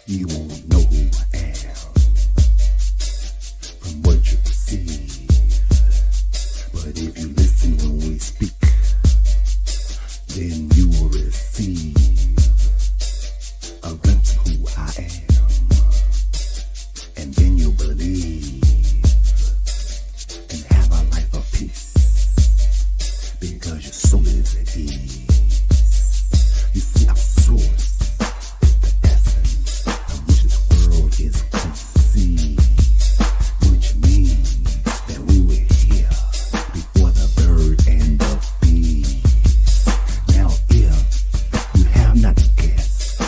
You won't know who I am from what you perceive. But if you listen when we speak, then you will receive a glimpse of who I am. And then you'll believe and have a life of peace because your soul is at ease. You see, our source is the essence of which this world is conceived, which means that we were here before the bird and the bee. Now, if you have not guessed,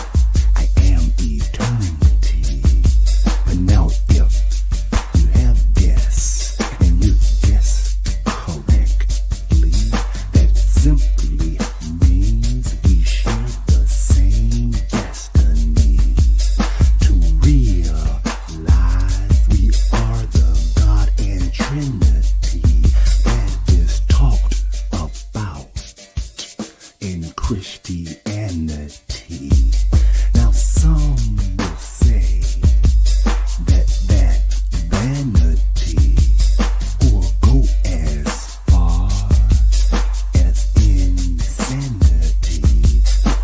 I am eternity. But now, if you have guessed and you guessed correctly, that simply means we share the same destiny to realize we are the God and Trinity that is talked about in Christianity. Now some will say that vanity will go as far as insanity.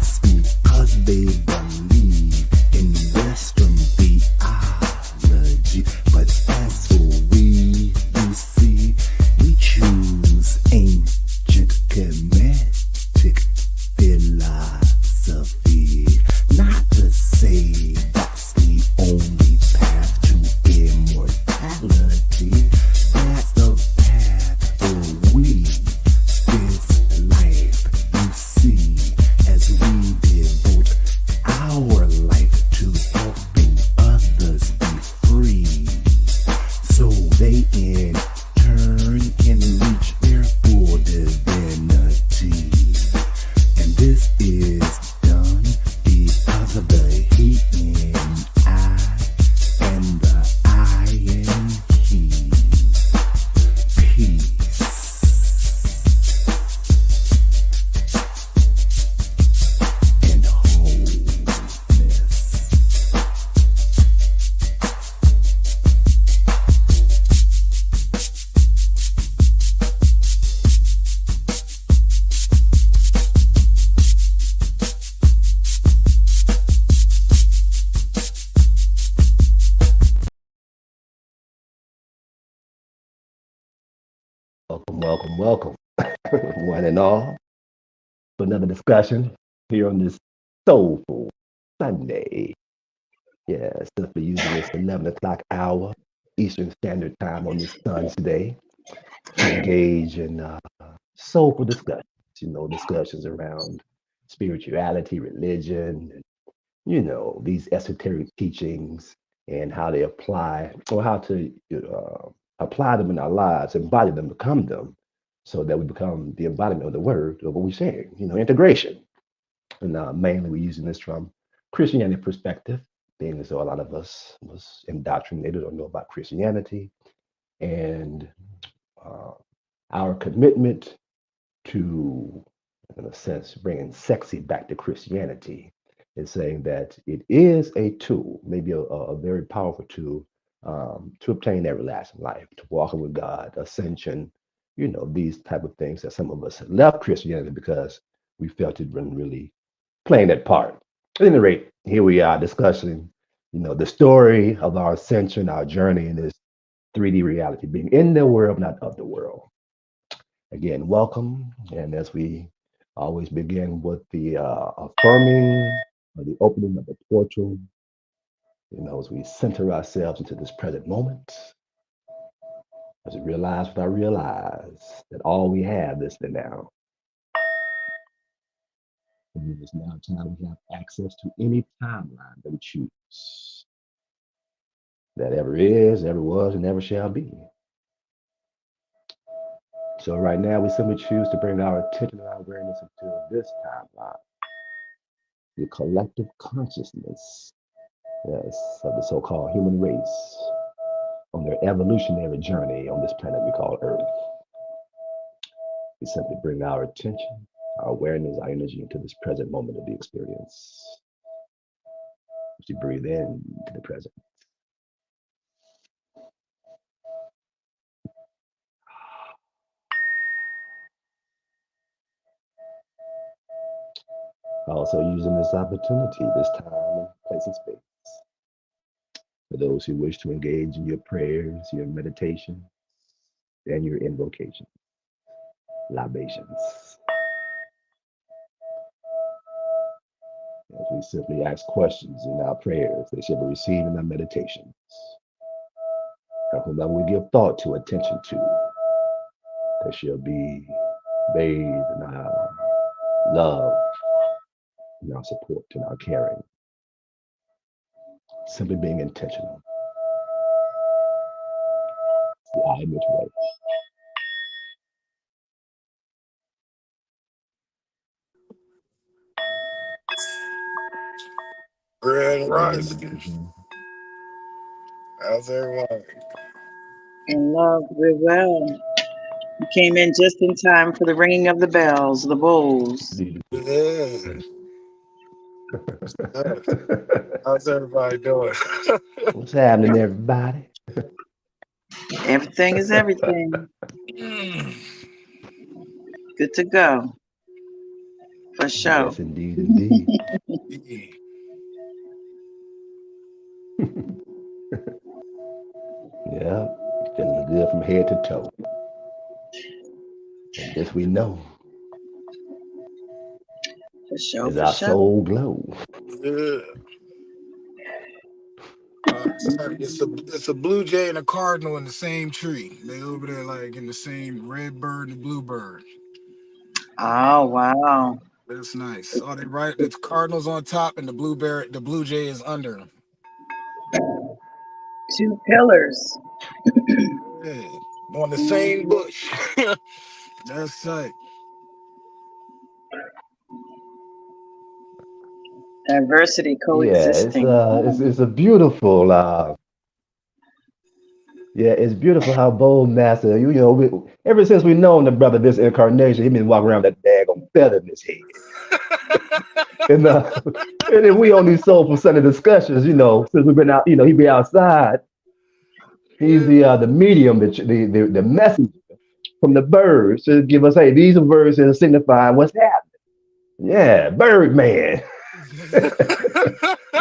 It's because they believe in Western theology. But as for we, you see, we choose ancient Kemetic philosophy. Not to say that's the only path to immortality. That's the path for we. This life, you see, as we devote our life to helping others be free, so they in turn can reach their full divinity. And this is done because of the he in I and the I in he. Peace and wholeness. Welcome, one and all, to another discussion here on this Soulful Sunday. Yes, for using this 11 o'clock hour Eastern Standard Time on this Sunday to engage in soulful discussions, discussions around spirituality, religion, and, these esoteric teachings and how they apply or how to apply them in our lives, embody them, become them, so that we become the embodiment of the word of what we're saying, integration. And mainly we're using this from Christianity perspective, being as though a lot of us was indoctrinated or know about Christianity, and uh, our commitment to, in a sense, bringing sexy back to Christianity is saying that it is a tool, maybe a very powerful tool, to obtain everlasting life, to walking with God, ascension, these type of things that some of us left Christianity because we felt it wasn't really playing that part. At any rate, here we are discussing, the story of our ascension, our journey in this 3D reality, being in the world, not of the world. Again, welcome. And as we always begin with the affirming or the opening of the portal, as we center ourselves into this present moment, as we realize what I realize, that all we have is the now. And it is now time we have access to any timeline that we choose, that ever is, ever was, and ever shall be. So right now, we simply choose to bring our attention and our awareness into this timeline, the collective consciousness, yes, of the so-called human race on their evolutionary journey on this planet we call Earth. We simply bring our attention, our awareness, our energy into this present moment of the experience. As you breathe in to the present. Also using this opportunity, this time, place, and space. For those who wish to engage in your prayers, your meditation, and your invocation, libations. As we simply ask questions in our prayers, they shall be received in our meditations. And whomever we give thought to, attention to, they shall be bathed in our love, in our support, in our caring. Simply being intentional. It's the ultimate way. Grand Rising. How's everyone? In love, we're well. You came in just in time for the ringing of the bells, the bowls. Yeah. How's everybody doing? What's happening, everybody? Everything is everything. Good to go. For sure. Yes, indeed, indeed. Yeah, feeling good from head to toe. And this we know For sure, is for our sure. soul glow. Yeah. It's a blue jay and a cardinal in the same tree. They over there like in the same red bird and blue bird. Oh, wow. That's nice. Oh, they right. The cardinal's on top and the blue jay is under. Two pillars. Yeah. On the same bush. That's right. Diversity Yeah, coexisting. it's a beautiful yeah, it's beautiful how bold master ever since we known the brother this incarnation, he been walking around with that daggone feather in his head. and and then we on these soulful Sunday discussions, since we've been out, he be outside. He's the medium, the message from the birds to give us, hey, these are birds that signify what's happening. Yeah, bird man.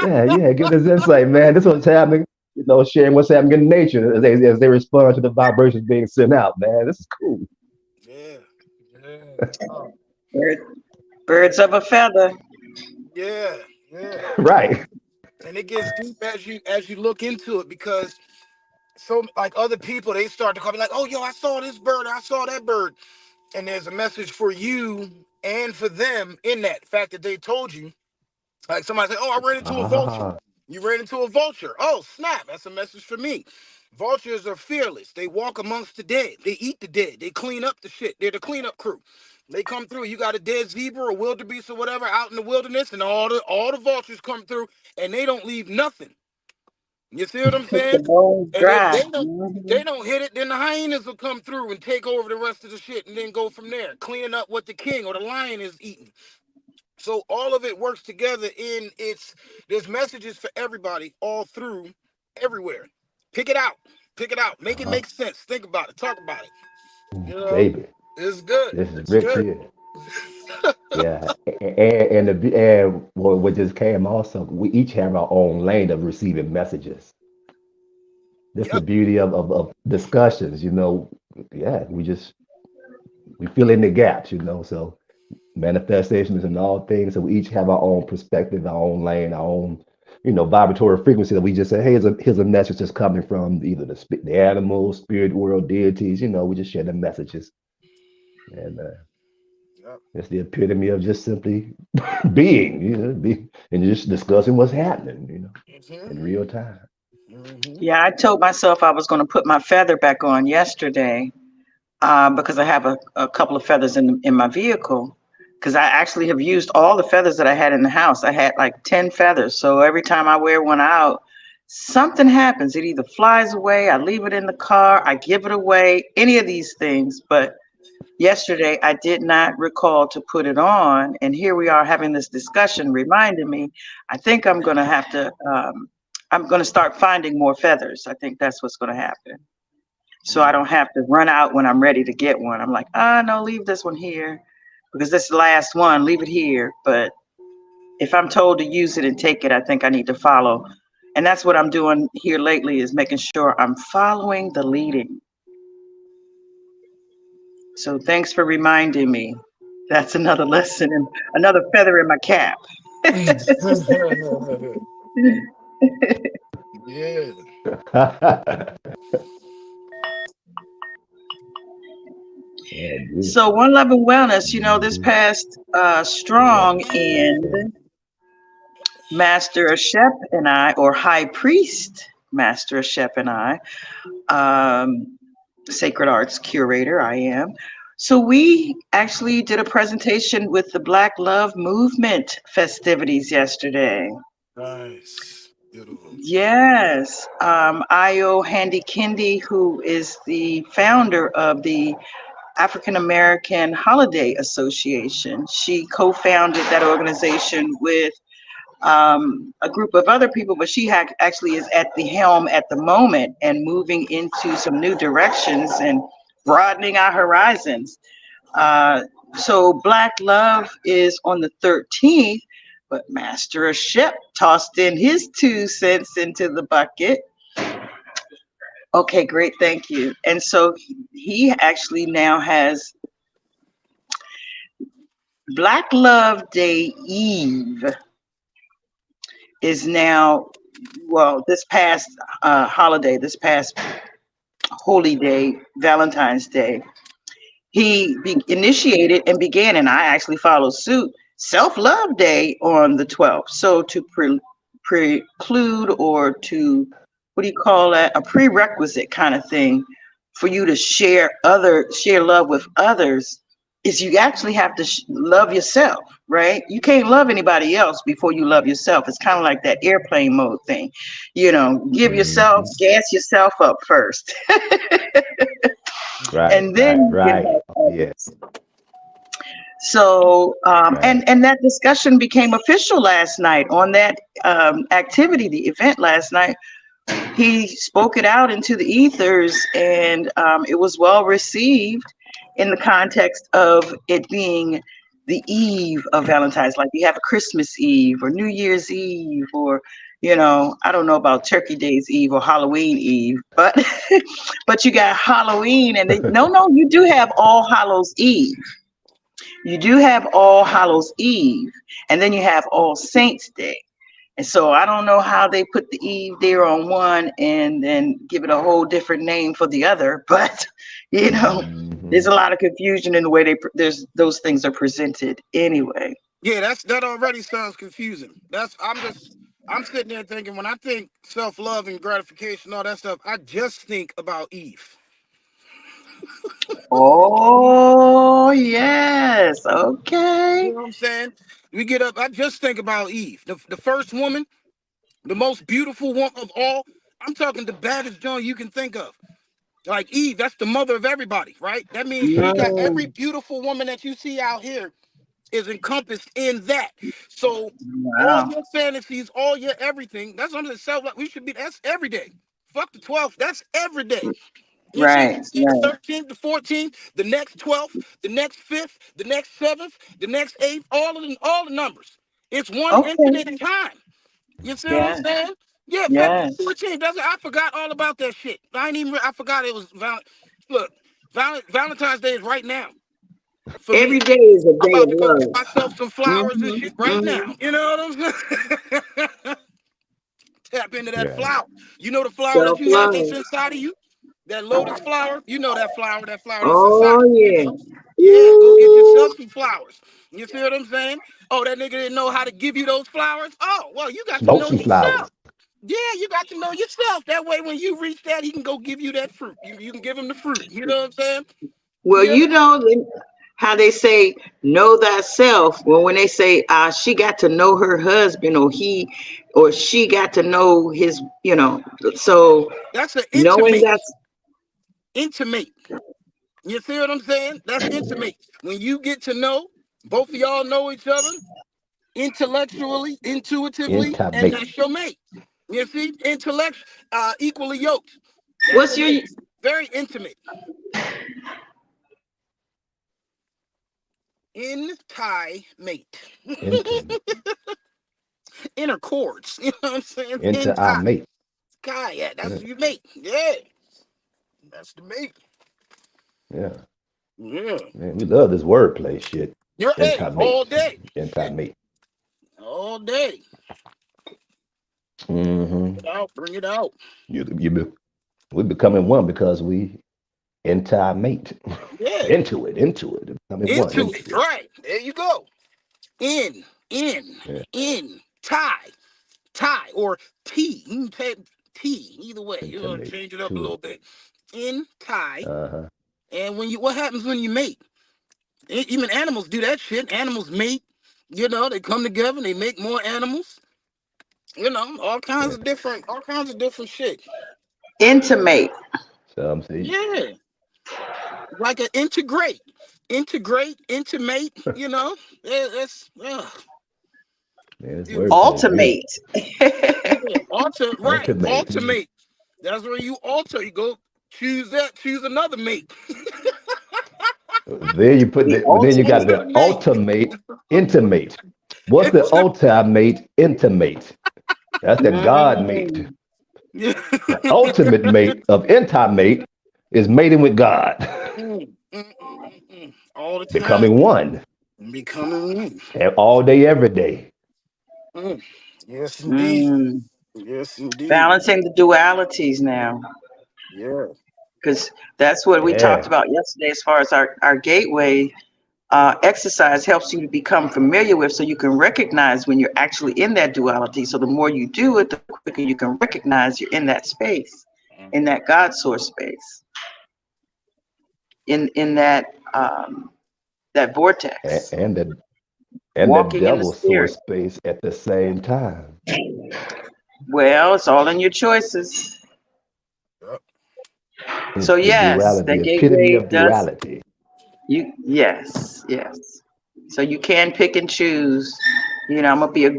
Yeah, give us insight, man. This is what's happening. Sharing what's happening in nature as they respond to the vibrations being sent out, man. This is cool. Yeah. Yeah. Oh, Bird, birds of a feather. yeah. Yeah. Right. And it gets deep as you look into it because so like other people they start to call me like, oh yo, I saw this bird, I saw that bird. And there's a message for you and for them in that fact that they told you. Like somebody say, oh, I ran into a vulture. Ah, You ran into a vulture. Oh, snap. That's a message for me. Vultures are fearless. They walk amongst the dead. They eat the dead. They clean up the shit. They're the cleanup crew. They come through. You got a dead zebra or wildebeest or whatever out in the wilderness, and all the vultures come through, and they don't leave nothing. You see what I'm Pick saying? the bones And if dry. they don't hit it, then the hyenas will come through and take over the rest of the shit, and then go from there, cleaning up what the king or the lion is eating. So all of it works together there's messages for everybody all through everywhere. Pick it out. Pick it out. Make it uh-huh. make sense. Think about it. Talk about it. You know, Baby, it's good. this is It's rich good. here. Yeah, and what just came also, we each have our own lane of receiving messages. That's the Yep. beauty of discussions, Yeah, we fill in the gaps, so manifestations and all things. So we each have our own perspective, our own lane, our own, vibratory frequency that we just say, hey, here's a message that's coming from either the animals, spirit world, deities. We just share the messages, and Yep. it's the epitome of just simply being, and just discussing what's happening, Mm-hmm. in real time. Mm-hmm. Yeah, I told myself I was going to put my feather back on yesterday because I have a couple of feathers in my vehicle. Because I actually have used all the feathers that I had in the house. I had like 10 feathers. So every time I wear one out, something happens. It either flies away, I leave it in the car, I give it away, any of these things. But yesterday I did not recall to put it on, and here we are having this discussion, reminding me. I think I'm going to have to. I'm going to start finding more feathers. I think that's what's going to happen. So I don't have to run out when I'm ready to get one. I'm like, no, leave this one here because this is the last one. Leave it here. But if I'm told to use it and take it, I think I need to follow. And that's what I'm doing here lately, is making sure I'm following the leading. So thanks for reminding me. That's another lesson and another feather in my cap. Yeah. So One Love and Wellness, this past strong end, Master Shep and I, or High Priest Master Shep and I, Sacred Arts Curator, I am. So we actually did a presentation with the Black Love Movement festivities yesterday. Nice. Beautiful. Yes. I.O. Handy Kendi, who is the founder of the African American Holiday Association. She co-founded that organization with a group of other people, but she actually is at the helm at the moment and moving into some new directions and broadening our horizons. So Black Love is on the 13th, but Master Shep tossed in his 2 cents into the bucket. Okay, great, thank you. And so he actually now has Black Love Day Eve is now, well, this past holiday, this past holy day, Valentine's Day, he initiated and began, and I actually followed suit, Self-Love Day on the 12th. So to preclude or to, what do you call that? A prerequisite kind of thing for you to share love with others is you actually have to love yourself, right? You can't love anybody else before you love yourself. It's kind of like that airplane mode thing, give yourself, gas yourself up first. Right, and then right. Yes. So, and that discussion became official last night on that activity, the event last night. He spoke it out into the ethers, and it was well received in the context of it being the eve of Valentine's. Like you have a Christmas Eve or New Year's Eve, or I don't know about Turkey Day's Eve or Halloween Eve, but but you got Halloween, and no, you do have All Hallows Eve. You do have All Hallows Eve, and then you have All Saints Day. And so I don't know how they put the Eve there on one and then give it a whole different name for the other, but there's a lot of confusion in the way those things are presented anyway. Yeah, that already sounds confusing. I'm sitting there thinking, when I think self-love and gratification, all that stuff, I just think about Eve. Oh, yes. Okay. You know what I'm saying? We get up, I just think about Eve, the first woman, the most beautiful one of all. I'm talking the baddest joint you can think of. Like Eve, that's the mother of everybody, right? That means she got every beautiful woman that you see out here is encompassed in that. So all Wow. your fantasies, all your everything, that's under the self. We should be, that's every day. Fuck the 12th, that's every day. You see, Right. you see the 13th, the 14th, the next 12th, the next 5th, the next 7th, the next 8th, all the numbers. It's one Okay. infinite time. You see what I'm Yes. saying? Yeah, February Yes. 14th. I forgot all about that shit. I forgot it was look, Valentine's Day is right now for Every me. day is a I'm day about of to go get love. myself some flowers and shit right now. You know what I'm saying? Tap into that Yeah. flower. You know the flower that you have that's Self-love. inside of you? That lotus flower? You know that flower that's inside Oh, of you. yeah. Yeah, go get Ooh. yourself some flowers. You see what I'm saying? Oh, that nigga didn't know how to give you those flowers? Oh, well, you got to Smoke know some flowers. yourself. Yeah, you got to know yourself. That way, when you reach that, he can go give you that fruit. You can give him the fruit. You know what I'm saying? Well, Yeah. how they say know thyself. Well, when they say she got to know her husband, or he or she got to know his. So That's an knowing that. intimate. You see what I'm saying? That's intimate. When you get to know, both of y'all know each other intellectually, intuitively, and Intimate. that's your mate. You see, equally yoked. That's What's your your mate. Very intimate. In tie mate. Intimate. Inner chords. You know what I'm saying? In tie. Intimate. Kai, yeah, Yeah. that's your mate. Yeah. That's the mate. Yeah. Yeah. Man, we love this wordplay shit. You're A all Intimate. day. Shit. Intimate. All day. Mm-hmm. Get out, bring it out. We becoming one because we intimate. Yeah. Into it. Becoming one Into it. into it. Right. There you go. In, in, Yeah. tie, or T. You can type T either way. You want to Intimate change it up a to it. little bit. In, tie. Uh-huh. And what happens when you mate? Even animals do that shit. Animals mate. You know, they come together and they make more animals. You know, Yeah. all kinds of different shit. intimate? Some say Yeah. Like an intimate, you know. Yeah, that's man, this beautiful. wordplay is beautiful. Ultimate. Yeah, right, Ultimate. ultimate. That's where you alter. You go choose another mate. Then you put The then you got ultimate. Another the mate. ultimate intimate. What's the It's ultimate intimate? That's the God mate. Mm. yeah. The ultimate mate of intimate is mating with God, All the time. becoming one, Becoming one. and all day, every day. Mm. Yes, indeed. Mm. Yes, indeed. Balancing the dualities now, Yeah. because that's what we talked Yeah, about yesterday as far as our gateway. Exercise helps you to become familiar with so you can recognize when you're actually in that duality. So the more you do it, the quicker you can recognize you're in that space, in Mhm. that God source space, in that and, vortex, and the and the walking in the devil spirit. source space at the same time. Well, it's all in your choices. Yep. So The yes, duality, that epitome gateway of does duality. you yes. So you can pick and choose. You know, I'm gonna be a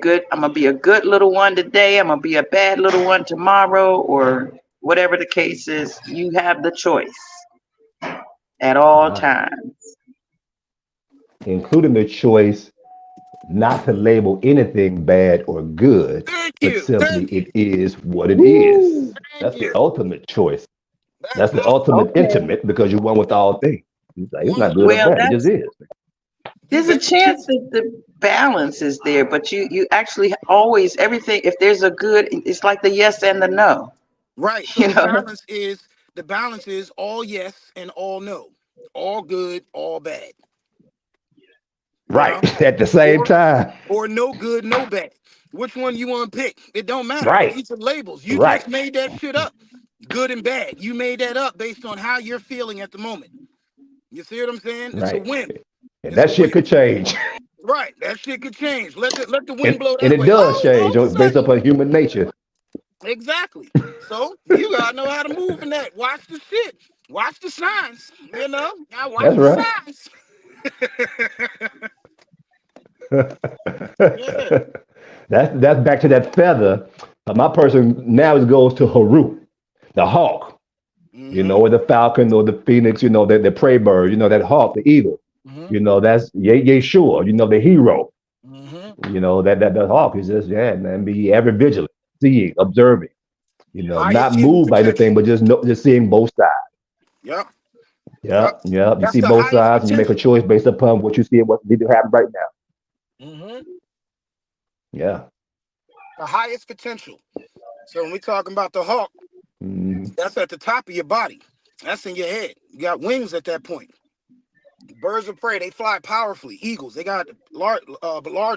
good little one today. I'm gonna be a bad little one tomorrow, or whatever the case is. You have the choice at all Ah, times. including the choice not to label anything bad or good, Thank but you. simply Thank you. it is what it is. Woo! Thank That's the you. ultimate choice. That's That's the ultimate. ultimate Okay. intimate because you're one with all things. It's like it's not One. good or Well, bad. It just that's is. You there's a bet the chance tooth. that the balance is there, but you actually always everything. If there's a good, it's like the yes and the no. Right. So You the know. balance is all yes and all no. All good, all bad. You know? Right. At the same Or time. no good, no bad. Which one you want to pick? It don't matter. Right. These are labels. You Right. just made that shit up. Good and bad. You made that up based on how you're feeling at the moment. You see what I'm saying? It's a Right. whim. And It's a that shit whim. could change. Right. That shit could change. Let the wind And blow and that it way. does All change of a based sudden. upon human nature. Exactly. So you gotta know how to move in that. Watch the shit. Watch the signs. You know? Now watch That's the right. signs. Yeah. That's back to that feather. My person now it goes to Haru, the hawk, Mm-hmm. or the falcon or the phoenix, the prey bird, that hawk, the eagle. Mm-hmm. That's Yeshua, the hero. Mm-hmm. That hawk is just, yeah, man, be ever vigilant, seeing, observing, not Highest hidden moved by anything, potential. but just seeing both sides. Yep. Yep. Yep, yep. You That's see the both highest sides and you make a potential. choice based upon what you see and what need to happen right now. Mm-hmm. Yeah. The highest potential. So when we talking about the hawk, Mhm. that's at the top of your body. That's in your head. You got wings at that point. Birds of prey, they fly powerfully. Eagles, they got large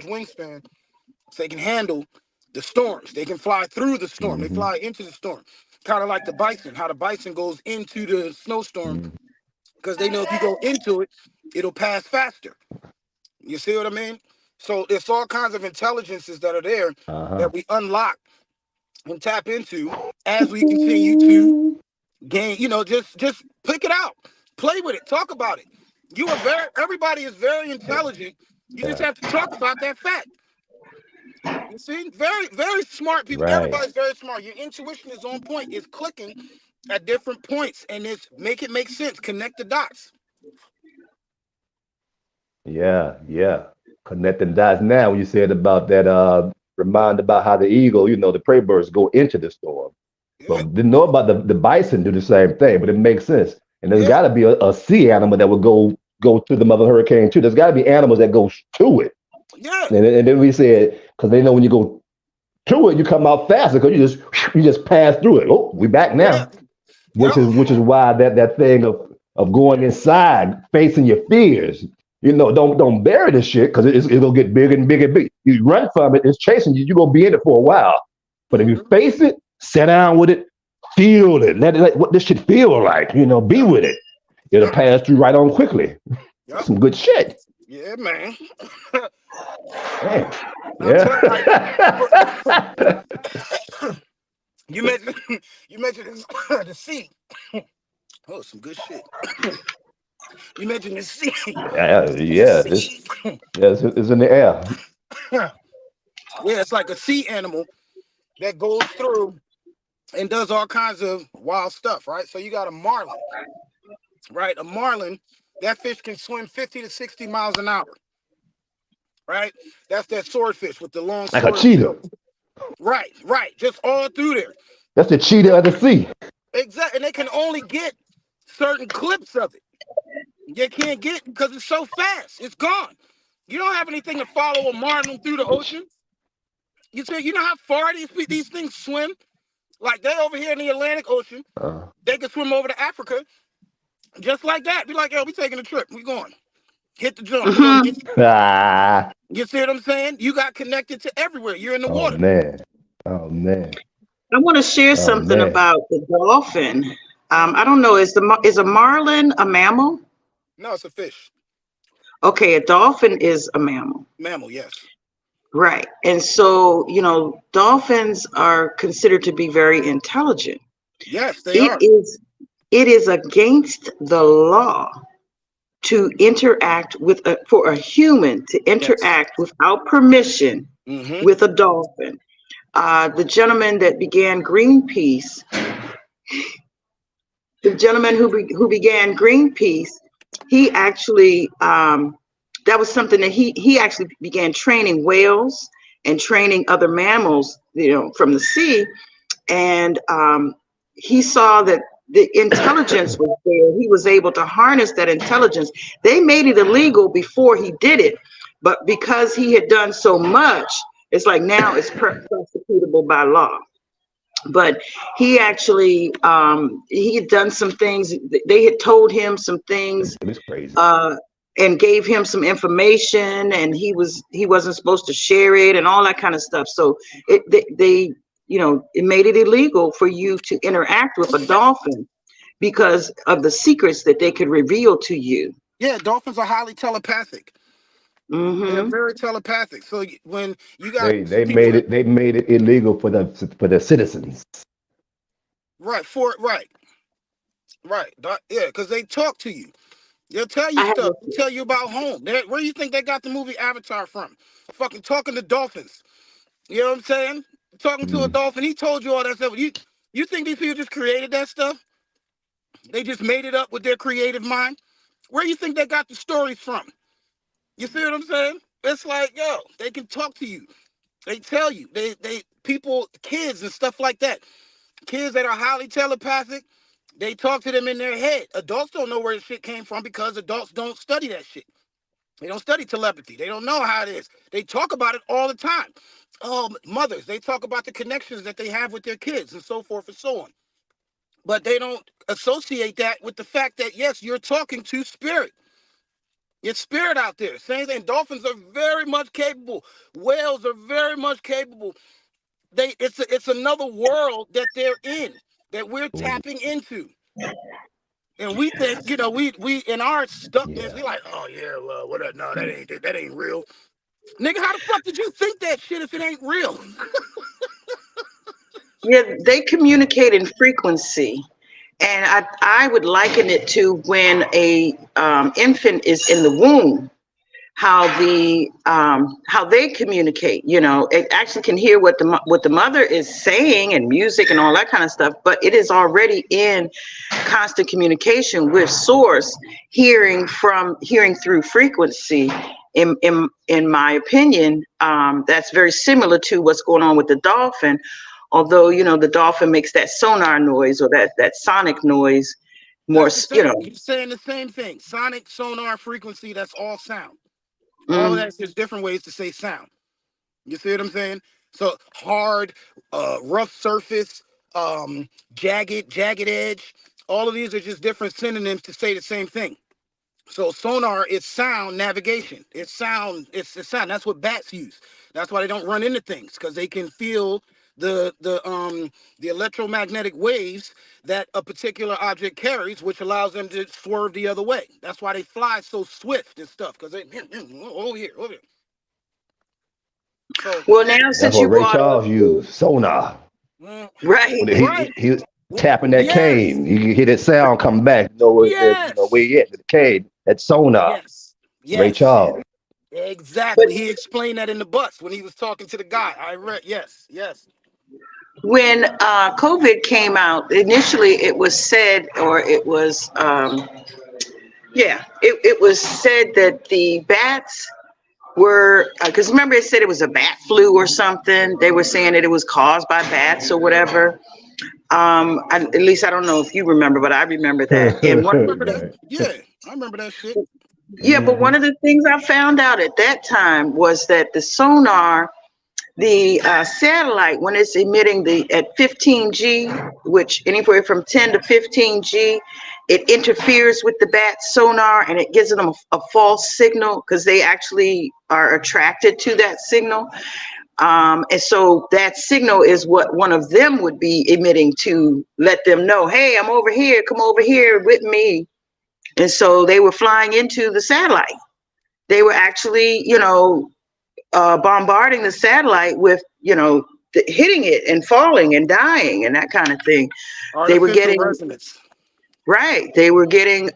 wingspan, so they can handle the storms. They can fly through the storm. They Mhm. fly into the storm. Kind of like the bison, how the bison goes into the snowstorm, Mhm. because they know if you go into it, it'll pass faster. You see what I mean? So it's all kinds of intelligences that are there Uh-huh. that we unlock and tap into as we continue to gain, just pick it out. Play with it. Talk about it. Everybody is very intelligent. You just Yeah. have to talk about that fact. You see, very, very smart people. Right. Everybody's very smart. Your intuition is on point. It's clicking at different points, and it's make it make sense. Connect the dots. Yeah, yeah. Connecting dots now when you said about that remind about how the eagle, the prey birds go into the storm. Yeah, But didn't know about the bison do the same thing, but it makes sense. And there's yeah, gotta be a sea animal that would go to the mother hurricane too. There's gotta be animals that go to it. yeah, And then we said, because they know when you go to it, you come out faster because you just pass through it. Oh, we back yeah, now. which yep, is which is why that thing of going inside, facing your fears. Don't bury the shit because it'll get bigger and bigger and bigger. You run from it, it's chasing you. You're gonna be in it for a while. But if you mm-hmm, face it, sit down with it, feel it, let it like what this shit feel like. Be yep, with it. It'll yep, pass through right on quickly. yep, Some good shit. yeah, man. Man. I'm telling like Yeah. you mentioned you mentioned the sea. Oh, some good shit. You mentioned the sea. Yeah, The yeah. It's sea. yeah, it's in the air. Yeah, it's like a sea animal that goes through and does all kinds of wild stuff, right? So you got a marlin, right? A marlin, that fish can swim 50 to 60 miles an hour, right? That's that swordfish with the long Like a sword. cheetah. Right, right. Just all through there. That's the cheetah of the sea. Exactly. And they can only get certain clips of it. You can't get because it's so fast. It's gone. You don't have anything to follow a marlin through the ocean. You know how far these things swim? Like they over here in the Atlantic Ocean, Uh, they can swim over to Africa just like that. Be like, yo, we taking a trip. We going. Hit the jump. We gonna get. ah. You see what I'm saying? You got connected to everywhere. You're in the Oh water. man. Oh man. I want to share Oh something man. about the dolphin. Mm. I don't know, is a marlin a mammal? No, it's a fish. Okay, a dolphin is a mammal. Mammal, yes. Right. And so, dolphins are considered to be very intelligent. Yes, they It are. is it is against the law to interact for a human to Yes. interact without permission Mm-hmm. with a dolphin. The gentleman that began Greenpeace, the gentleman who began Greenpeace, he actually that was something that he actually began training whales and training other mammals, from the sea, and he saw that the intelligence was there. He was able to harness that intelligence. They made it illegal before he did it, but because he had done so much, it's like now it's prosecutable by law. But he actually he had done some things. They had told him some things, It was crazy. uh, and gave him some information, and he wasn't supposed to share it and all that kind of stuff. So it made it illegal for you to interact with a dolphin because of the secrets that they could reveal to you. Yeah, dolphins are highly telepathic. They're Mm-hmm. very telepathic. So when you got They people made that it illegal for the citizens. right, right, yeah, because they talk to you. They'll tell you I have stuff. They'll tell you about home. Where do you think they got the movie Avatar from? Fucking talking to dolphins. You know what I'm saying? Talking to a Mm. dolphin. He told you all that stuff. You think these people just created that stuff? They just made it up with their creative mind? Where do you think they got the stories from? You see what I'm saying? It's like, yo, they can talk to you. They tell you. They people, kids and stuff like that. Kids that are highly telepathic, they talk to them in their head. Adults don't know where the shit came from because adults don't study that shit. They don't study telepathy. They don't know how it is. They talk about it all the time. Mothers, they talk about the connections that they have with their kids and so forth and so on. But they don't associate that with the fact that, yes, you're talking to spirit. It's spirit out there. Same thing. Dolphins are very much capable. Whales are very much capable. It's another world that they're in that we're Ooh, tapping into. And we think, we in our stuckness, yeah. we like, oh yeah, well, whatever. No, that ain't real. Nigga, how the fuck did you think that shit if it ain't real? Yeah, they communicate in frequency. And I would liken it to when a infant is in the womb, how they communicate. It actually can hear what the mother is saying and music and all that kind of stuff, but it is already in constant communication with source, hearing through frequency. In my opinion, that's very similar to what's going on with the dolphin. Although the dolphin makes that sonar noise or that sonic noise more. That's the same. He's saying the same thing. Sonic, sonar, frequency. That's all sound. All of that's just different ways to say sound. You see what I'm saying? So hard, rough surface, jagged edge. All of these are just different synonyms to say the same thing. So sonar is sound navigation. It's sound. It's sound. That's what bats use. That's why they don't run into things, because they can feel the electromagnetic waves that a particular object carries, which allows them to swerve the other way. That's why they fly so swift and stuff, because they over here. So, well, now That's since what you Ray brought up, Charles used, sonar. right, When he was tapping that Yes, cane, you hear that sound come back. Where yes, he at with the cane. That sonar. yes, Ray yes. Charles. but Exactly. He explained that in the bus when he was talking to the guy. I read. Yes, yes. when COVID came out, initially it was said, or it was, it was said that the bats were, because remember it said it was a bat flu or something. They were saying that it was caused by bats or whatever. At least I don't know if you remember, but I remember that. And I remember that. Right. Yeah, I remember that shit. but one Hmm. of the things I found out at that time was that the sonar, the satellite, when it's emitting at 15G, which anywhere from 10 to 15G, it interferes with the bat sonar and it gives them a false signal, because they actually are attracted to that signal. And so that signal is what one of them would be emitting to let them know, hey, I'm over here, come over here with me. And so they were flying into the satellite. They were actually, bombarding the satellite with, hitting it and falling and dying and that kind of thing. They were Artificial getting, resonance. right, they were getting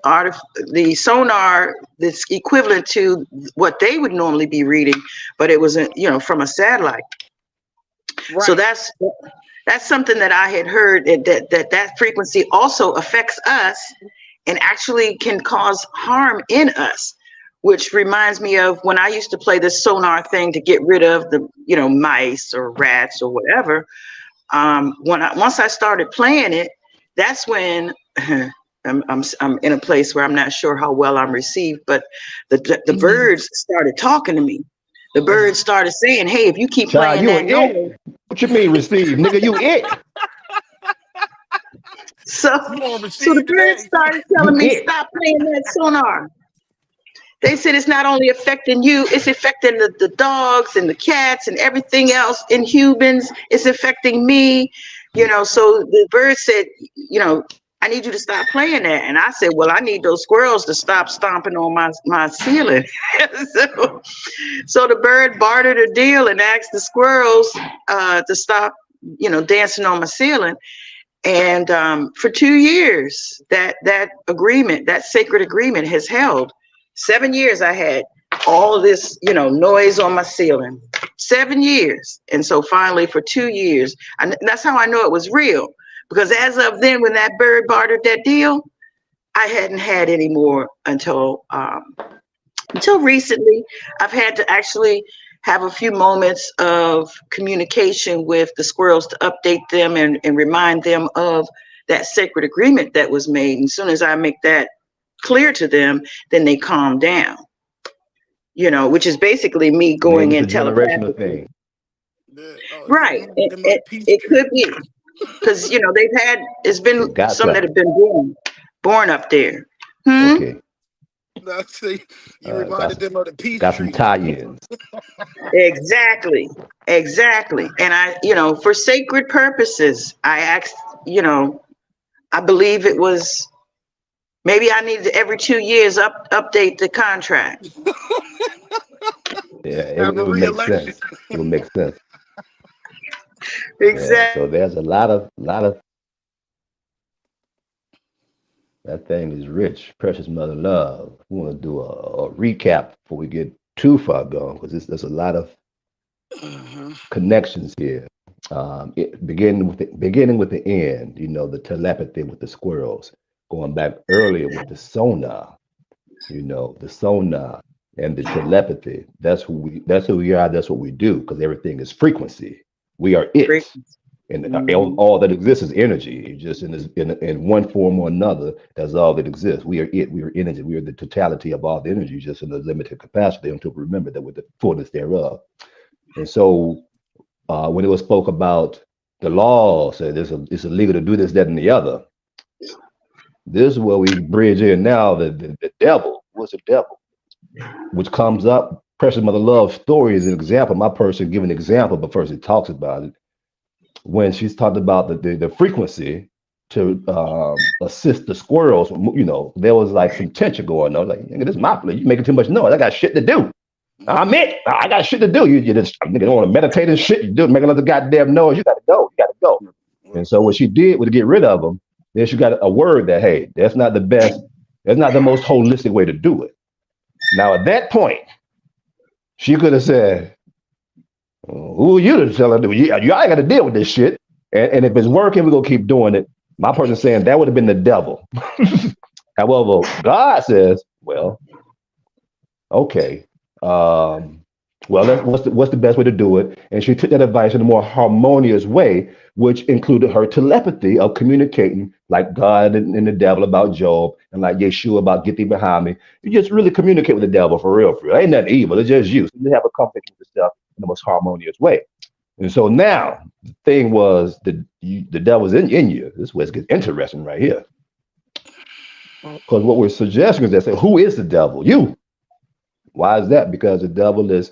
the sonar that's equivalent to what they would normally be reading, but it was, from a satellite. So Right. that's something that I had heard, that frequency also affects us and actually can cause harm in us, which reminds me of when I used to play this sonar thing to get rid of the, mice or rats or whatever. Once I started playing it, that's when I'm in a place where I'm not sure how well I'm received, but the birds started talking to me. The birds started saying, hey, if you keep Child, playing you that an noise. it? What you mean receive? Nigga, you it. So, You don't so the receive birds today. started You telling me, it. stop playing that sonar. They said it's not only affecting you, it's affecting the dogs and the cats and everything else in humans. It's affecting me, So the bird said, I need you to stop playing that. And I said, well, I need those squirrels to stop stomping on my ceiling. so the bird bartered a deal and asked the squirrels to stop, dancing on my ceiling. And for 2 years, that agreement, that sacred agreement, has held. 7 years I had all of this, noise on my ceiling. 7 years. And so finally, for 2 years, and that's how I know it was real. Because as of then, when that bird bartered that deal, I hadn't had any more until recently. I've had to actually have a few moments of communication with the squirrels to update them and remind them of that sacred agreement that was made. And as soon as I make that clear to them, then they calm down, which is basically me going Maybe it's in a generational telepathically. thing. Right. Them are the peace It tree. could be, because, it's been It got some that something. have been born up there. Okay. That's the, you Got reminded some them of the peace got some treaty. tie-ins. Exactly. And I, for sacred purposes, I asked, I believe it was, maybe I needed every 2 years update the contract. Yeah, Have it a would make re-election. sense. It would make sense. Yeah. Exactly. So there's a lot of That thing is rich, precious mother love. We want to do a recap before we get too far gone, because there's a lot of Mm-hmm. connections here. Beginning with the end, the telepathy with the squirrels, going back earlier with the sonar, the sonar and the telepathy. That's who we are, that's what we do, because everything is frequency. We are it. Frequency. And Mhm. all that exists is energy. Just in one form or another, that's all that exists. We are it. We are energy. We are the totality of all the energy, just in a limited capacity, until we remember that with the fullness thereof. And so, when it was spoke about the law, said it's illegal to do this, that, and the other. This is where we bridge in now. The devil. What's the devil? Which comes up. Precious Mother Love story is an example. My person give an example, but first he talks about it when she's talked about the frequency to assist the squirrels. There was like some tension going on. Like, nigga, this is my place. You making too much noise. I got shit to do. I'm Mm-hmm. it. I got shit to do. You just, nigga, don't want to meditate and shit. You do make another goddamn noise. You got to go. You got to go. And so what she did was to get rid of them. Then she got a word that, hey, that's not the best. That's not the most holistic way to do it. Now at that point, she could have said, who are you to tell her? You ain't got to deal with this shit. And if it's working, we're going to keep doing it. My person saying that would have been the devil. However, God says, well, okay. Well, what's the best way to do it? And she took that advice in a more harmonious way, which included her telepathy of communicating like God and the devil about Job, and like Yeshua about get thee behind me. You just really communicate with the devil for real, for real. Ain't nothing evil. It's just you. So you have a conversation with the stuff in the most harmonious way. And so now the thing was the devil's in you. This is where it gets interesting right here. Because what we're suggesting is that, say, who is the devil? You. Why is that? Because the devil is,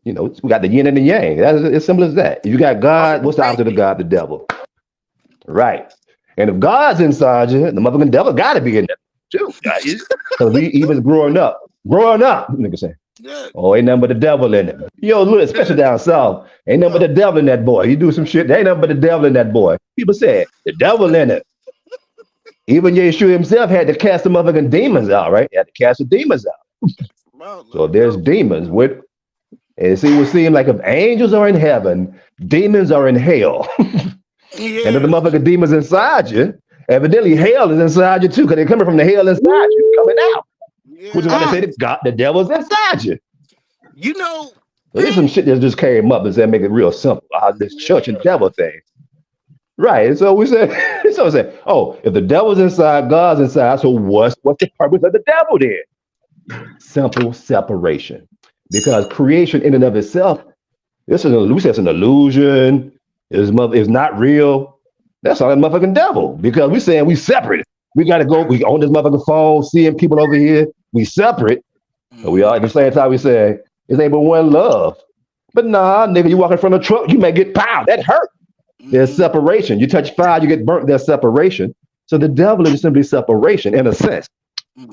we got the yin and the yang. That's as simple as that. If you got God, what's the opposite of God? The devil. Right. And if God's inside you, the motherfucking devil got to be in there too. Because we even growing up, nigga say, Yeah. oh, ain't nothing but the devil in it. Look, especially down south, ain't nothing but the devil in that boy. You do some shit, there ain't nothing but the devil in that boy. People say the devil in it. Even Yeshua himself had to cast the motherfucking demons out, right? He had to cast the demons out. Well, let So me there's go. demons. And see, it would seem like if angels are in heaven, demons are in hell. And if the Yeah. motherfucking demons inside you, evidently hell is inside you too, because they're coming from the hell inside you, coming out. Which is why Yeah. they Mm. say that God, the devil's inside you. You know, So there's some shit that just came up and said make it real simple. How this church and yeah. devil thing. Right. And so we said, so we said, oh, if the devil's inside, God's inside, so what's the purpose of the devil then? Simple separation. Because creation in and of itself, we say it's an illusion, is not real. That's all that motherfucking devil. Because we saying we separate. We gotta go, we on this motherfucking phone, seeing people over here, we separate, but we Mm-hmm. all at the same time we say it's ain't but one love. But nah, nigga, you walk in front of a truck, you may get pow. That hurt. There's Mm-hmm. separation. You touch fire, you get burnt. There's separation. So the devil is simply separation in a sense.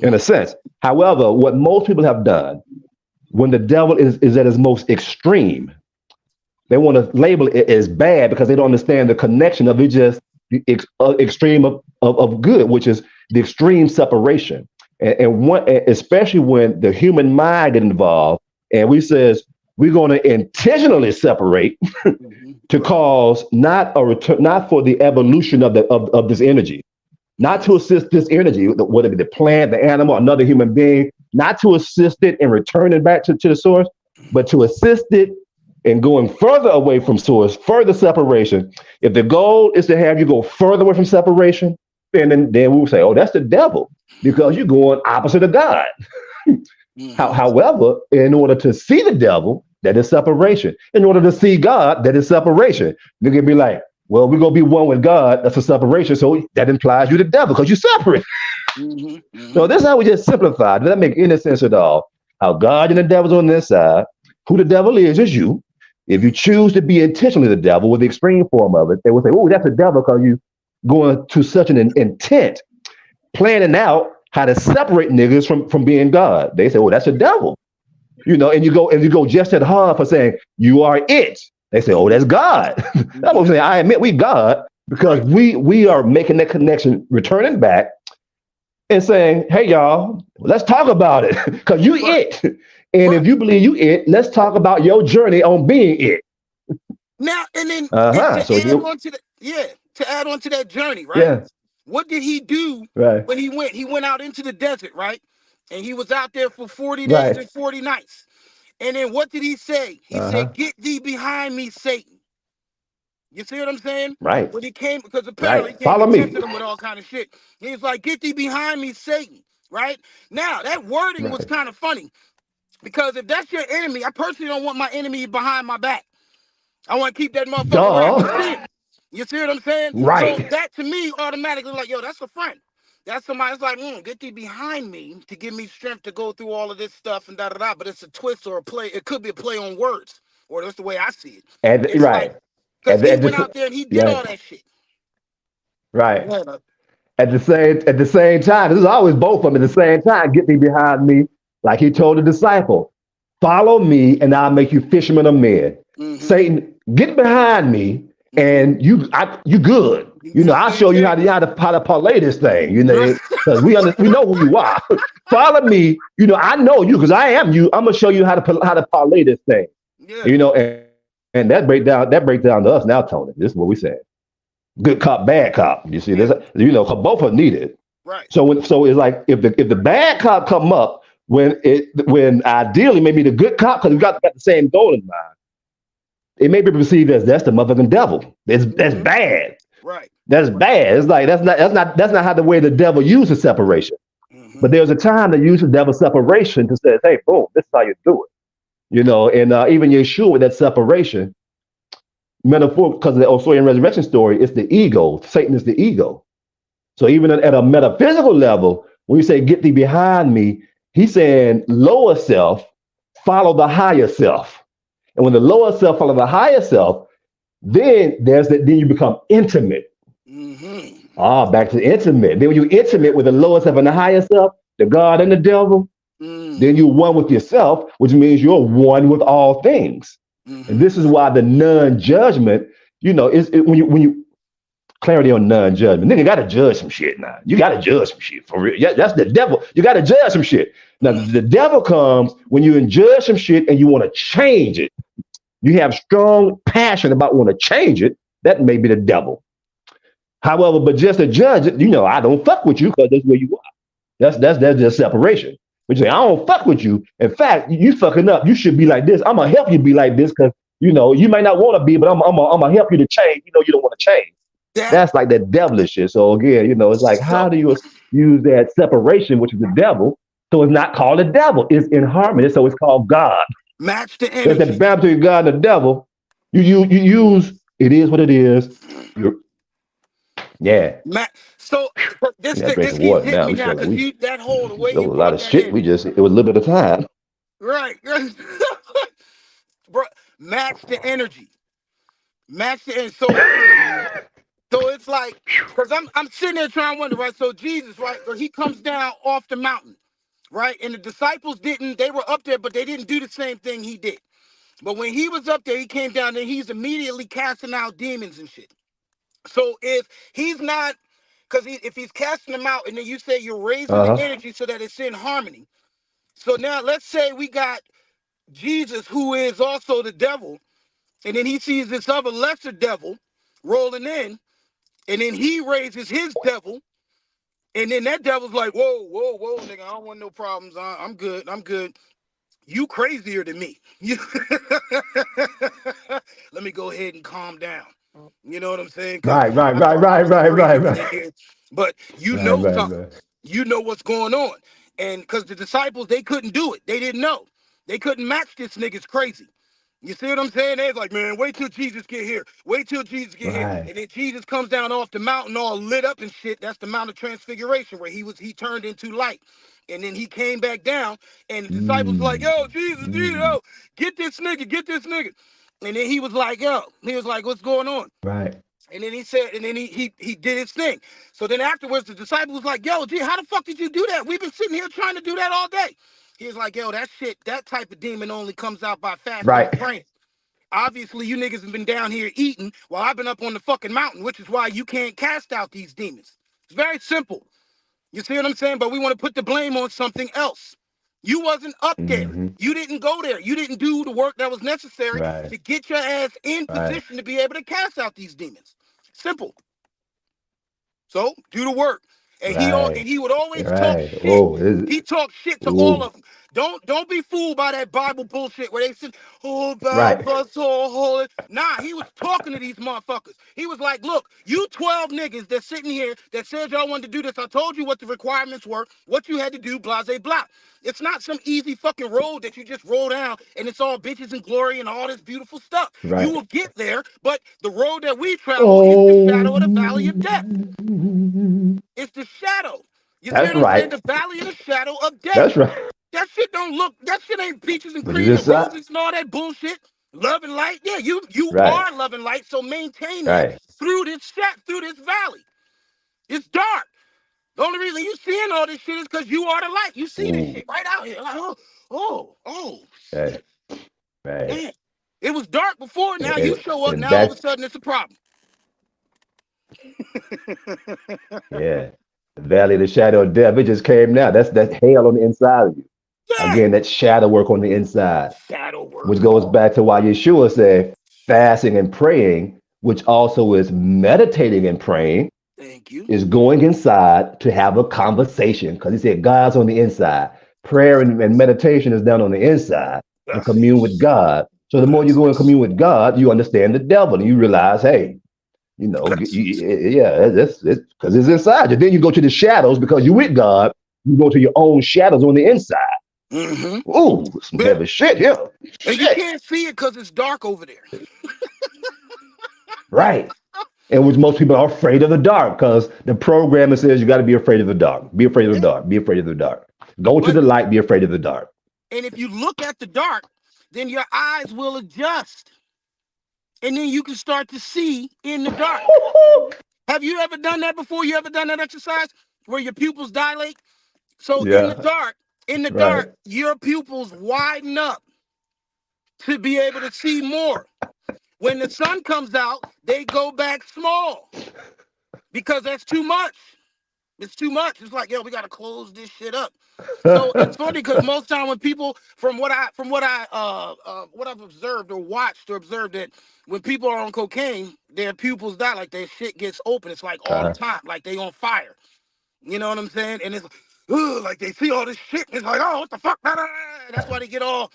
In Mm-hmm. a sense. However, what most people have done when the devil is at his most extreme, they want to label it as bad because they don't understand the connection of it just the extreme of good, which is the extreme separation. Especially when the human mind get involved, and we says we're going to intentionally separate Mm-hmm. to Right. cause not a return, not for the evolution of this energy, not to Mm-hmm. assist this energy, whether it be the plant, the animal, another human being, not to assist it in returning back to the source, but to assist it in going further away from source, further separation. If the goal is to have you go further away from separation, then we'll say, oh, that's the devil, because you're going opposite of God. Mm-hmm. However, in order to see the devil, that is separation. In order to see God, that is separation. You can be like, well, we're going to be one with God. That's a separation. So that implies you're the devil because you're separate. Mm-hmm. So Mm-hmm. this is how we just simplify. Does that make any sense at all? How God and the devil's on this side. Who the devil is you. If you choose to be intentionally the devil with the extreme form of it, they will say, oh, that's the devil because you going to such an intent, planning out how to separate niggas from being God. They say, oh, that's the devil. And you go just at hard for saying you are it. They say, oh, that's God. That's what I'm Mm-hmm. saying. I admit we God because Right. we are making that connection, returning back and saying, "Hey, y'all, let's talk about it, because you Right. it, and if Right. you believe you it, let's talk about your journey on being it." Now and then Uh and huh. to So add you, on to the to add on to that journey, right? yeah, What did he do right, when he went? He went out into the desert, right? And he was out there for 40 days right, and 40 nights. And then what did he say? He uh huh, said, "Get thee behind me, Satan." You see what I'm saying? right, When he came, because apparently right. he came Follow and me. tempted him with all kind of shit. He's like, "Get thee behind me, Satan." Right? Now, that wording was Right. kind of funny because if that's your enemy, I personally don't want my enemy behind my back. I want to keep that motherfucker where I can see Duh. him. You see what I'm saying? So Right. that to me automatically like, yo, that's a friend. That's somebody that's like, get thee behind me to give me strength to go through all of this stuff and da da da. But it's a twist or a play. It could be a play on words, or that's the way I see it. It's like Right. because he At went this, out there and he did yeah. all that shit. Right. Yeah, At the same time, this is always both of them. At the same time, get thee behind me, like he told the disciple, follow me, and I'll make you fishermen of men. mm-hmm, Satan, get behind me, mm-hmm. and you good. You know, I'll Same show you how thing. to parlay this thing. You know, because we know who you are. Follow me. You know, I know you because I am you. I'm gonna show you how to parlay this thing. Yeah, You know, and that break down to us now, Tony. This is what we said. Good cop, bad cop. You see, there's yeah, both are needed. right. So it's like if the bad cop come up when ideally maybe the good cop, because we got the same goal in mind, it may be perceived as that's the motherfucking devil. That's Mm-hmm, bad. right, That's right. bad. It's like that's not how the way the devil uses separation. Mm-hmm, But there's a time to use the devil's separation to say, hey, boom, this is how you do it. You know, and even Yeshua with that separation metaphor, because of the Osirian resurrection story, it's the ego. Satan is the ego. So even at a metaphysical level, when you say get thee behind me, he's saying lower self, follow the higher self. And when the lower self follow the higher self, then you become intimate. mm-hmm, Back to intimate. Then when you intimate with the lower self and the higher self, the God and the devil, then mm-hmm, you're one with yourself, which means you're one with all things. And mm-hmm. this is why the non-judgment, is when you clarity on non-judgment. Nigga gotta judge some shit now. You gotta judge some shit for real. Yeah, that's the devil. You gotta judge some shit. Now the devil comes when you judge some shit and you want to change it. You have strong passion about want to change it. That may be the devil. However, but just to judge it, I don't fuck with you because that's where you are. That's just separation. But you say, I don't fuck with you. In fact, you fucking up. You should be like this. I'm gonna help you be like this because you might not want to be, but I'm gonna help you to change. You don't want to change. That That's like that devilish shit. So again, it's like how so do you use that separation, which is the devil, so it's not called the devil. It's in harmony, so it's called God. match the There's that energy. battle between God and the devil. You use it is what it is. You yeah. So this Yeah, drink this some keeps water hitting now. me We now feel like because you that whole the way there you was a lot brought of that shit. in. It was a little bit of time. Right, right. Bro, match the energy. Match the energy. So it's like because I'm sitting there trying to wonder, right? So Jesus, right? So he comes down off the mountain, right? And the disciples didn't, they were up there, but they didn't do the same thing he did. But when he was up there, he came down and he's immediately casting out demons and shit. So if he's not, because if he's casting them out, and then you say you're raising the Uh huh. energy so that it's in harmony. So now let's say we got Jesus, who is also the devil, and then he sees this other lesser devil rolling in, and then he raises his devil, and then that devil's like, whoa, whoa, whoa, nigga, I don't want no problems. I'm good. I'm good. You crazier than me. Let me go ahead and calm down. You know what I'm saying? Because Right. Right. I Right. thought I Right. was Right. Right. bringing Right. it here, but you Right. know Right. something. Right. You know what's going on. And because the disciples, they couldn't do it. They didn't know. They couldn't match this nigga's crazy. You see what I'm saying? They're like, man, wait till Jesus get here. Wait till Jesus get here. Right. And then Jesus comes down off the mountain all lit up and shit. That's the Mount of Transfiguration where he turned into light. And then he came back down and the disciples were like, Mm, yo, Jesus, mm, yo, get this nigga, get this nigga. And then he was like, what's going on? right. And then he said, and then he did his thing. So then afterwards, the disciple was like, yo, gee, how the fuck did you do that? We've been sitting here trying to do that all day. He was like, yo, that shit, that type of demon only comes out by fasting and Right. praying. Obviously, you niggas have been down here eating while I've been up on the fucking mountain, which is why you can't cast out these demons. It's very simple. You see what I'm saying? But we want to put the blame on something else. You wasn't up there. Mm-hmm. You didn't go there. You didn't do the work that was necessary Right. to get your ass in Right. position to be able to cast out these demons. Simple. So do the work. Right. And he would always talk Right. shit. Oh, He talked shit to all ooh. of them. Don't be fooled by that Bible bullshit where they said, "Oh, thou Right. art so holy." Nah, he was talking to these motherfuckers. He was like, "Look, you 12 niggas that's sitting here that said y'all wanted to do this. I told you what the requirements were, what you had to do, blah, blah, blah. It's not some easy fucking road that you just roll down and it's all bitches and glory and all this beautiful stuff. You Right. will get there, but the road that we travel is the shadow of the valley of death. Oh, It's the shadow. You see that's what I'm saying? right. The valley of the shadow of death. That's right. That shit don't look, that shit ain't peaches and But you cream just and said, roses and all that bullshit. Love and light. Yeah, you right. are love and light, so maintain that Right. through this valley. It's dark. The only reason you seeing all this shit is because you are the light. You see this Ooh. shit right out here. Like, oh, Right. shit. Right. Man. It was dark before. Now you show up. And Now all of a that's sudden it's a problem. yeah. The valley of the shadow of death. It just came now. That's hell on the inside of you. Yeah. Again, that shadow work on the inside, Shadow which work. goes back to why Yeshua said fasting and praying, which also is meditating and praying, Thank you. is going inside to have a conversation. Because he said God's on the inside. Prayer and meditation is down on the inside and That's it. commune with God. So the more you That's go it. and commune with God, you understand the devil and you realize, hey, That's it. yeah, that's because it's inside you. Then you go to the shadows because you're with God. You go to your own shadows on the inside. Mm-hmm. Ooh, some Yeah. heavy shit here. And you Shit. can't see it because it's dark over there. Right. And which most people are afraid of the dark because the program says you got to be afraid of the dark. Be afraid of the Yeah. dark. Be afraid of the dark. Go to But the light. Be afraid of the dark. and if you look at the dark, then your eyes will adjust. And then you can start to see in the dark. Have you ever done that before? You ever done that exercise where your pupils dilate? So Yeah. in the Right. dark, your pupils widen up to be able to see more. When the sun comes out, they go back small because that's too much. It's too much. It's like, yo, we gotta close this shit up. So it's funny because most time when people, what I've observed or watched or observed, that when people are on cocaine, their pupils die, like their shit gets open. It's like all the uh, time, like they on fire. You know what I'm saying? And it's ugh, like they see all this shit. And it's like, oh, what the fuck? That's why they get all,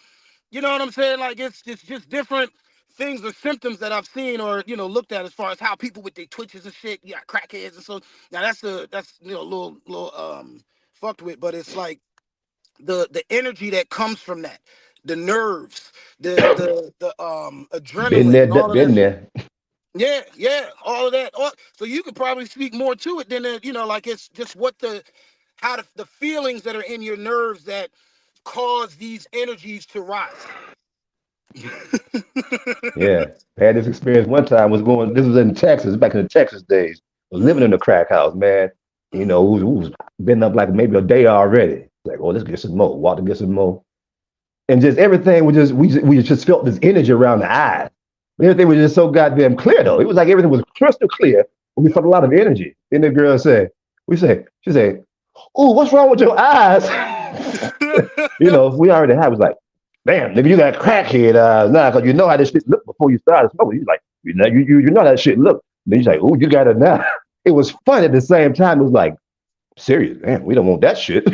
you know what I'm saying? Like it's just different things or symptoms that I've seen or looked at as far as how people with their twitches and shit, you got crackheads and so. Now that's a little fucked with, but it's like the energy that comes from that, the nerves, the been adrenaline there, and all of that been shit. there. Yeah, all of that. So you could probably speak more to it than like it's just what how the feelings that are in your nerves that cause these energies to rise. Yeah. Had this experience one time. This was in Texas, back in the Texas days. Was living Mhm, in the crack house, man. mhm. We was been up like maybe a day already. Like, oh, let's get some more. Walk to get some more. And just everything was we just felt this energy around the eyes. But everything was just so goddamn clear though. It was like everything was crystal clear. But we Yep. felt a lot of energy. Then the girl said, she said, "Oh, what's wrong with your eyes?" We already had was like, "Damn, nigga, you got crackhead eyes now because you know how this shit looked before you started smoking." You like, you know how that shit look. Then you like, "Oh, you got it now." It was fun at the same time. It was like, serious, man. We don't want that shit.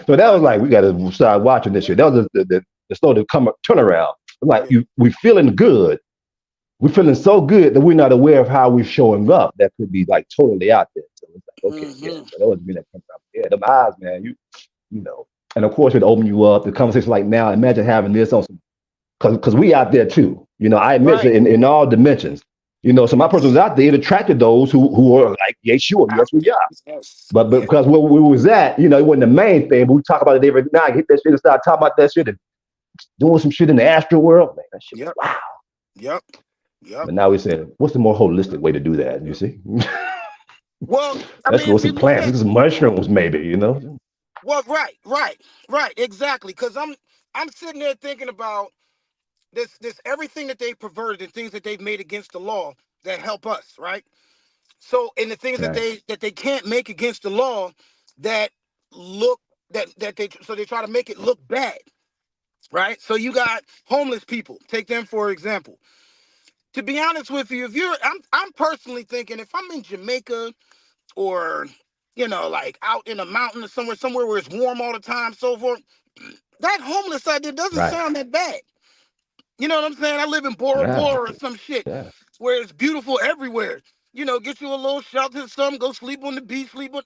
So that was Right. like, we got to start watching this shit. That was the slow to come turnaround. Like Yeah. we feeling good. We're feeling so good that we're not aware of how we're showing up. That could be like totally out there. So it's like, okay, yeah. Hmm. So that was me that comes out. Yeah, them eyes, man. You know. And of course, it open you up. The conversation like now. Imagine having this on some because we out there too. I admit Right. it in all dimensions. So my person was out there. It attracted those who are like, yeah, sure, yes, Out we there. are. Yes. But Yeah. because where we was at, it wasn't the main thing. But we talk about it every night. Hit that shit and start talking about that shit and doing some shit in the astral world. Man, that shit Yep. was wow. Yep. Yep. But now we said, what's the more holistic way to do that? You see, Well, I let's mean, go if with you some look plants, at, some mushrooms, maybe. well, right, exactly. Because I'm sitting there thinking about this everything that they've perverted and things that they've made against the law that help us, right? So, and the things Right. that they can't make against the law, that look that they try to make it look bad, right? So you got homeless people. Take them for example. To be honest with you, if you're, I'm personally thinking if I'm in Jamaica or like out in a mountain or somewhere where it's warm all the time, so forth, that homeless idea doesn't Right. sound that bad. You know what I'm saying? I live in Bora Yeah. Bora or some shit Yeah. where it's beautiful everywhere. Get you a little shelter or something, go sleep on the beach, sleep on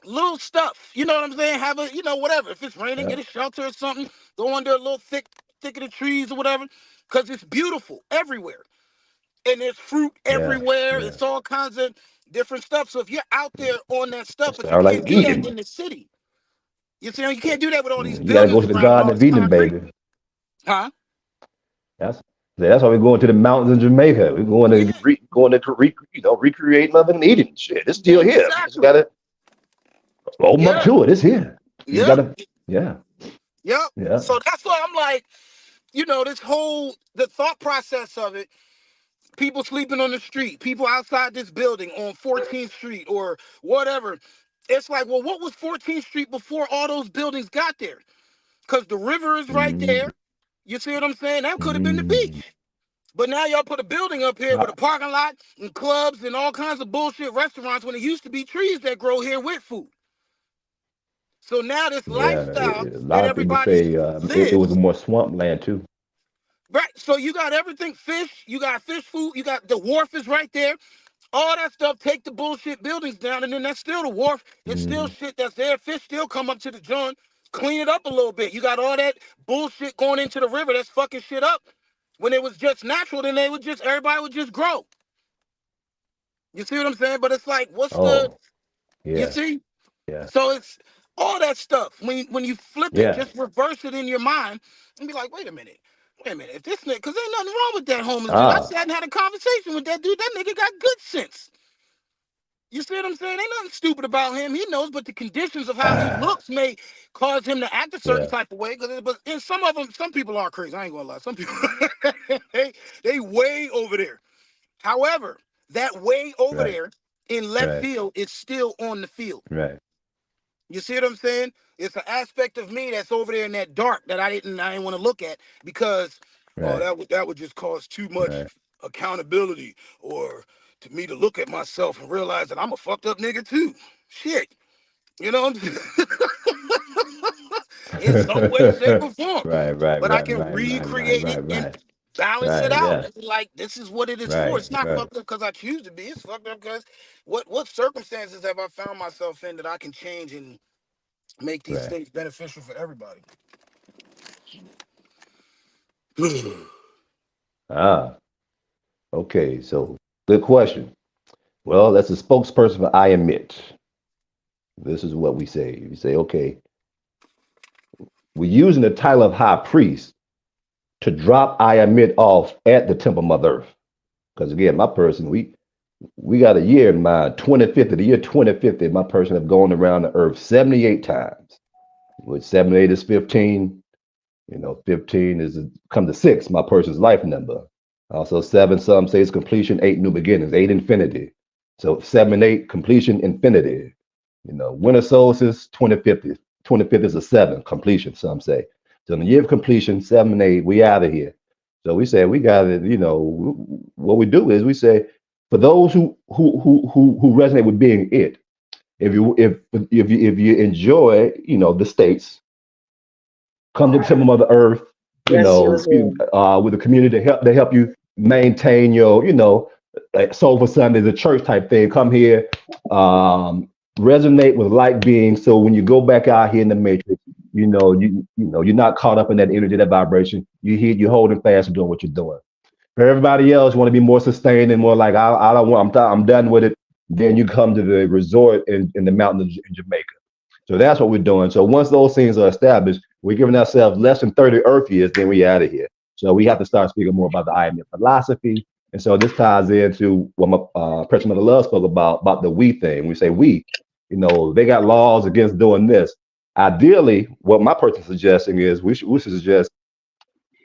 little stuff. You know what I'm saying? Have a, whatever. If it's raining, Yeah. get a shelter or something. Go under a little thicket of trees or whatever, because it's beautiful everywhere. And there's fruit Yeah. everywhere. Yeah. It's all kinds of different stuff. So if you're out there on that stuff, That but you sounds like can't do that in Eden. the city. You can't do that with all these You got to go buildings to the around and Garden all of this Eden, concrete. baby. Huh? That's why we're going to the mountains in Jamaica. We're going Yeah, to recreate Mother Eden. Shit, it's still here. We just exactly. gotta open up Yeah, to it. It's here. You just yeah, gotta, yeah, yep. yeah. So that's why I'm like, the thought process of it, people sleeping on the street, people outside this building on 14th Street or whatever. It's like, well, what was 14th Street before all those buildings got there? Because the river is right Mm, there. You see what I'm saying? That could have been the mm. beach. But now y'all put a building up here with Ah, a parking lot and clubs and all kinds of bullshit restaurants when it used to be trees that grow here with food. So now this yeah, lifestyle a that lot of people everybody say it was lives, more swampland too. right? So you got everything fish, you got fish food, you got the wharf is right there. All that stuff, take the bullshit buildings down, and then that's still the wharf. It's still Mm, shit that's there. Fish still come up to the joint, clean it up a little bit. You got all that bullshit going into the river that's fucking shit up. When it was just natural, then everybody would just grow. You see what I'm saying? But it's like, oh, you yeah, see? yeah, So it's all that stuff. When you flip it, yeah. just reverse it in your mind and be like, wait a minute. Wait a minute. If this nigga, because ain't nothing wrong with that homeless dude. I Ah, sat and had a conversation with that dude. That nigga got good sense. You see what I'm saying? Ain't nothing stupid about him. He knows, but the conditions of how he ah, looks may cause him to act a certain yeah, type of way. But in some of them, some people are crazy. I ain't gonna lie. Some people, they way over there. However, that way over right, there in left right, field is still on the field. right, You see what I'm saying? It's an aspect of me that's over there in that dark that I didn't want to look at because right, that would just cause too much right. accountability or to me to look at myself and realize that I'm a fucked up nigga too. Shit. You know, in some way, shape, or form. Right, right, But I right, can right, right, right, recreate it right, and right, balance it right, out. yeah, It's like this is what it is for. right, It's not right, fucked up because I choose to be. It's fucked up because what circumstances have I found myself in that I can change and make these right. things beneficial for everybody? Ah, okay, so good question. Well, that's a spokesperson for I admit. This is what we say. We say, okay, we're using the title of high priest to drop I admit off at the temple Mother Earth. Because again, my person, we got a year in mind, 2050, the year 2050, my person have gone around the earth 78 times. With 78 is 15, 15 is come to 6, my person's life number. Also 7, some say it's completion, 8 new beginnings, 8 infinity. So 7 and 8, completion, infinity. Winter solstice, 2050. 2050 is a 7, completion, some say. So in the year of completion, 7 and 8, we out of here. So we say we got to, what we do is we say, for those who resonate with being it, if you enjoy, the states, come to the temple of the earth, Yes, you was in. with the community to help you maintain your, like Soulful Sunday, the church type thing. Come here, resonate with like beings. So when you go back out here in the matrix, you're not caught up in that energy, that vibration. You're holding fast and doing what you're doing. For everybody else, want to be more sustained and more like I don't want. I'm done with it. Then you come to the resort in the mountains in Jamaica. So that's what we're doing. So once those things are established, we're giving ourselves less than 30 Earth years, then we out of here. So we have to start speaking more about the IMF philosophy. And so this ties into what my President of Love spoke about the we thing. We say we, they got laws against doing this. Ideally, what my person suggesting is we should suggest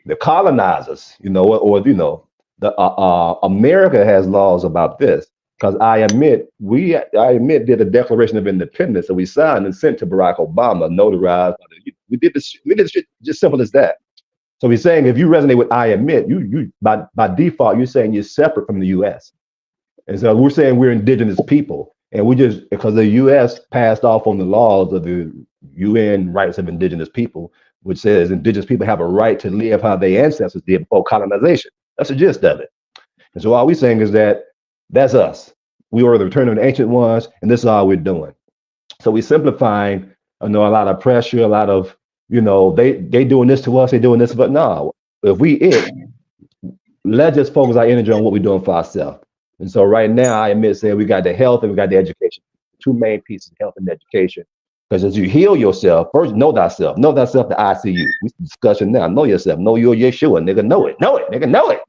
the colonizers, or the America has laws about this. Because I admit did a Declaration of Independence, so we signed and sent to Barack Obama, notarized. We did this. We did shit just simple as that. So he's saying if you resonate with I admit, you by default you're saying you're separate from the U.S. And so we're saying we're indigenous people, and we just because the U.S. passed off on the laws of the UN rights of indigenous people, which says indigenous people have a right to live how their ancestors did before colonization. That's the gist of it. And so all we're saying is that that's us. We were the return of the ancient ones, and this is all we're doing. So we're simplifying, a lot of pressure, a lot of, they doing this to us, they doing this, but no, if let's just focus our energy on what we're doing for ourselves. And so right now, I admit, saying we got the health and we got the education, two main pieces, health and education. Because as you heal yourself, first know thyself, the I.C.U. We discussing now, know yourself, know you're Yeshua, nigga, know it, nigga, know it.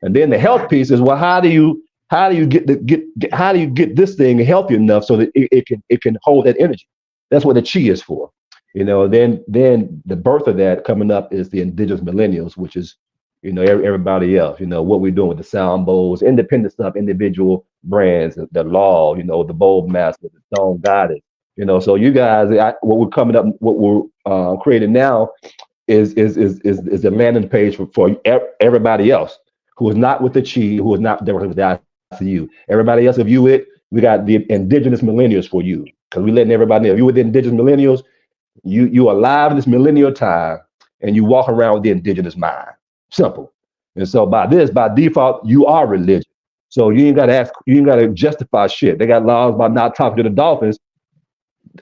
And then the health piece is, well, how do you get this thing healthy enough so that it can hold that energy? That's what the chi is for. Then the birth of that coming up is the indigenous millennials, which is, everybody else, what we're doing with the sound bowls, independent stuff, individual brands, the law, the bowl master, the stone goddess, so you guys, what we're coming up, what we're creating now is the landing page for everybody else who is not with the chi, who is not directly with the I.C.U. Everybody else, if we got the indigenous millennials for you, because we letting everybody know, if you with the indigenous millennials, you alive in this millennial time, and you walk around with the indigenous mind. Simple. And so by default, you are religion. So you ain't got to justify shit. They got laws about not talking to the dolphins.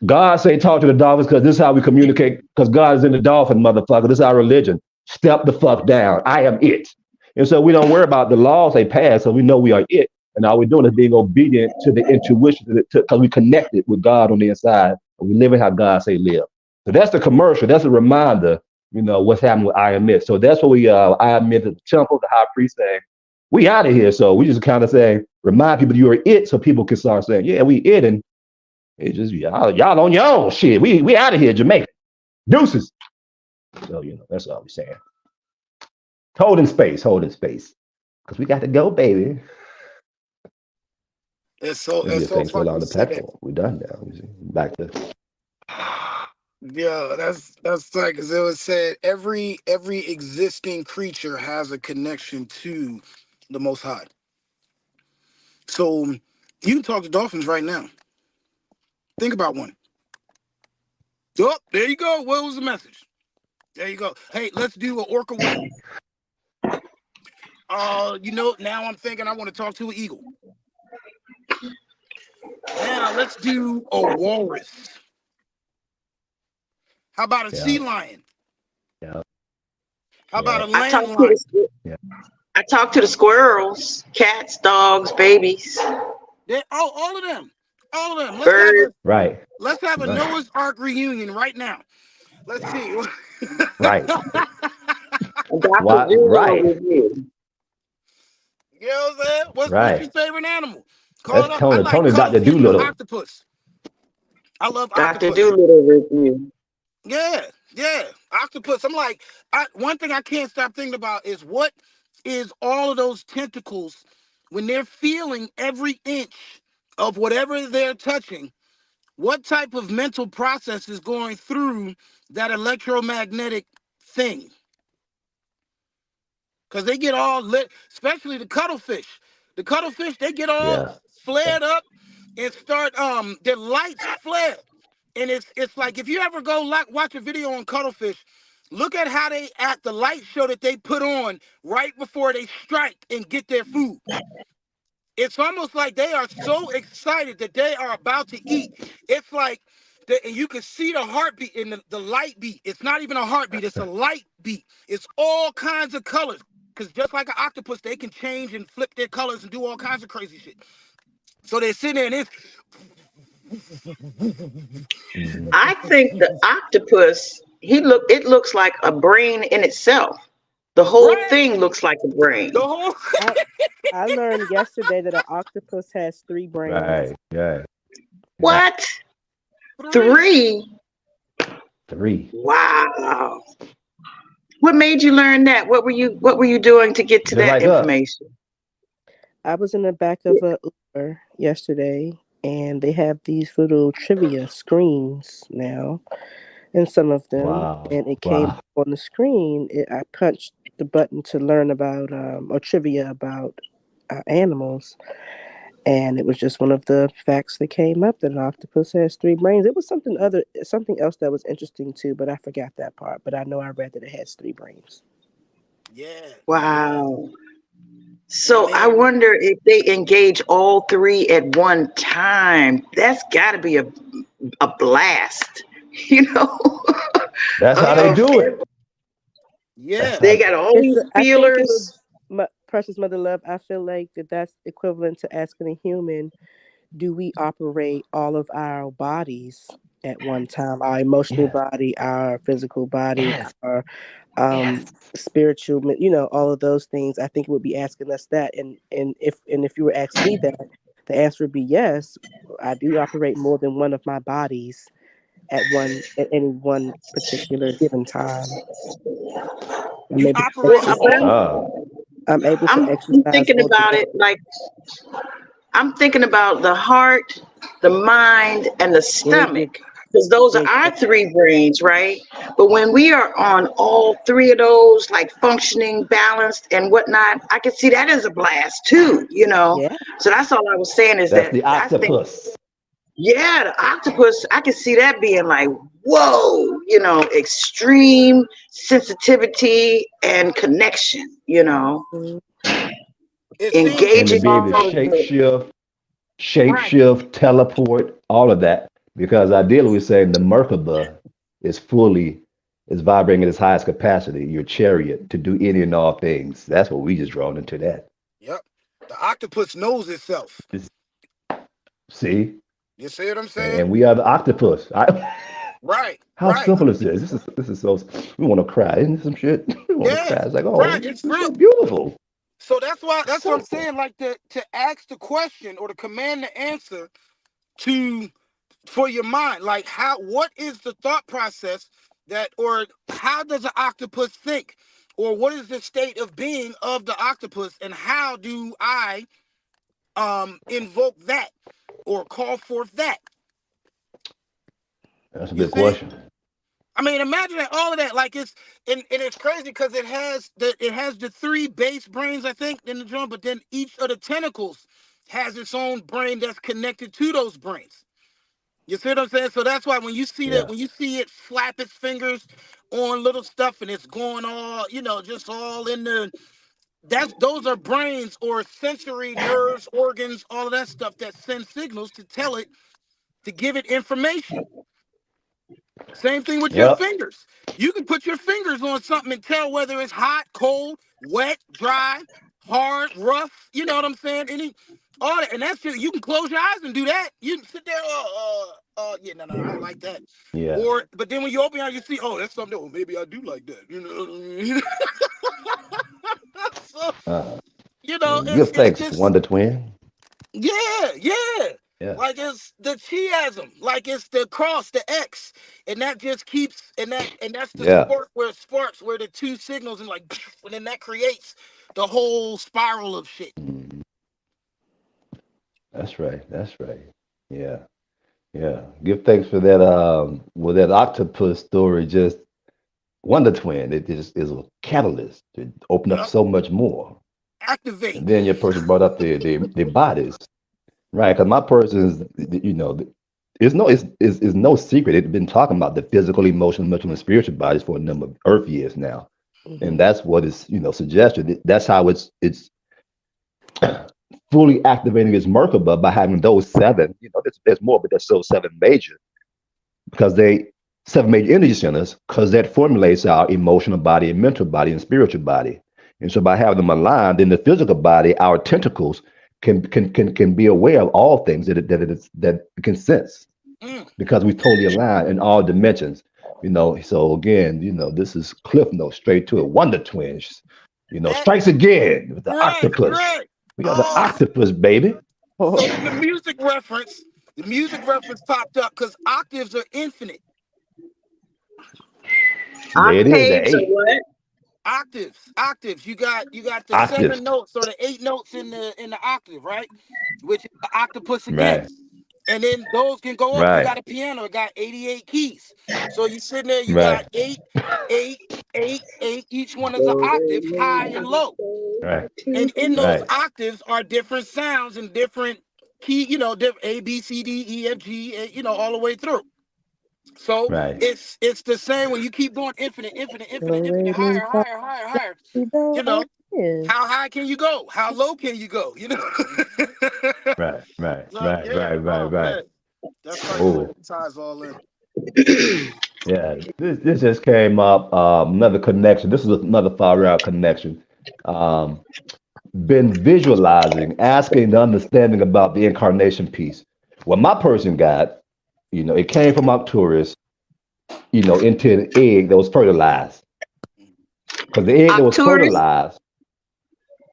God say talk to the dolphins because this is how we communicate, because God is in the dolphin, motherfucker. This is our religion. Step the fuck down. I am it. And so we don't worry about the laws they pass, so we know we are it. And all we're doing is being obedient to the intuition, because we connected with God on the inside, and we living how God say live. So that's the commercial. That's a reminder, what's happening with I admit. So that's what we, I admit, the temple, the high priest saying, we out of here. So we just kind of saying, remind people you are it, so people can start saying, yeah, we it, and it's just y'all on your own shit. We out of here, Jamaica. Deuces. So that's all we're saying. Holding space, because we got to go, baby. It's so fucking on the said. platform. We're done now. Back to. Yeah, that's like, because it was said every existing creature has a connection to the Most High. So you can talk to dolphins right now. Think about one. Oh, there you go. What was the message? There you go. Hey, let's do an orca whale. Now I'm thinking I want to talk to an eagle. Now let's do a walrus. How about a sea lion? Yeah. How about a land lion? I talk to the squirrels, cats, dogs, babies. All of them. All of them. Let's have a Noah's Ark reunion right now. Let's see. Right. Right. You know what I'm saying? What's your favorite animal? Call it up. I like Dr. Doolittle. Octopus. I love Dr. octopus. Doolittle review. Yeah. Octopus. I'm like, one thing I can't stop thinking about is what is all of those tentacles when they're feeling every inch of whatever they're touching. What type of mental process is going through that electromagnetic thing? Because they get all lit, especially the cuttlefish. The cuttlefish, they get all flared up and start, their lights flare. And it's like, if you ever go watch a video on cuttlefish, look at how they act, the light show that they put on right before they strike and get their food. It's almost like they are so excited that they are about to eat. It's like, and you can see the heartbeat in the light beat. It's not even a heartbeat, it's a light beat. It's all kinds of colors. Because just like an octopus, they can change and flip their colors and do all kinds of crazy shit. So they're sitting there and it's... I think the octopus, it looks like a brain in itself. The whole thing looks like a brain. The whole... I learned yesterday that an octopus has 3 brains. Right. Yeah. What? 3? 3. Wow. What made you learn that? What were you doing to get to that information? I was in the back of a yesterday, and they have these little trivia screens now, and some of them, Wow. and it came Wow. up on the screen. I punched the button to learn about or trivia about animals, and it was just one of the facts that came up that an octopus has three brains. It was something else that was interesting too, but I forgot that part. But I know I read that it has three brains. Yeah, yeah, Wow. yeah, So I man. wonder if they engage all three at one time. That's got to be a blast, you know. That's how they Yeah, of do it. That's yeah. They how. got all these I think it would. feelers. Precious mother love. I feel like that's equivalent to asking a human, do we operate all of our bodies at one time? Our emotional Yeah. body, our physical body, Yes. our Yes. spiritual, all of those things. I think it would be asking us that. And if you were asking me that, the answer would be yes. I do operate more than one of my bodies at any one particular given time. I'm You able to operate Well, on but exercise. all. Ah. I'm able to I'm exercise thinking all about day it like I'm thinking about the heart, the mind, and the long. stomach. Because those are our Exactly. three brains, right? But when we are on all three of those, like functioning, balanced, and whatnot, I can see that as a blast too, you know? Yeah. So that's all I was saying is That's that the I think, octopus. yeah, the octopus, I can see that being like, whoa, you know, extreme sensitivity and connection, you know, Mhm. It seems And to engaging be able to all of the, right. shapeshift, teleport, all of that. Because ideally, we're saying the Merkaba is is vibrating at its highest capacity, your chariot, to do any and all things. That's what we just drawn into that. Yep. The octopus knows itself. It's- see? You see what I'm saying? And we are the octopus. Right, How right. simple is this? This is so we want to cry. Isn't this some shit? We want to Yeah, cry. It's like, right. oh, It's it's real. so beautiful. So that's what I'm Simple. saying. Like to ask the question or to command the answer to for your mind. Like what is the thought process or how does an octopus think? Or what is the state of being of the octopus and how do I invoke that or call forth that? That's a You good see? question. I mean, imagine that all of that, like it's crazy because it has the three base brains, I think, in the drum, but then each of the tentacles has its own brain that's connected to those brains. You see what I'm saying? So that's why Yeah. when you see it flap its fingers on little stuff and it's going all, just all in those are brains or sensory nerves, organs, all of that stuff that send signals to tell it to give it information. Same thing with your Yep. fingers. You can put your fingers on something and tell whether it's hot, cold, wet, dry, hard, rough. You know what I'm saying? All that, and that's just, you can close your eyes and do that. You can sit there. Yeah, no, I don't like that. Yeah. But then when you open your eyes, you see, oh, that's something. Oh, maybe I do like that. You know what I mean? So Uh, it's give it's thanks, just Wonder Twin. yeah. Yeah. Like it's the chiasm, like it's the cross, the X, and that just keeps and that's the Yeah. spark where it sparks, where the two signals and like, and then that creates the whole spiral of shit. Mhm. That's right. That's right. Yeah. Yeah. Give thanks for that. Well, that octopus story, just Wonder Twin. It just is a catalyst to open up Yep, so much more. activate. And then your person brought up the bodies, right? Because my person is, it's no secret. It's been talking about the physical, emotional, mental, and spiritual bodies for a number of Earth years now, and Hmm. that's what is suggested. That's how it's fully activating its Merkaba by having those seven. There's more, but there's those seven major because they seven major energy centers because that formulates our emotional body and mental body and spiritual body. And so by having them aligned in the physical body, our tentacles can be aware of all things that it can sense Mm, because we totally align in all dimensions. So again, this is Cliff Notes straight to it. Wonder Twins, that strikes again with the right, octopus. right. We are the Oh, octopus, baby. so then the music reference popped up because octaves are infinite. There it is, the octaves or eight. what? Octaves. You got the Octaves. 7 notes or the 8 notes in the octave, right? Which is the octopus again. Right. And then those can go up. You Right. got a piano, it got 88 keys. So you sitting there, you got Right. eight, eight, eight, eight. Each one is an octave, high and low. Right. And in those Right. octaves are different sounds and different key, different A, B, C, D, E, F, G, all the way through. So Right. it's the same when you keep going infinite, infinite, infinite, Do, infinite, re, mi, higher, fa, higher, higher, higher. si, do, You know, yeah. how high can you go? How low can you go? Right. Right. So Right. yeah, Right. Right. oh Right. man, that's tight the way Oh, it ties all in. yeah. This just came up. Another connection. This is another far out connection. Um, been visualizing, asking the understanding about the incarnation piece. What my person got, it came from Arcturus, into an egg that was fertilized. Because the egg that was Octourus. fertilized,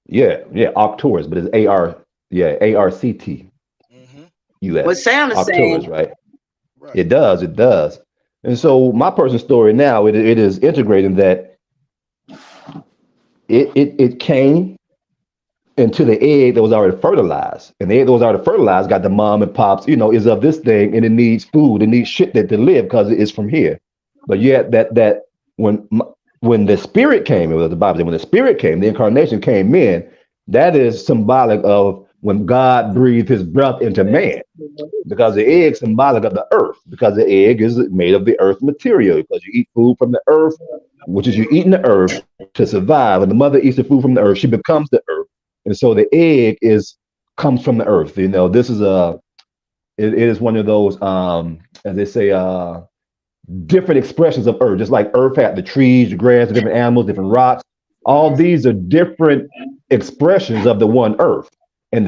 yeah, yeah, Arcturus, but it's AR, yeah, ARCT, Mm-hmm. What US, sound the Arcturus, same? right? Right, It does. And right, so my personal story now, it is integrating that it came into the egg that was already fertilized. And the egg that was already fertilized got the mom and pops, is of this thing and it needs food, it needs shit that to live because it's from here. But yet that when when the spirit came, it was the Bible said when the spirit came, the incarnation came in, that is symbolic of when God breathed his breath into man. Because the egg is symbolic of the earth, because the egg is made of the earth material, because you eat food from the earth, which is you eating the earth to survive. When the mother eats the food from the earth, she becomes the earth. And so the egg is comes from the earth. This is it is one of those as they say different expressions of earth, just like earth had the trees, the grass, the different animals, different rocks. All these are different expressions of the one earth and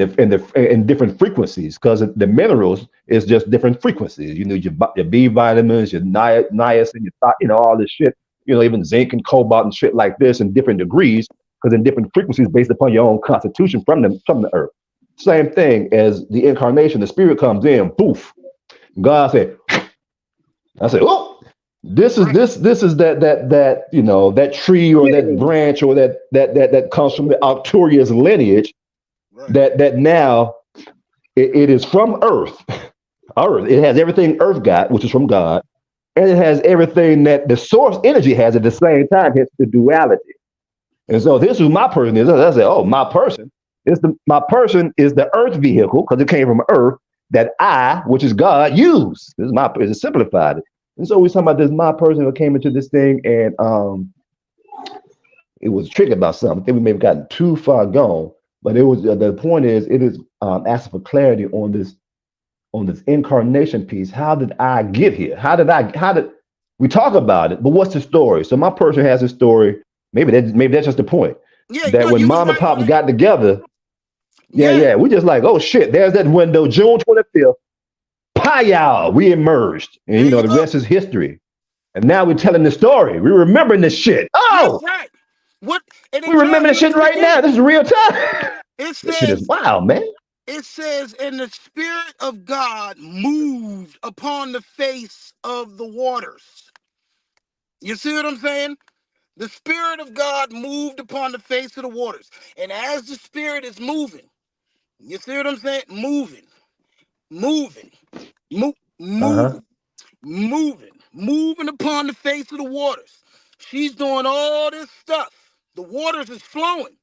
different frequencies, because the minerals is just different frequencies. Your B vitamins, your niacin, all this shit. Even zinc and cobalt and shit like this in different degrees, because in different frequencies based upon your own constitution from the earth. Same thing as the incarnation. The spirit comes in, poof. God said, I said, oh, this is right, this is that tree or that branch or that comes from the Arcturus lineage right. that now it is from Earth. Earth. It has everything Earth got, which is from God, and it has everything that the source energy has at the same time. Hence the duality. And so Mm-hmm. this is my person. I said, oh, my person is the Earth vehicle because it came from Earth that I, which is God, use. This is my it's simplified it. And so we talking about this my person who came into this thing and it was triggered about something. I think we may have gotten too far gone, but it was the point is it is asking for clarity on this incarnation piece. How did I get here? How did we talk about it? But what's the story? So my person has a story. Maybe that's just the point. Yeah, That no, when you was mom and right on pops it. got together, yeah, Yeah, yeah, we just like, oh shit, there's that window, June 25th, pow, we emerged. And there you the go. rest is history. And now we're telling the story. We're remembering this shit. Yeah, Oh, right. What? And we it tells remember this you in shit the right now. beginning. This is real time. It This shit is says, wild, man. and the Spirit of God moved upon the face of the waters. You see what I'm saying? The Spirit of God moved upon the face of the waters. And as the Spirit is moving, you see what I'm saying? Moving, Uh-huh. moving, moving upon the face of the waters. She's doing all this stuff. The waters is flowing.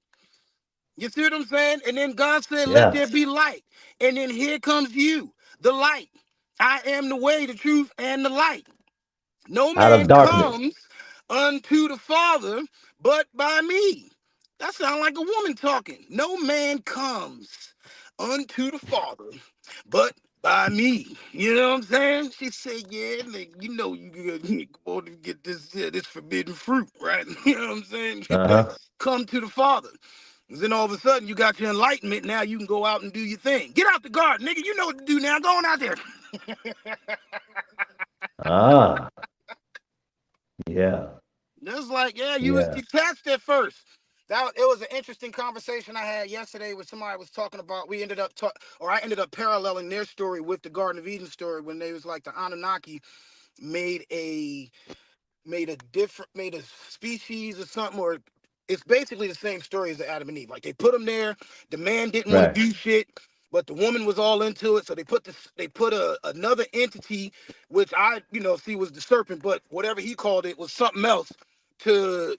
You see what I'm saying? And then God said, let there Yes. be light. And then here comes you, the light. I am the way, the truth, and the light. No Out of man darkness. comes unto the Father but by me. That sounds like a woman talking. No man comes unto the Father but by me. You know what I'm saying? She said, yeah, nigga, you go to get this forbidden fruit, right? You know what I'm saying? Get that, Uh-huh. come to the Father. And then all of a sudden you got your enlightenment. Now you can go out and do your thing. Get out the garden, nigga. You know what to do now. Go on out there. Ah, yeah. Just like, yeah, you was Yeah. detached at first. It was an interesting conversation I had yesterday with somebody was talking about. I ended up paralleling their story with the Garden of Eden story when they was like the Anunnaki made a made a species or something, or it's basically the same story as the Adam and Eve. Like they put them there, the man didn't want to do shit, but the woman was all into it, so they put another entity, which I see was the serpent, but whatever he called it was something else to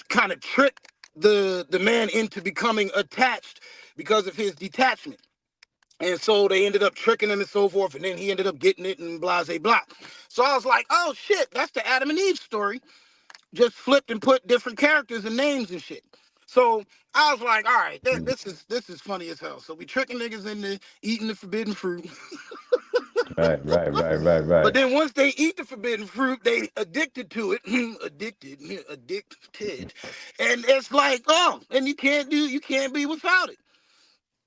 kind of trick the man into becoming attached because of his detachment. And so they ended up tricking him and so forth, and then he ended up getting it and blah, blah, blah. So I was like, oh shit, that's the Adam and Eve story. Just flipped and put different characters and names and shit. So I was like, all right, this is funny as hell. So we tricking niggas into eating the forbidden fruit. Right. But then once they eat the forbidden fruit, they addicted to it. addicted. And it's like, oh, and you can't be without it.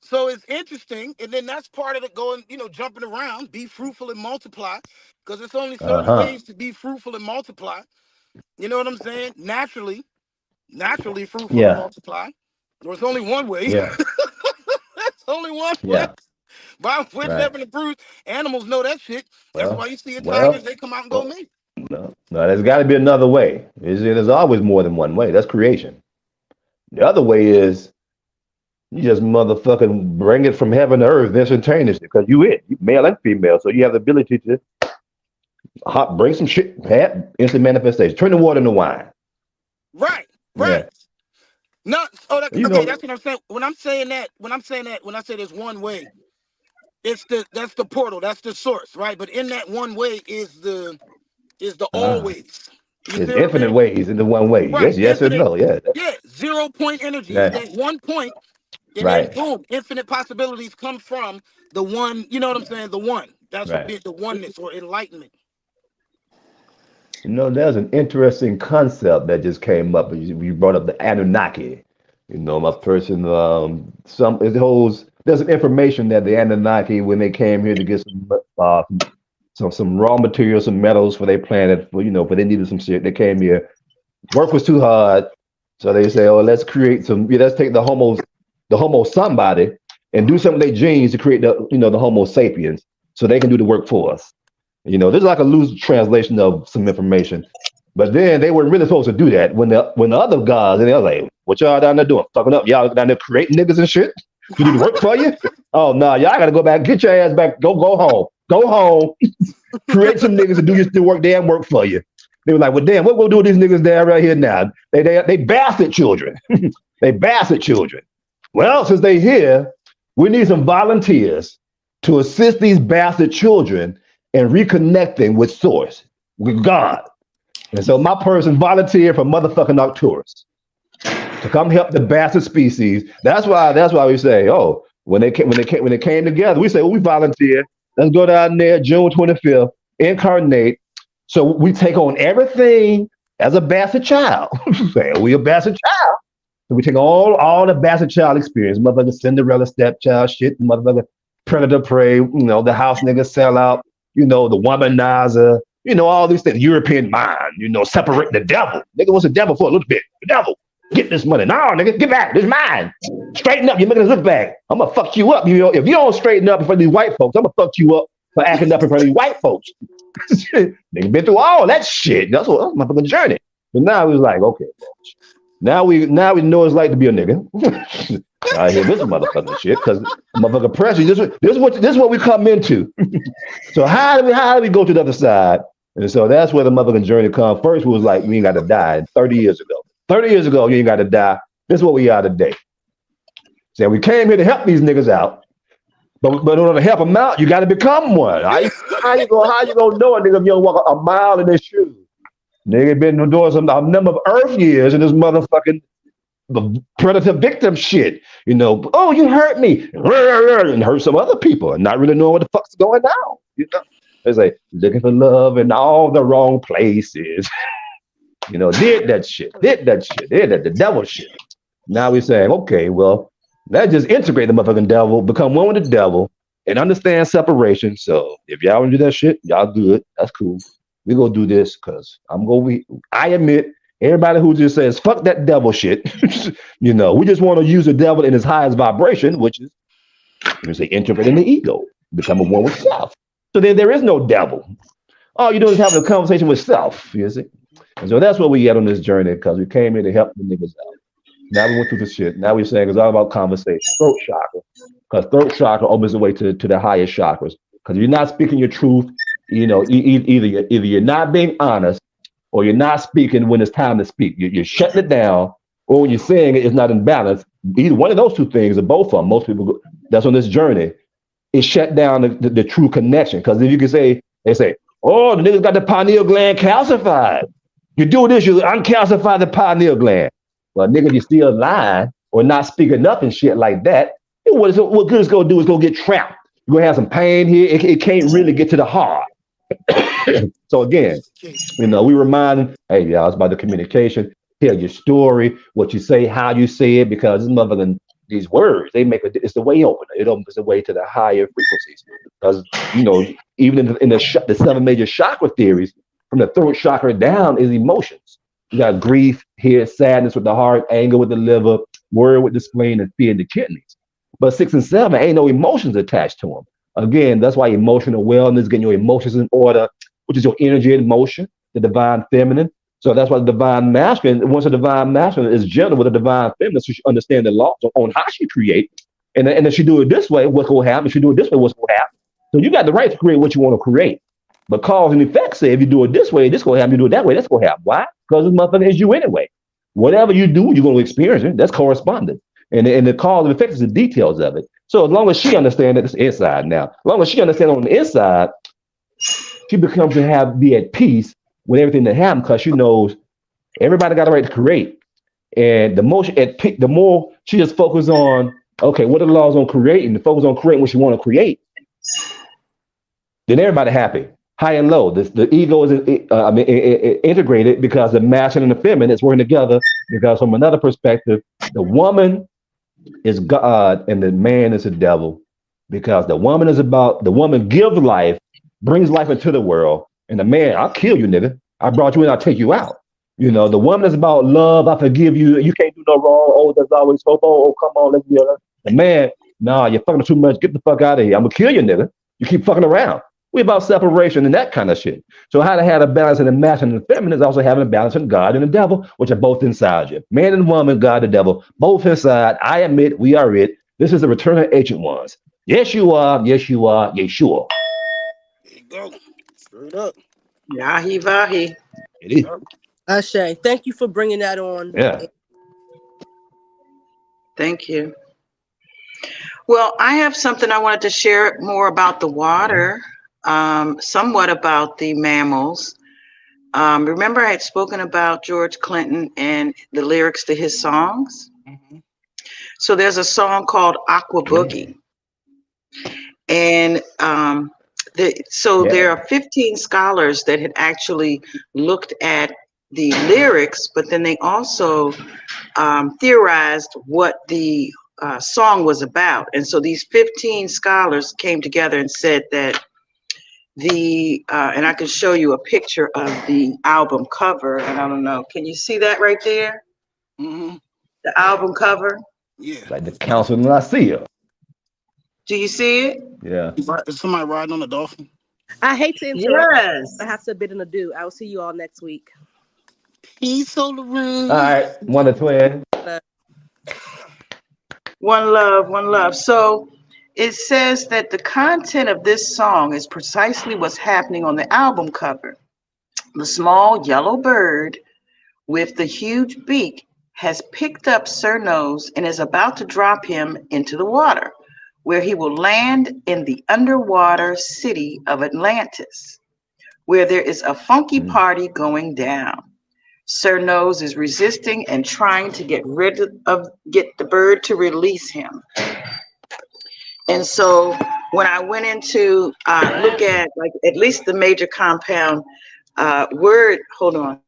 So it's interesting. And then that's part of it going, jumping around, be fruitful and multiply. Because it's only certain ways to be fruitful and multiply. You know what I'm saying? Naturally fruitful and multiply. There's only one way. Yeah. That's only one way. By which heaven and fruit, animals know that shit. That's why you see tigers, they come out and go mate. No, there's got to be another way. There's always more than one way. That's creation. The other way is you just motherfucking bring it from heaven to earth instantaneously because you male and female, so you have the ability to bring some shit, have instant manifestation. Turn the water into wine. Right. Yeah. No, that's what I'm saying. When I say there's one way, that's the portal, that's the source, right? But in that one way is the always. There's infinite ways in the one way. Right. Yes or no. Yeah. 0 point energy. Right. There's 1 point, and then boom, infinite possibilities come from the one. You know what I'm saying? The one. That's what the oneness or enlightenment. There's an interesting concept that just came up. You brought up the Anunnaki. My person, there's an information that the Anunnaki, when they came here to get some raw materials, some metals for their planet, but they needed some shit. They came here. Work was too hard, so they say, "Oh, let's create let's take the Homo somebody and do some of their genes to create the Homo sapiens, so they can do the work for us." There's like a loose translation of some information, but then they weren't really supposed to do that. When the other gods, and they were like, "What y'all down there doing? Fucking up? Y'all down there creating niggas and shit to do the work for you? Oh no, y'all gotta go back, get your ass back, go home, create some niggas to do the damn work for you." They were like, "Well, damn, what we'll do with these niggas down right here now? They bastard children, they bastard children. Well, since they here, we need some volunteers to assist these bastard children and reconnecting with Source, with God." And so my person volunteered for motherfucking Arcturus to come help the bastard species. That's why we say, oh, when they came together, we say, well, we volunteer. Let's go down there June 25th, incarnate. So we take on everything as a bastard child. Say, we a bastard child. So we take all the bastard child experience, motherfucker Cinderella stepchild shit, motherfucker predator prey, the house nigga sell out. The womanizer, all these things, European mind, separate the devil. Nigga, what's the devil for a little bit? The devil, get this money. No, nigga, get back. This is mine. Straighten up. You're making us look bad. I'm going to fuck you up. If you don't straighten up in front of these white folks, I'm going to fuck you up for acting up in front of these white folks. Nigga been through all that shit. That's my fucking journey. But now we was like, okay, now we know what it's like to be a nigga. I hear this motherfucking shit because motherfucking pressure. This is what we come into. So how do we go to the other side? And so that's where the motherfucking journey comes. First, we was like, we ain't got to die 30 years ago. 30 years ago, you ain't got to die. This is what we are today. So we came here to help these niggas out. But in order to help them out, you got to become one. How you gonna know a nigga if you don't walk a mile in their shoes? Nigga been doing a number of Earth years in this motherfucking the predator victim shit, oh, you hurt me, and hurt some other people, and not really knowing what the fuck's going on. It's like looking for love in all the wrong places. Did the devil shit. Now we're saying, okay, well, let's just integrate the motherfucking devil, become one with the devil, and understand separation. So if y'all want to do that shit, y'all do it. That's cool. We gonna do this because I admit. Everybody who just says, fuck that devil shit, we just want to use the devil in his highest vibration, which is, integrating the ego, becoming one with self. So then there is no devil. All you're doing is having a conversation with self, you see. And so that's what we get on this journey because we came here to help the niggas out. Now we went through the shit. Now we're saying it's all about conversation, throat chakra, because throat chakra opens the way to the higher chakras. Because if you're not speaking your truth, either you're not being honest or you're not speaking when it's time to speak. You're shutting it down, or when you're saying it's not in balance. Either one of those two things, or both of them. Most people that's on this journey, it shut down the true connection. Because if you can say, they say, oh, the niggas got the pineal gland calcified. You do this, you uncalcify the pineal gland. Well, nigga, you still lying or not speaking up and shit like that. What good it's gonna do is go get trapped. You're gonna have some pain here. It can't really get to the heart. So again, we remind, hey, y'all, it's about the communication. Tell your story, what you say, how you say it, because this motherfucking these words, it's the way opener. It opens the way to the higher frequencies. Because even in the 7 major chakra theories, from the throat chakra down is emotions. You got grief here, sadness with the heart, anger with the liver, worry with the spleen, and fear in the kidneys. But 6 and 7 ain't no emotions attached to them. Again, that's why emotional wellness, getting your emotions in order, which is your energy in motion, the divine feminine. So that's why the divine masculine, once a divine masculine is gentle with a divine feminine, so she understands the laws on how she creates. And if she do it this way, what's going to happen? If she do it this way, what's going to happen? So you got the right to create what you want to create. But cause and effect say, if you do it this way, this going to happen. You do it that way, that's going to happen. Why? Because this motherfucker is you anyway. Whatever you do, you're going to experience it. That's correspondence. And the cause and effect is the details of it. So as long as she understands that it's inside now, as long as she understands on the inside, she becomes to be at peace with everything that happens because she knows everybody got a right to create. And the more she just focuses on, okay, what are the laws on creating, and focus on creating what she want to create, then everybody happy, high and low. The ego is integrated because the masculine and the feminine is working together. Because from another perspective, the woman is God and the man is the devil. Because the woman gives life, brings life into the world, and the man, I'll kill you, nigga. I brought you in, I'll take you out. The woman is about love, I forgive you, you can't do no wrong, oh, there's always hope, oh, come on, let's be honest. The man, nah, you're fucking too much, get the fuck out of here, I'm gonna kill you, nigga. You keep fucking around. We about separation and that kind of shit. So how to have a balance in the masculine and the feminine is also having a balance in God and the devil, which are both inside you. Man and woman, God and devil, both inside. I admit we are it. This is the return of ancient ones. Yes, you are. Yes, you are. Yes, sure. There you go. Straight up. Yahi Vahi. It is. Ashe, thank you for bringing that on. Yeah. Thank you. Well, I have something I wanted to share more about the water, somewhat about the mammals. Remember I had spoken about George Clinton and the lyrics to his songs? Mm-hmm. So there's a song called Aqua Boogie. And there are 15 scholars that had actually looked at the lyrics, but then they also theorized what the song was about. And so these 15 scholars came together and said that and I can show you a picture of the album cover, and I don't know, can you see that right there? Mm-hmm. The album cover? Yeah. Like the Council in I.C.U. Do you see it? Yeah. Is somebody riding on a dolphin? I hate to interrupt. Yes. I have to bid an adieu. I will see you all next week. Peace on the room. All right. One to twin. One love, one love. So it says that the content of this song is precisely what's happening on the album cover. The small yellow bird with the huge beak has picked up Sir Nose and is about to drop him into the water, where he will land in the underwater city of Atlantis, where there is a funky party going down. Sir Nose is resisting and trying to get the bird to release him. And so when I went into look at like at least the major compound word, hold on.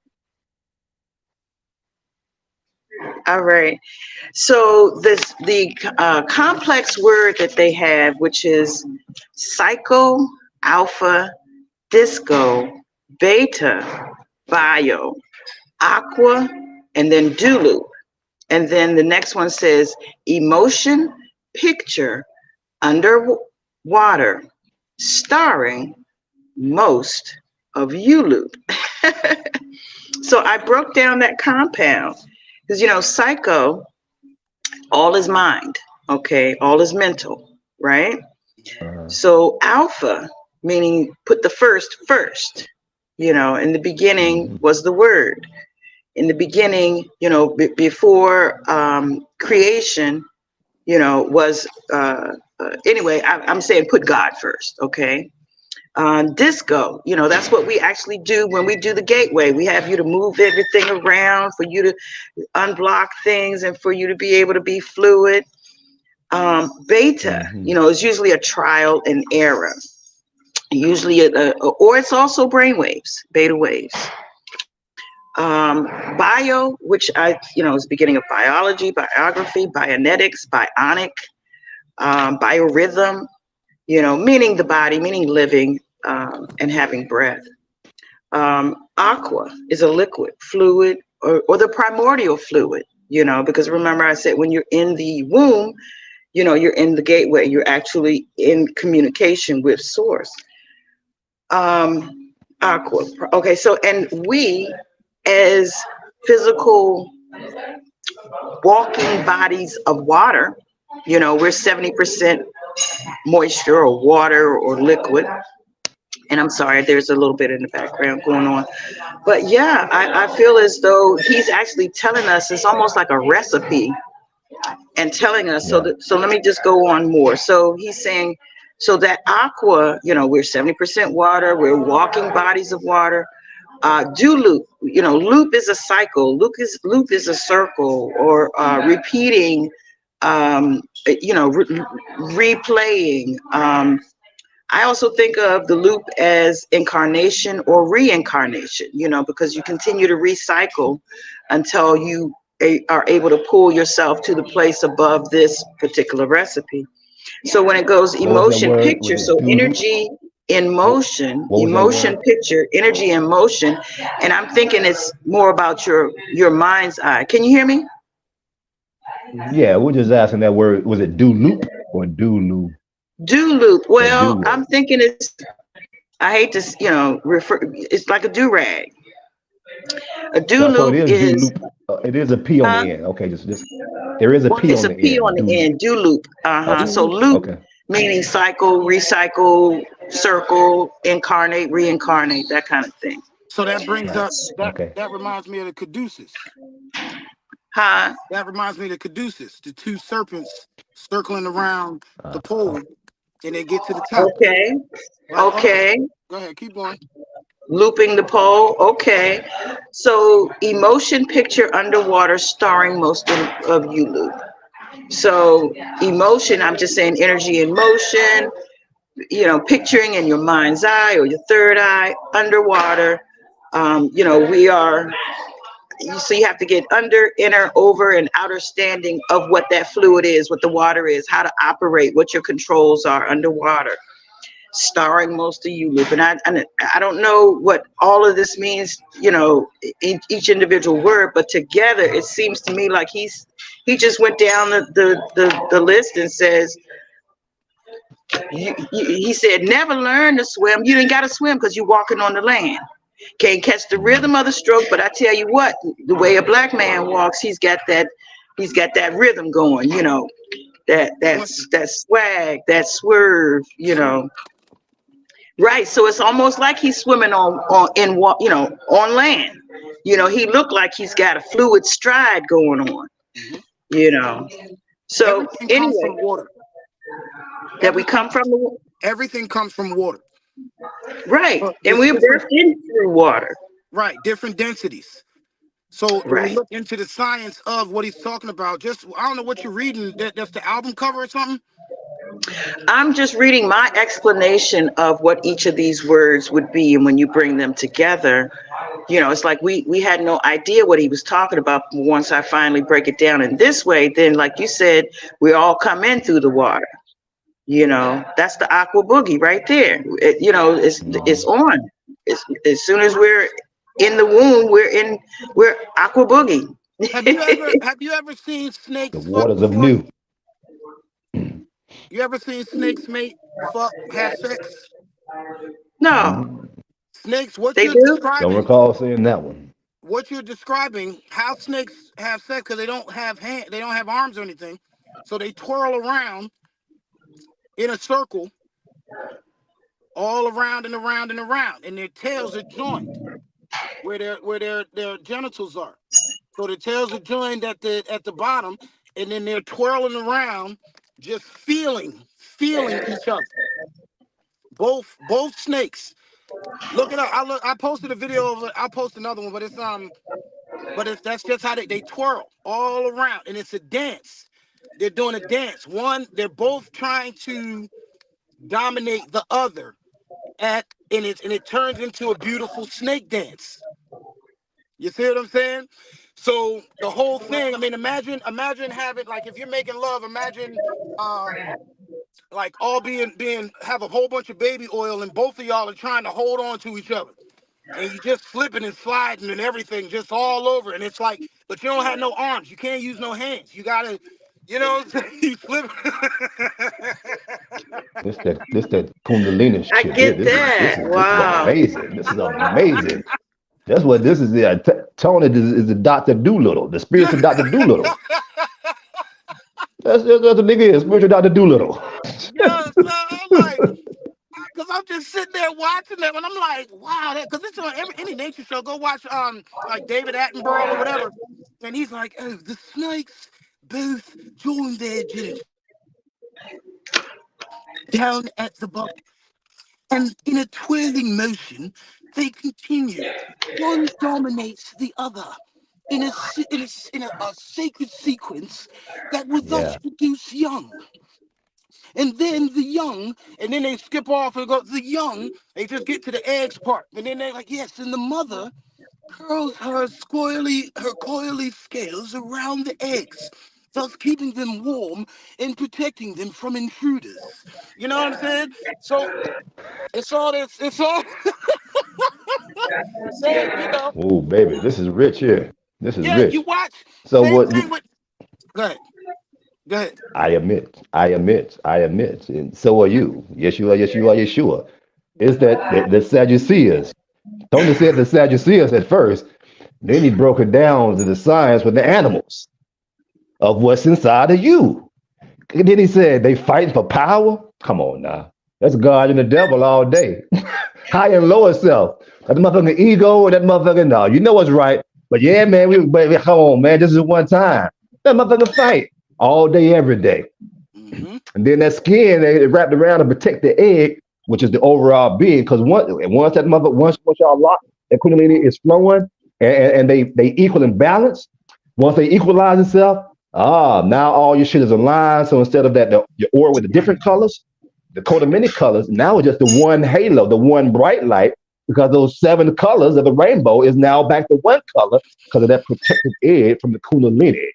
All right. So the complex word that they have, which is psycho, alpha, disco, beta, bio, aqua, and then dulu. And then the next one says emotion, picture, underwater, starring, most, of U loop. So I broke down that compound because, psycho, all is mind, okay? All is mental, right? Uh, So alpha, meaning put the first, in the beginning mhm, was the word. In the beginning, before creation, was, anyway, I'm saying put God first, okay? Disco, that's what we actually do when we do the gateway. We have you to move everything around, for you to unblock things, and for you to be able to be fluid. Beta, mhm. is usually a trial and error. Usually, or it's also brain waves, beta waves. Bio, which is beginning of biology, biography, bionetics, bionic, biorhythm, meaning the body, meaning living, and having breath. Aqua is a liquid, fluid, or the primordial fluid, because remember I said when you're in the womb, you're in the gateway, you're actually in communication with source. Aqua. Okay, so, and we as physical walking bodies of water, we're 70% moisture or water or liquid. And I'm sorry, there's a little bit in the background going on. But yeah, I feel as though he's actually telling us, it's almost like a recipe, and telling us, Yeah. so let me just go on more. So he's saying, so that aqua, we're 70% water, we're walking bodies of water. Do loop, loop is a cycle, loop is a circle, or repeating, replaying. I also think of the loop as incarnation or reincarnation, because you continue to recycle until you are able to pull yourself to the place above this particular recipe. So when it goes What was that emotion word? Was picture, it so doodoo? energy in motion, What was that emotion word? picture, energy in motion, and I'm thinking it's more about your mind's eye. Can you hear me? Yeah, we're just asking that word. Was it do loop or do loo Do loop. or do Well, word? I'm thinking it's, I hate to, refer, it's like a do rag. A do So it loop is do is, loop. It is a P on huh? the end. Okay, just there is a What P is It's on a the P on end. the Do loop. end, do loop. Uh-huh. Okay. So do? loop Okay. meaning cycle, recycle, circle, incarnate, reincarnate, that kind of thing. So that brings Right. up that Okay. that reminds me of the caduceus. Huh? That reminds me of the caduceus, the two serpents circling around Uh, the pole, and they get to the top. Okay. Right. Okay. Go ahead. Keep going. Looping the pole. Okay. So emotion picture underwater starring most of you loop. So emotion, I'm just saying energy in motion, picturing in your mind's eye or your third eye underwater. We are, so you have to get under, inner, over, and outer standing of what that fluid is, what the water is, how to operate, what your controls are underwater, starring most of you loop. And I don't know what all of this means, in each individual word, but together it seems to me like he just went down the list and says, he said, never learn to swim. You ain't got to swim because you're walking on the land. Can't catch the mhm. rhythm of the stroke, but I tell you what, the way a black man walks, he's got that rhythm going, What? that swag, that swerve, Sweet. Right. So it's almost like he's swimming on land. He looked like he's got a fluid stride going on, hmm you know. So Everything comes anyway, from water. that we Everything. come from the Everything comes from water. right, But and there's we're different. birthed in through water. Right. Different densities. So when we Right. look into the science of what he's talking about, just I don't know what you're reading. That's the album cover or something. I'm just reading my explanation of what each of these words would be, and when you bring them together, it's like we had no idea what he was talking about. Once I finally break it down in this way, then like you said, we all come in through the water. That's the aqua boogie right there. It's Mhm. on. As soon as we're in the womb, we're aqua boogie. Have you ever seen The snakes fuck waters of before? new. You ever seen snakes mate, fuck, have sex? No. Mhm. Snakes, what They you're do? Don't describing, recall seeing that one. what you're describing, how snakes have sex, because they don't have arms or anything, so they twirl around in a circle, all around and around and around, and their tails are joined where their genitals are. So the tails are joined at the bottom, and then they're twirling around, just feeling each other. Both snakes. Look it up. I posted a video of it. I'll post another one, but that's just how they twirl all around, and it's a dance. They're doing a dance. They're both trying to dominate the other and it turns into a beautiful snake dance. You see what I'm saying? So the whole thing, I mean, imagine having, like, if you're making love, imagine like all being have a whole bunch of baby oil and both of y'all are trying to hold on to each other. And you just flipping and sliding and everything just all over. And it's like, but you don't have no arms. You can't use no hands. You gotta, you know, you flip. This that Kundalini I shit here. get This is that. this is this is Wow. amazing. This is amazing. That's what this is. Tony is the Dr. Doolittle, the spiritual Dr. Doolittle. That's the nigga is, spiritual Dr. Doolittle. Yeah, so I'm like, because I'm just sitting there watching them, and I'm like, wow, that, because it's on any nature show. Go watch like David Attenborough or whatever, and he's like, oh, the snakes both join their genitals down at the bottom, and in a twirling motion, they continue. One dominates the other in a sacred sequence that will thus Yeah. produce young. And then the young, and then they skip off and go, the young, they just get to the eggs part. And then they're like, yes, and the mother curls her coily scales around the eggs, thus keeping them warm and protecting them from intruders. You know what I'm saying? So it's all so, Oh, baby, this is rich here. This is yeah, you rich. watch, So same what thing you with, go ahead, go ahead. I admit, and so are you. Yes, you are, yes, you are, yes, you are. Is that the Sadducees? Tony said the Sadducees at first, then he broke it down to the science with the animals of what's inside of you. And then he said they fighting for power. Come on now. That's God and the devil all day. High and lower self. That motherfucking ego and that motherfucking no. You know what's right. But yeah, man, come on, man. This is one time. That motherfucking fight all day, every day. Mm-hmm. And then that skin they wrapped around to protect the egg, which is the overall being. Because once y'all lock, that kundalini is flowing and they equal in balance. Once they equalize itself, now all your shit is aligned. So instead of that, your aura with the different colors, the coat of many colors, now it's just the one halo, the one bright light, because those 7 colors of the rainbow is now back to one color because of that protective edge from the kundalini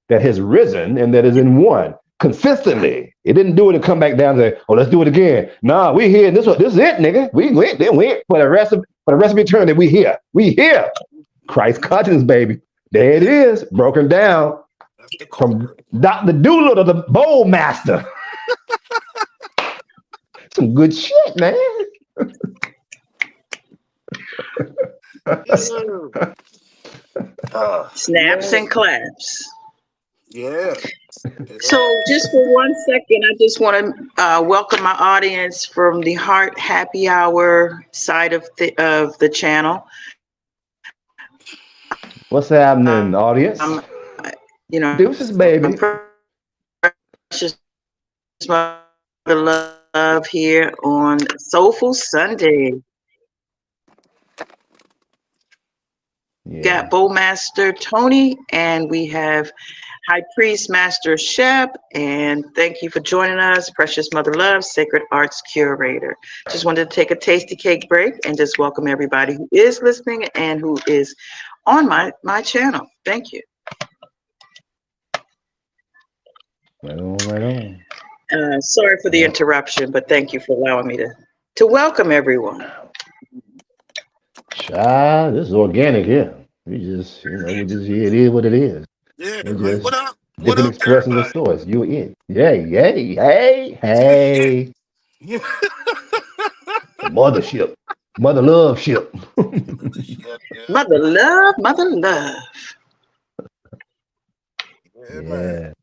that has risen and that is in one consistently. It didn't do it and come back down and say, "Oh, let's do it again." Nah, we here. This is it, nigga. We for the rest of eternity. We here. We here. Christ Mm-hmm. consciousness, baby. There it is, broken down That's the from culprit. Dr. Doolittle, the bowl master. Some good shit, man. Yeah. Snaps Yeah. and claps. Yeah. Yeah. So, just for one second, I just want to welcome my audience from the Heart Happy Hour side of the channel. What's happening, You audience? know, Deuces, my baby. precious mother love here on Soulful Sunday. Yeah. Got Bowmaster Tony, and we have High Priest Master Shep, and thank you for joining us, Precious Mother Love, Sacred Arts Curator. Just wanted to take a tasty cake break and just welcome everybody who is listening and who is on my channel. Thank you. Right on, right on. Sorry for the Yeah. interruption, but thank you for allowing me to welcome everyone. Child, this is organic here. We just here. It is what it is. Yeah. It's Like, what just up? What different up, expressions of everybody? source. You in. Yay, yay, hey, See this shit? hey. Yeah. The mothership. Mother love ship. Yeah, yeah, Mother love, mother love. yeah, man.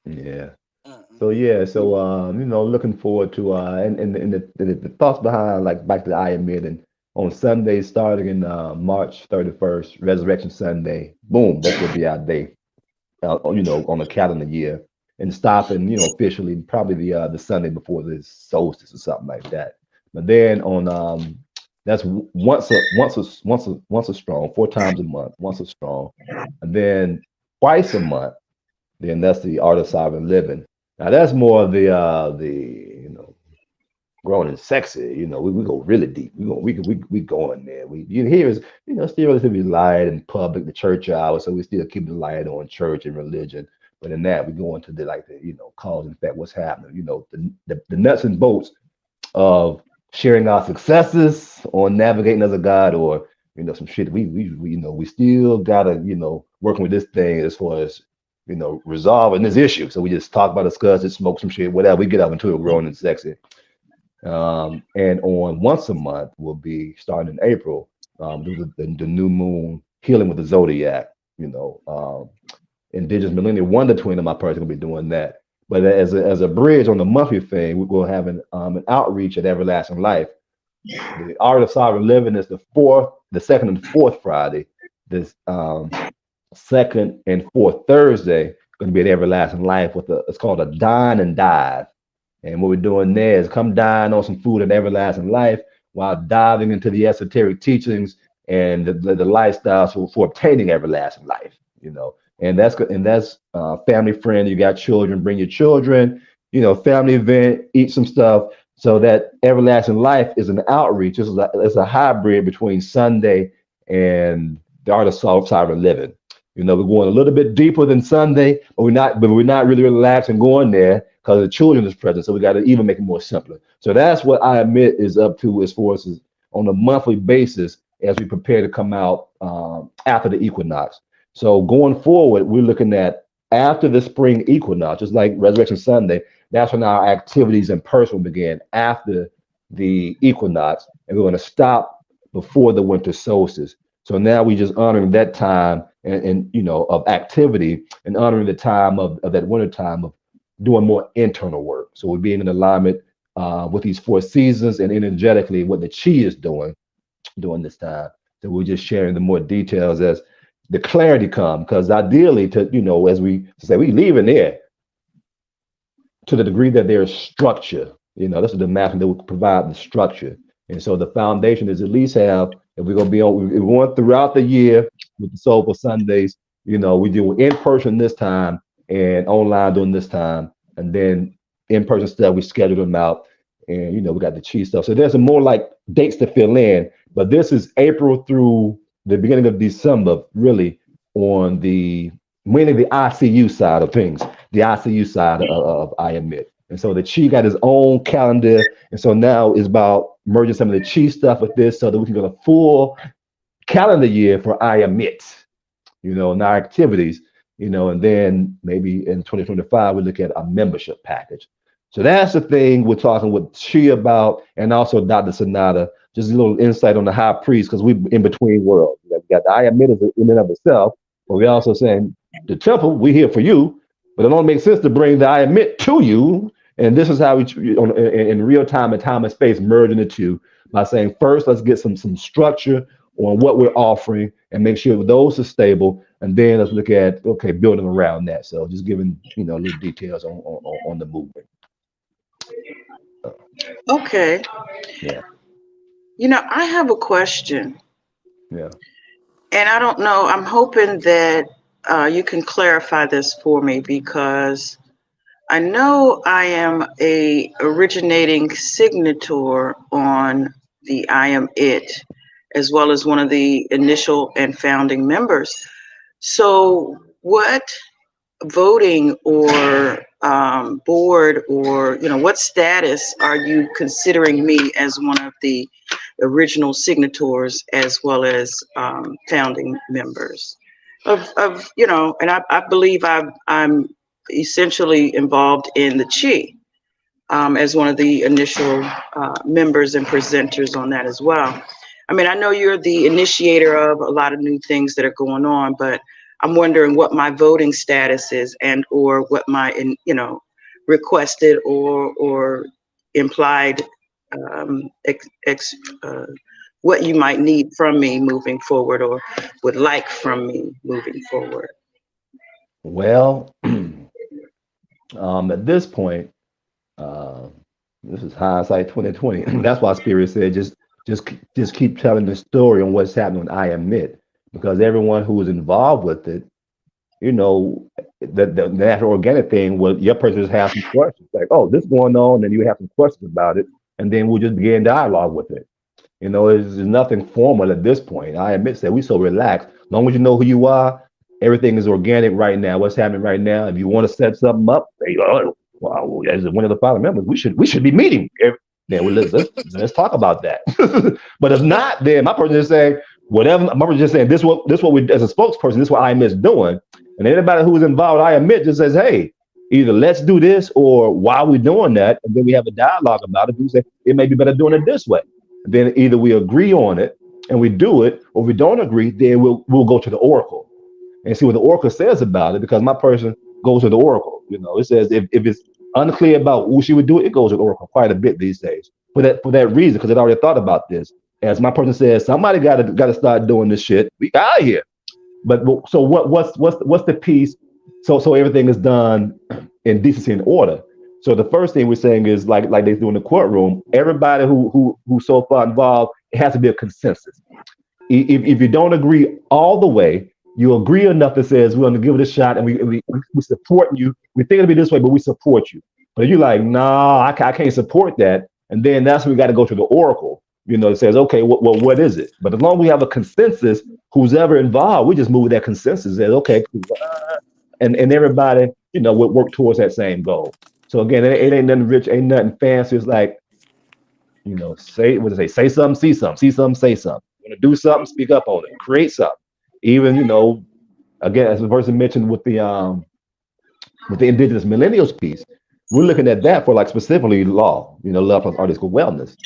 Yeah, yeah. Mm-mm. So yeah, so looking forward to and the thoughts behind like back to the I Admit and on Sunday starting in March 31st, Resurrection Sunday. Boom, that's gonna be our day. On the calendar year, and stopping, officially probably the Sunday before the solstice or something like that. But then on that's once a strong, 4 times a month, once a strong, and then twice a month. Then that's the art of sovereign living. Now that's more of the grown and sexy. We go really deep. We going there. Here is still relatively light and public, the church hour, so we still keep the light on church and religion. But in that we go into the cause and effect, what's happening. The nuts and bolts of sharing our successes on navigating as a guide, or some shit we still gotta working with this thing as far as resolving this issue. So we just talk about, discuss it, smoke some shit, whatever. We get up into it, grown and sexy. And on once a month will be starting in April, due to the new moon healing with the zodiac. Indigenous Millennial Wonder Twin of my person will be doing that. But as a bridge on the monthly thing, we will have an outreach at Everlasting Life. The Art of Sovereign Living is the second and fourth Friday. This second and fourth Thursday going to be at Everlasting Life it's called a dine and dive. And what we're doing there is come dine on some food and everlasting life while diving into the esoteric teachings and the lifestyles for obtaining everlasting life. And that's family friendly. You got children, bring your children. Family event, eat some stuff. So that everlasting life is an outreach. It's a hybrid between Sunday and the art of sovereign living. We're going a little bit deeper than Sunday, but we're not really relaxed and going there because the children is present. So we got to even make it more simpler. So that's what I admit is up to as far as on a monthly basis as we prepare to come out after the equinox. So going forward, we're looking at after the spring equinox, just like Resurrection Sunday. That's when our activities in person will begin after the equinox, and we're going to stop before the winter solstice. So now we just honoring that time and of activity and honoring the time of that winter time of doing more internal work. So we're being in alignment with these four seasons and energetically what the chi is doing during this time. So we're just sharing the more details as the clarity come, because ideally as we say, we leaving there to the degree that there's structure. This is the mapping that will provide the structure. And so the foundation is at least have, if we're gonna be on, we want throughout the year with the Soulful Sundays, we do in person this time and online during this time, and then in person stuff we schedule them out, and we got the cheese stuff. So there's some more like dates to fill in, but this is April through the beginning of December, really on the mainly the I.C.U side of things, the I.C.U side of I Admit. And so the Chi got his own calendar. And so now it's about merging some of the Chi stuff with this so that we can get a full calendar year for I Admit, and our activities, and then maybe in 2025, we look at a membership package. So that's the thing we're talking with Chi about, and also Dr. Sonata, just a little insight on the high priest, because we're in between worlds. We got the I Admit in and of itself, but we're also saying the temple, we're here for you, but it don't make sense to bring the I Admit to you. And this is how we, in real time and time and space, merging the two by saying, first, let's get some structure on what we're offering and make sure those are stable. And then let's look at, okay, building around that. So just giving, little details on the movement. Okay. Yeah, I have a question, yeah. and I don't know. I'm hoping that you can clarify this for me, because I know I am a originating signature on the I Am It, as well as one of the initial and founding members. So what voting or board, or what status are you considering me as one of the original signatories as well as founding members of and I believe I'm essentially involved in the chi. as one of the initial members and presenters on that as well. I mean, I know you're the initiator of a lot of new things that are going on, but I'm wondering what my voting status is, and or what my, requested or implied what you might need from me moving forward, or would like from me moving forward. Well, at this point, this is hindsight 2020. That's why Spirit said just keep telling the story on what's happening when I admit, because everyone who was involved with it, the natural organic thing was your person just has some questions like, oh, this going on, and you have some questions about it, and then we'll just begin dialogue with it. It's nothing formal at this point. I admit that we so relaxed. As long as you know who you are, everything is organic right now. What's happening right now? If you want to set something up, say, oh, well, as one of the founding members, we should be meeting. Then let's talk about that. But if not, then my person is saying whatever. My person is just saying this what we, as a spokesperson, this is what I admit is doing. And anybody who's involved, I admit, just says, hey, either let's do this or why are we doing that? And then we have a dialogue about it. We say it may be better doing it this way. Then either we agree on it and we do it, or we don't agree, then we'll go to the oracle and see what the oracle says about it, because my person goes to the oracle. It says if it's unclear about who she would do it, it goes to the oracle quite a bit these days for that reason, because it already thought about this. As my person says, somebody got to start doing this shit. We out of here. But so what's the piece? So everything is done in decency and order. So the first thing we're saying is like they do in the courtroom. Everybody who's so far involved, it has to be a consensus. If you don't agree all the way, you agree enough that says we're going to give it a shot, and we support you. We think it'll be this way, but we support you. But if you're like, nah, I can't support that, and then that's when we got to go to the oracle. It says, okay, what is it? But as long as we have a consensus, who's ever involved, we just move with that consensus. Says, okay, and everybody, would work towards that same goal. So again, it ain't nothing rich, ain't nothing fancy. It's like, say something, see something, say something. You want to do something, speak up on it, create something. Even, again, as the person mentioned with the Indigenous millennials piece, we're looking at that for like specifically law, love plus artistical wellness.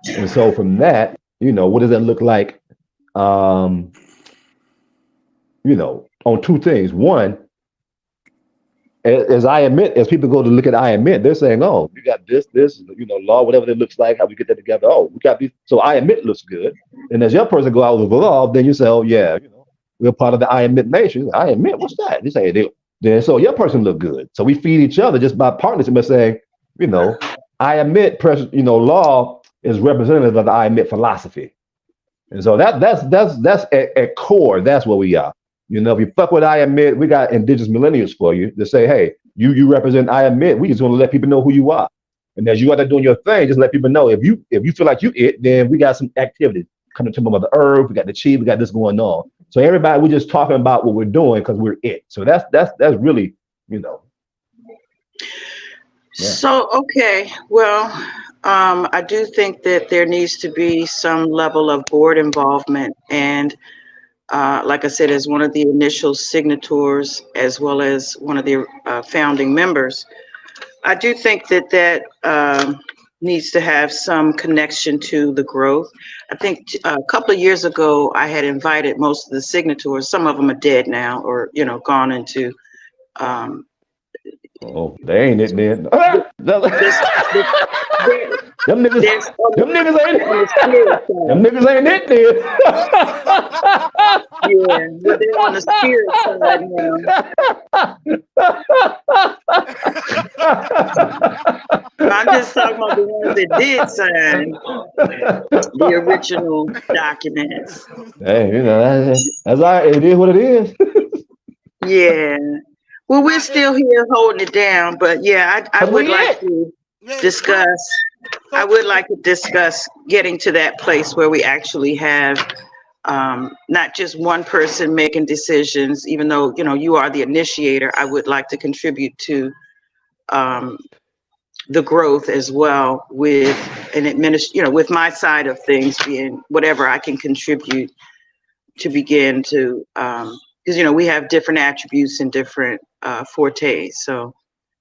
And so from that, what does that look like? On two things. One, as I admit, as people go to look at I admit, they're saying, oh, you got this, law, whatever it looks like, how we get that together. Oh, we got these. So I admit looks good. And as your person go out with the law, then you say, oh yeah, we're part of the I admit nation. I admit, what's that? You say, then so your person look good. So we feed each other just by partnership by saying, I admit, law is representative of the I admit philosophy. And so that's at core, that's what we are. If you fuck with I admit, we got Indigenous millennials for you to say, hey, you represent I admit. We just want to let people know who you are. And as you out there doing your thing, just let people know if you feel like you it, then we got some activities coming to Mother Earth. We got the Chi, we got this going on. So everybody, we're just talking about what we're doing because we're it. So that's really, Yeah. So, okay, well, I do think that there needs to be some level of board involvement. And like I said, as one of the initial signatories, as well as one of the founding members, I do think that needs to have some connection to the growth. I think a couple of years ago, I had invited most of the signatories. Some of them are dead now, or gone into. Oh, they ain't it, man. Them niggas ain't it, then. Yeah, but they're on the spirit side now. I'm just talking about the ones that did sign the original documents. Hey, that's all right. It is what it is. Yeah. Well, we're still here holding it down, but yeah, I would like to discuss. I would like to discuss getting to that place where we actually have not just one person making decisions. Even though you are the initiator, I would like to contribute to the growth as well with an with my side of things being whatever I can contribute to begin to. Because we have different attributes and different fortes. So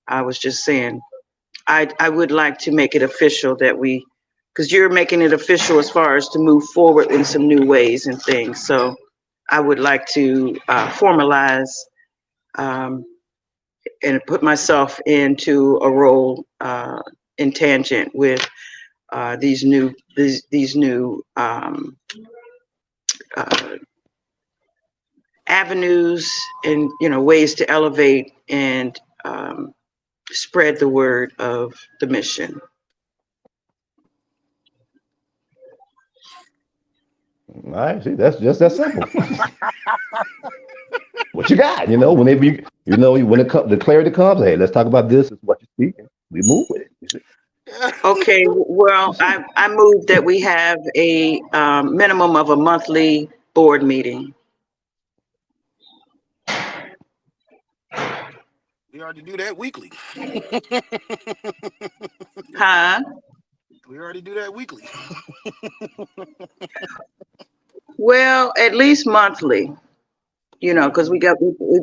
I was just saying, I would like to make it official that because you're making it official as far as to move forward in some new ways and things. So I would like to formalize um, and put myself into a role in tangent with these new uh, avenues and ways to elevate and spread the word of the mission. All right, see, that's just that simple. What you got? Whenever when the clarity comes, hey, let's talk about this. This is what you're speaking. We move with it. You see? Okay, well, I moved that we have a minimum of a monthly board meeting. We already do that weekly. Huh? We already do that weekly. Well, at least monthly, because we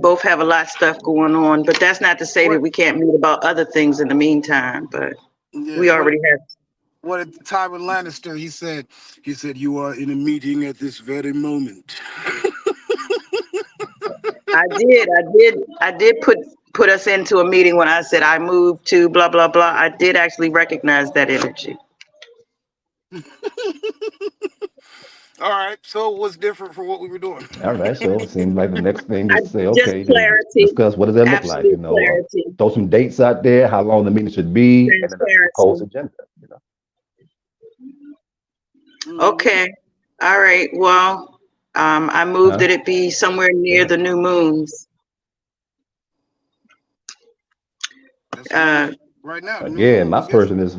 both have a lot of stuff going on. But that's not to say that we can't meet about other things in the meantime. But we already have. What did Tywin Lannister? He said, "You are in a meeting at this very moment." I did put us into a meeting when I said I moved to blah blah blah. I did actually recognize that energy. All right. So what's different from what we were doing? All right, so it seems like the next thing is to say, Just okay, clarity, discuss what does that look like, absolute clarity, throw some dates out there, how long the meeting should be, and then a proposed transparency. agenda. Okay, all right. Well, I moved that it be somewhere near the new moons. Right now, Again, my person is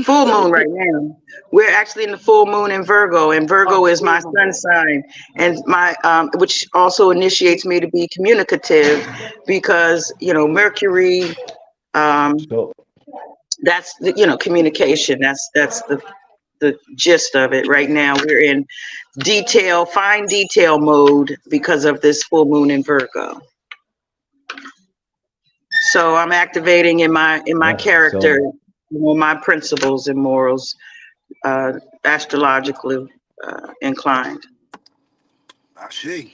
full moon right now. We're actually in the full moon in Virgo, and Virgo is my sun sign, and my which also initiates me to be communicative, because Mercury, that's the communication. That's the gist of it. Right now, we're in fine detail mode because of this full moon in Virgo. So I'm activating in my character, my principles and morals, astrologically inclined. I see.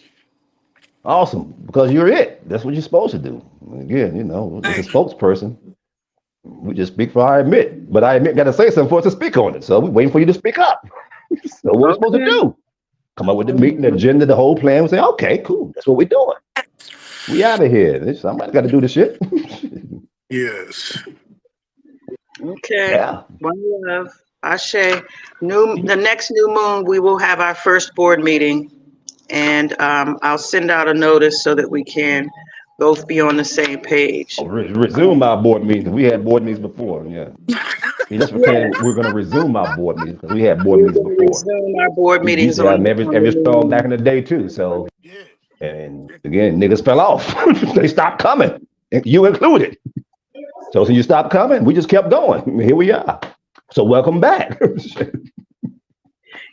Awesome, because you're it. That's what you're supposed to do. Again, as a spokesperson, we just speak for I admit. But I admit got to say something for us to speak on it. So we're waiting for you to speak up. So what we're supposed to do? Come up with the meeting, the agenda, the whole plan. We say, okay, cool. That's what we're doing. We out of here. Somebody's got to do the shit. Yes. Okay. Yeah. One love. Ashe. The next new moon, we will have our first board meeting, and I'll send out a notice so that we can both be on the same page. Resume our board meetings. We had board meetings before. Yeah. That's what we're going to resume our board meetings because we had board meetings before. Resume our board meetings. We used to have every storm back in the day too. So, and again, niggas fell off. They stopped coming, you included. So you stopped coming. We just kept going. Here we are. So welcome back.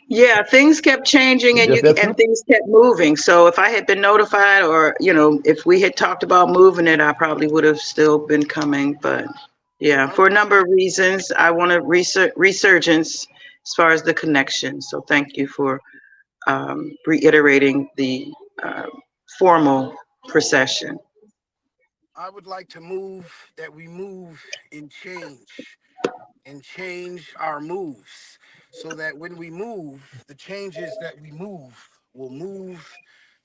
Yeah, things kept changing and things kept moving. So if I had been notified, or if we had talked about moving it, I probably would have still been coming. But yeah, for a number of reasons, I want a resurgence as far as the connection. So thank you for reiterating the formal procession. I would like to move that we move and change our moves, so that when we move, the changes that we move will move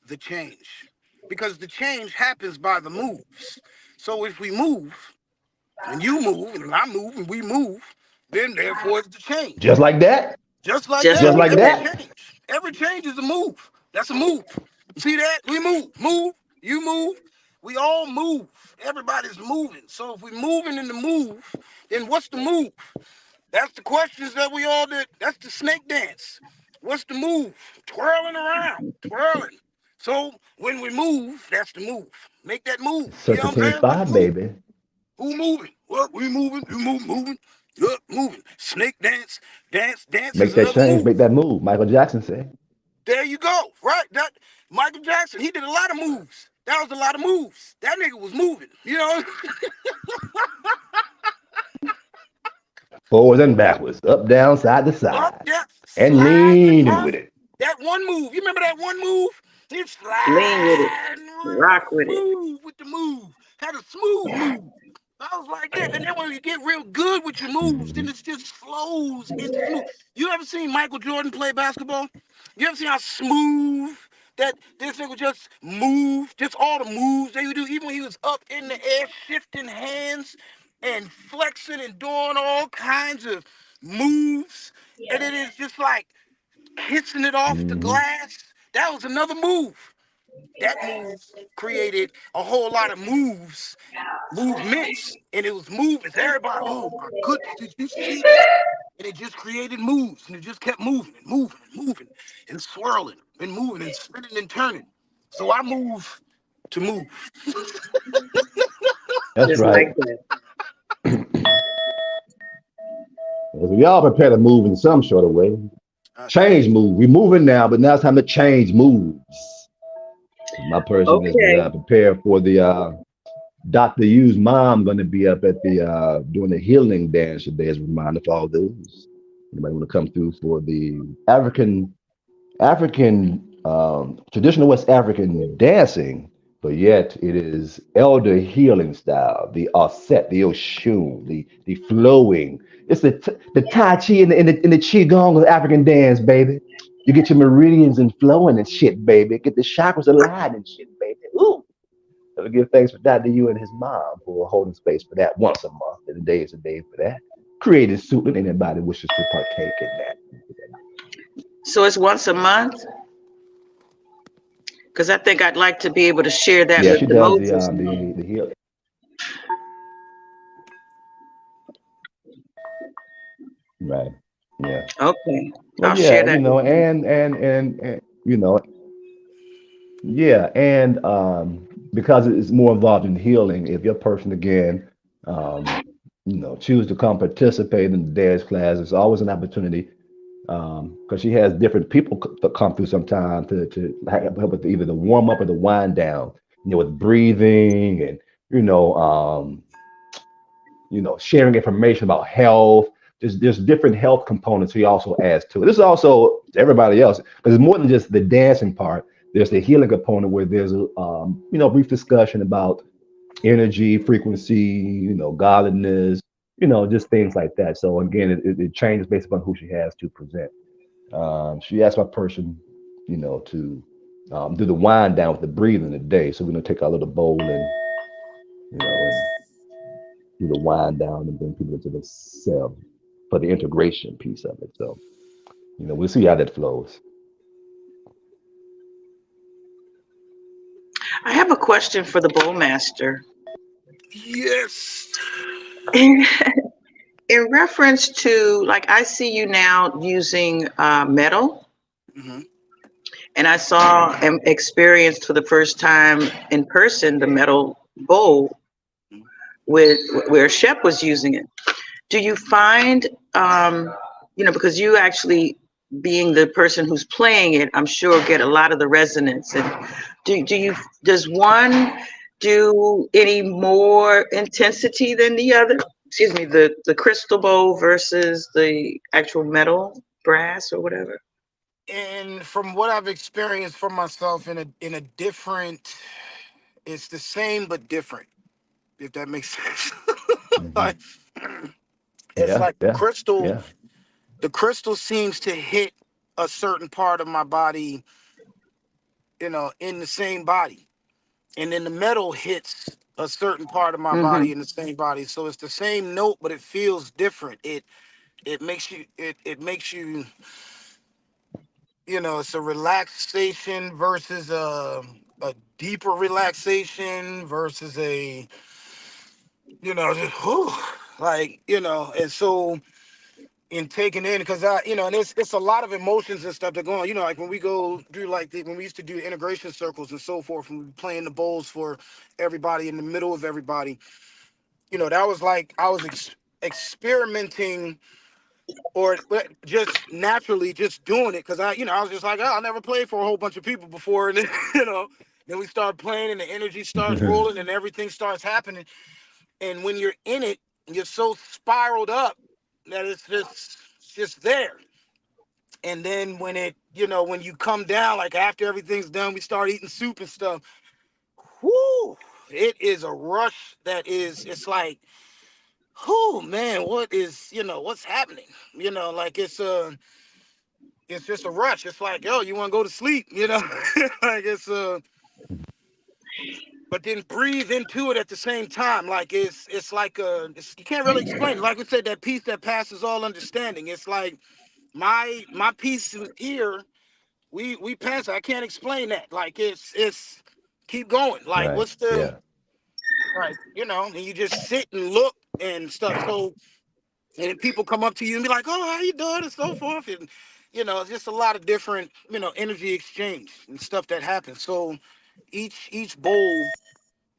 the change, because the change happens by the moves. So if we move and you move and I move and we move, then therefore it's the change. Just like that. Just like that. Every change is a move. That's a move. You see that? We move, you move, we all move. Everybody's moving. So if we're moving in the move, then what's the move? That's the questions that we all did. That's the snake dance. What's the move? Twirling around, twirling. So when we move, that's the move. Make that move. You know what I'm saying? 5, baby. Who moving? What? We moving? You moving? Moving. Snake dance. Make that change. Move. Make that move. Michael Jackson said. There you go. Right. That Michael Jackson. He did a lot of moves. That was a lot of moves. That nigga was moving. Forwards and backwards, up, down, side to Up, side, down, and sliding leaning across. with it. That one move. You remember that one move? You Lean with it. sliding real Rock with it. smooth with the move. Had a smooth move. I was like that. And then when you get real good with your moves, then Mhm. it just flows into smooth. You ever seen Michael Jordan play basketball? You ever seen how smooth that this nigga just move? Just all the moves they would do, even when he was up in the air, shifting hands and flexing and doing all kinds of moves. And it is just like kissing it off the Mhm. glass. That was another move. That move created a whole lot of movements, and it was movements. Everybody, oh my goodness, did you see that? And it just created moves, and it just kept moving and moving and moving and swirling and moving and spinning and turning. So I move to move. That's Just right. like that. We all prepare to move in some sort of way. That's Change right. move. We're moving now, but now it's time to change moves. My person is Okay. prepared for the Dr. U's mom going to be up at the doing the healing dance today as a reminder for all those. Anybody want to come through for the African traditional West African dancing, but yet it is elder healing style, the Osset, the Oshun, the flowing. It's the Tai Chi and the Qigong of African dance, baby. You get your meridians and flowing and shit, baby. Get the chakras aligned and shit, baby. Ooh. So we give thanks for Dr. U and his mom for holding space for that once a month. And the day is a day for that. Created suit, anybody wishes to partake in that. So it's once a month? Because I think I'd like to be able to share that Yeah, with she the does Moses mom. the healing. Right. Yeah. Okay. Well, I'll share yeah, that with them. and yeah, and because it's more involved in healing, if your person again, um, choose to come participate in the dance class, it's always an opportunity because she has different people that come through sometime to help with either the warm up or the wind down, with breathing and you know um, sharing information about health. There's different health components he also adds to it. This is also to everybody else because it's more than just the dancing part. There's the healing component where there's a brief discussion about energy, frequency, godliness, just things like that. So again, it changes based upon who she has to present. She asked my person, to do the wind down with the breathing today. So we're gonna take our little bowl and do the wind down and bring people into the cell for the integration piece of it. So, we'll see how that flows. I have a question for the bowmaster. Yes. In reference to, like, I see you now using metal, Hmm. and I saw and experienced for the first time in person the metal bowl with where Shep was using it. Do you find, because you actually being the person who's playing it, I'm sure get a lot of the resonance. And does one do any more intensity than the other? Excuse me, the crystal bowl versus the actual metal brass or whatever. And from what I've experienced for myself in a different, it's the same but different, if that makes sense. Hmm. Like, it's Yeah, like the yeah, crystal, yeah. the crystal seems to hit a certain part of my body, in the same body. And then the metal hits a certain part of my Mm-hmm. body in the same body. So it's the same note, but it feels different. It makes you it's a relaxation versus a deeper relaxation versus just like, and so in taking in, because and it's a lot of emotions and stuff that go on, like when we go do when we used to do integration circles and so forth, and we were playing the bowls for everybody in the middle of everybody, that was like I was experimenting or just naturally just doing it because I was just like, oh, I never played for a whole bunch of people before, and then, then we start playing and the energy starts rolling and everything starts happening, and when you're in it, you're so spiraled up that it's just there. And then when it, when you come down, like after everything's done, we start eating soup and stuff. Whoo! It is a rush that is, it's like, whoo, man, what is, what's happening? Like it's just a rush. It's like, yo, you want to go to sleep, like but then breathe into it at the same time. Like it's like you can't really explain it. Like we said, that peace that passes all understanding. It's like my peace here. We pass it. I can't explain that. Like it's keep going. Like Right. what's the Yeah. right? And you just sit and look and stuff. So and then people come up to you and be like, "Oh, how you doing?" and so forth. And it's just a lot of different energy exchange and stuff that happens. So each bowl,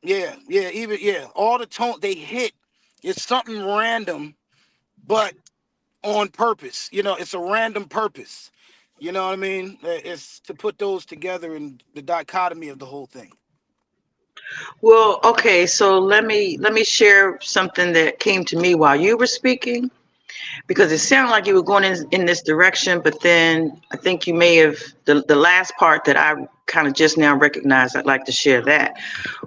yeah, even all the tone they hit is something random, but on purpose. It's a random purpose. You know what I mean? It's to put those together and the dichotomy of the whole thing. Well, okay, so let me share something that came to me while you were speaking, because it sounded like you were going in this direction, but then I think you may have the last part that I kind of just now recognized. I'd like to share that,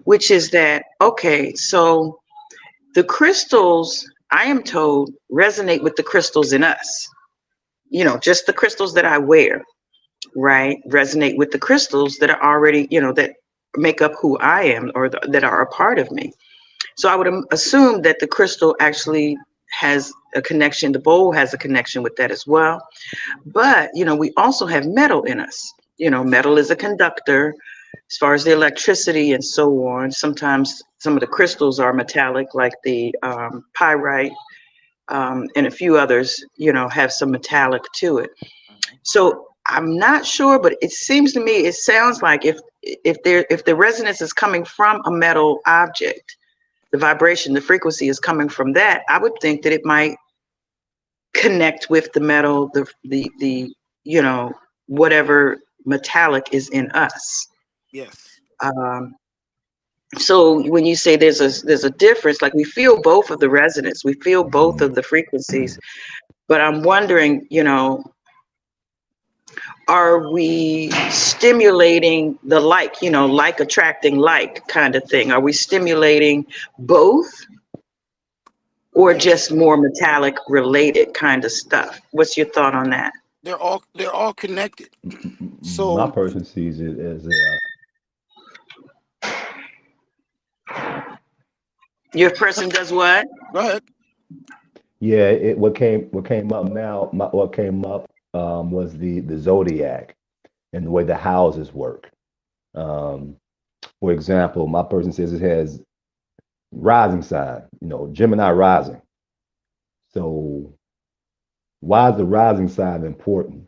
which is that, okay, so the crystals, I am told, resonate with the crystals in us. Just the crystals that I wear, right, resonate with the crystals that are already, that make up who I am, or that are a part of me. So I would assume that the crystal actually has a connection, the bowl has a connection with that as well. But, we also have metal in us. Yes. Metal is a conductor as far as the electricity and so on. Sometimes some of the crystals are metallic, like the pyrite, and a few others, have some metallic to it. So I'm not sure, but it seems to me, it sounds like if the resonance is coming from a metal object, the vibration, the frequency is coming from that, I would think that it might connect with the metal, the whatever metallic is in us. Yes. Um, so when you say there's a difference, like we feel both of the resonance, we feel both Mhm. of the frequencies, but I'm wondering, are we stimulating the like attracting like kind of thing? Are we stimulating both, or Yes. just more metallic related kind of stuff? What's your thought on that? They're all connected. My So person sees it as Your person does what? go ahead. yeah. What came up now. What came up was the zodiac and the way the houses work. Um, for example, my person says it has rising sign. Gemini rising. So why is the rising sign important?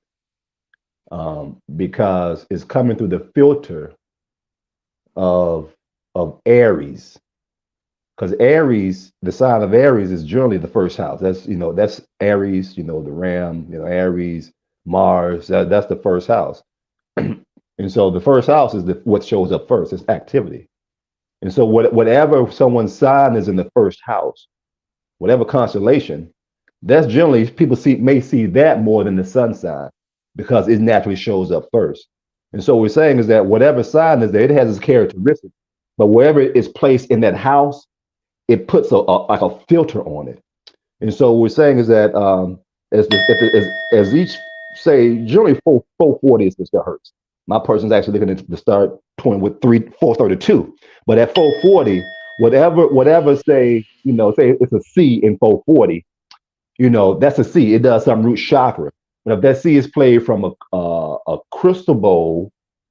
Because it's coming through the filter of Aries. Because Aries, the sign of Aries is generally the first house. That's Aries. The Ram. Aries, Mars. That's the first house. And so the first house is what shows up first. It's activity. And so whatever someone's sign is in the first house, whatever constellation, that's generally people may see that more than the sun sign because it naturally shows up first. And so what we're saying is that whatever sign is there, it has its characteristics, but wherever it's placed in that house, it puts like a filter on it. And so what we're saying is that as each say generally 440 is the hertz. My person's actually looking to start toying with 432, but at 440, whatever say it's a C in 440, that's a C. It does some root chakra. But if that C is played from a crystal bowl,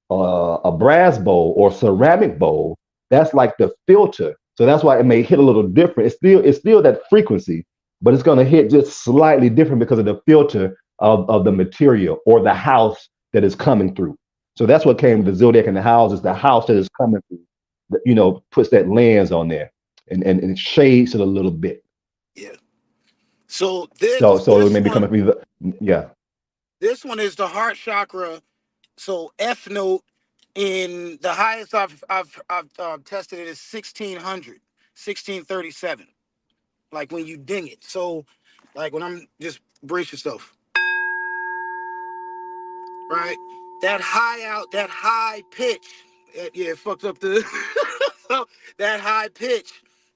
a brass bowl, or ceramic bowl, that's like the filter. So that's why it may hit a little different. It's still that frequency, but it's going to hit just slightly different because of the filter of the material or the house that is coming through. So that's what came with the zodiac and the house is the house that is coming through. Puts that lens on there and it shades it a little bit. Yeah. So So it this may be one coming through. Yeah. this one is the heart chakra. So F note in the highest I've tested it is 1600, 1637. Like when you ding it. So Like when I'm just brace yourself, right? That high pitch. Yeah, it fucked up the. So that high pitch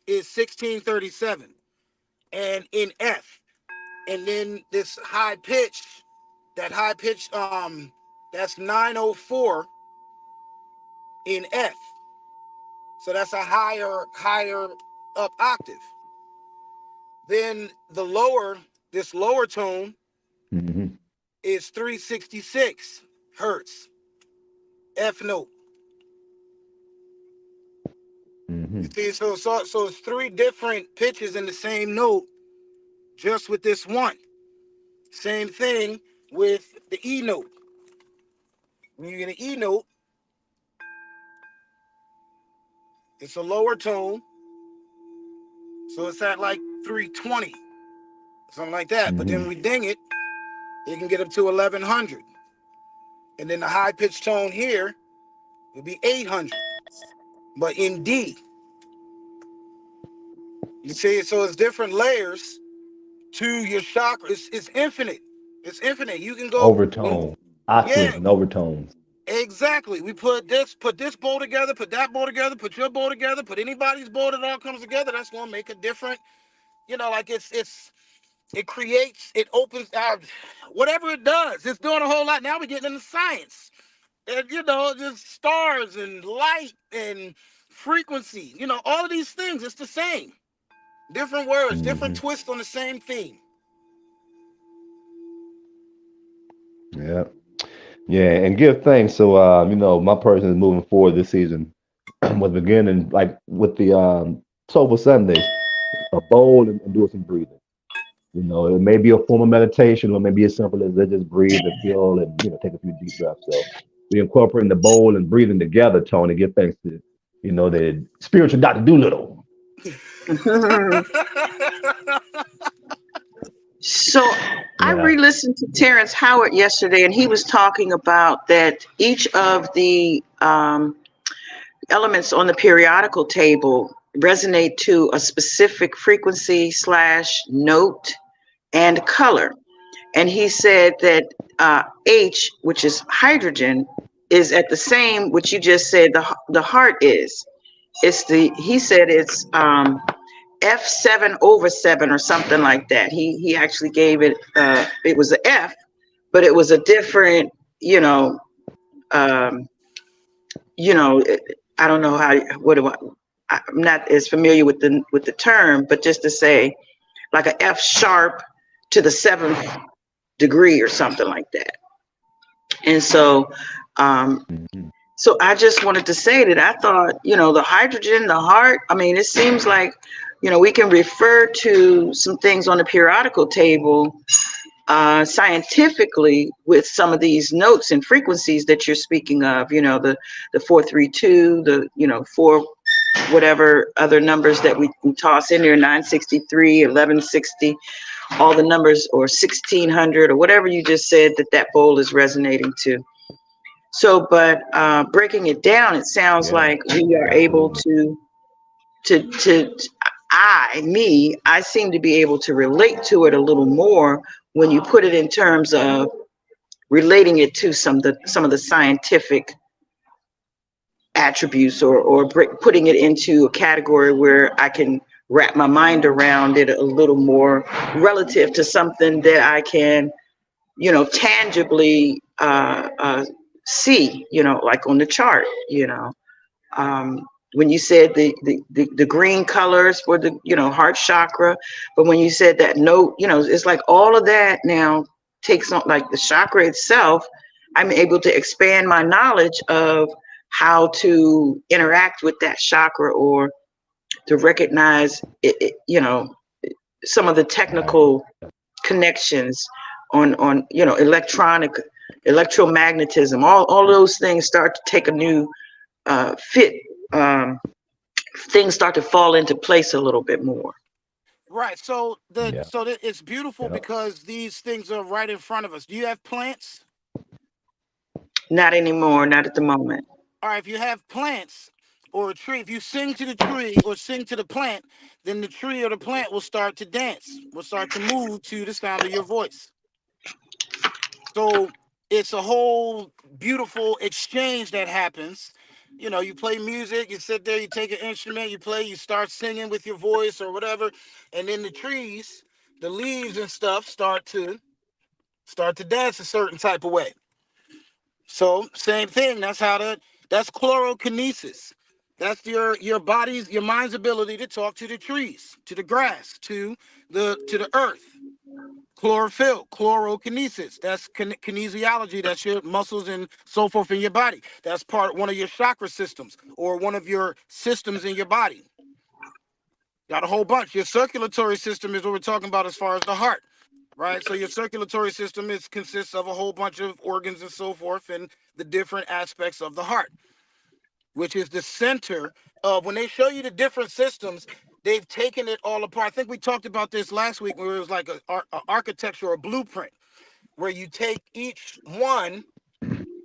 is 1637, and in F, and then this high pitch, that's 904 in F. So that's a higher up octave. Then this lower tone Mm-hmm. is 366 hertz, F note. Mm-hmm. You see, so it's three different pitches in the same note, just with this one. Same thing with the E note. When you get an E note, it's a lower tone, so it's at like 320, something like that. But then Mm-hmm. we ding it, it can get up to 1100. And then the high pitched tone here would be 800. But in D, you see, so it's different layers to your chakra. It's infinite. It's infinite. You can go, Overtone, yeah, octaves and overtones. exactly. We put this bowl together, put that bowl together, put your bowl together, put anybody's bowl that all comes together. That's gonna make a different, like it creates, it opens out, whatever it does. It's doing a whole lot. Now we're getting into science. And just stars and light and frequency. All of these things, it's the same. Different words, different Mm-hmm. twists on the same theme. Yeah. Yeah, and give thanks. So, my person is moving forward this season was beginning like with the Soulful Sundays, a bowl and doing some breathing. It may be a form of meditation, or maybe as simple as they just breathe and feel and take a few deep breaths. So we incorporating the bowl and breathing together, Tony. Give thanks to the spiritual Dr. Doolittle. So I Yeah. re-listened to Terrence Howard yesterday, and he was talking about that each of the elements on the periodical table resonate to a specific frequency / note and color. And he said that H, which is hydrogen, is at the same, which you just said, the heart is. He said it's F7/7 or something like that. He actually gave it, it was an F, but it was a different, um, I don't know I'm not as familiar with the term, but just to say like a F sharp to the 7th degree or something like that. And um, Mm-hmm. so I just wanted to say that I thought, the hydrogen, the heart, I mean, it seems like, we can refer to some things on the periodical table scientifically with some of these notes and frequencies that you're speaking of, the 432, the 4 whatever other numbers that we toss in there, 963, 1160, all the numbers, or 1600, or whatever you just said that bowl is resonating to. So, but breaking it down, it sounds Yeah, like we are able absolutely. to I seem to be able to relate to it a little more when you put it in terms of relating it to some of the scientific attributes, or putting it into a category where I can wrap my mind around it a little more relative to something that I can, tangibly see, like on the chart, when you said the green colors for the, heart chakra, but when you said that note, it's like all of that now takes on, like the chakra itself, I'm able to expand my knowledge of how to interact with that chakra, or to recognize some of the Right. technical connections on electromagnetism, all those things start to take a new fit. Things start to fall into place a little bit more. Right. So Yeah. it's beautiful Yeah. because these things are right in front of us. Do you have plants? Not anymore, not at the moment. All right. If you have plants, or a tree, if you sing to the tree or sing to the plant, then the tree or the plant will start to dance, will start to move to the sound of your voice. So it's a whole beautiful exchange that happens. You know, you play music, you sit there, you take an instrument, you play, you start singing with your voice or whatever, and then the trees, the leaves and stuff start to dance a certain type of way. So same thing. That's chlorokinesis. That's your mind's ability to talk to the trees, to the grass, to the earth. Chlorophyll, chlorokinesis. That's kinesiology. That's your muscles and so forth in your body. That's one of your chakra systems or one of your systems in your body. Got a whole bunch. Your circulatory system is what we're talking about as far as the heart, right? So your circulatory system consists of a whole bunch of organs and so forth, and the different aspects of the heart, which is the center of when they show you the different systems. They've taken it all apart. I think we talked about this last week, where it was like a architecture or a blueprint, where you take each one.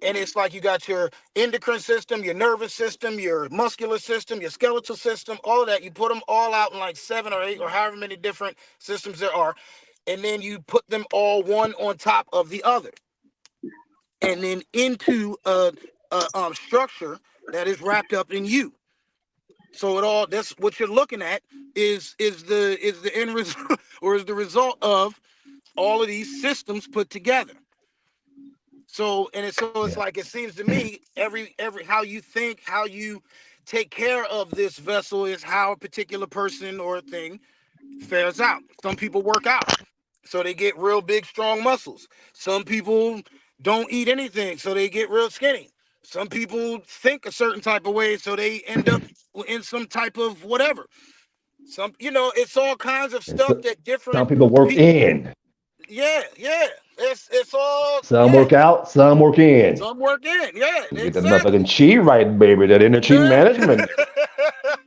And it's like you got your endocrine system, your nervous system, your muscular system, your skeletal system, all of that. You put them all out in like 7 or 8 or however many different systems there are. And then you put them all one on top of the other. And then into a structure that is wrapped up in you. So that's what you're looking at is the end result or is the result of all of these systems put together. So it's Yeah. like it seems to me every how you think, how you take care of this vessel is how a particular person or thing fares out. Some people work out, so they get real big, strong muscles. Some people don't eat anything, so they get real skinny. Some people think a certain type of way, so they end up in some type of whatever. It's all kinds of And stuff that some different people work people. in, Yeah, yeah. It's all some yeah. work out, some work in. Some work in, yeah, Get that motherfucking exactly. chi right, baby. That inner chi Yeah. management.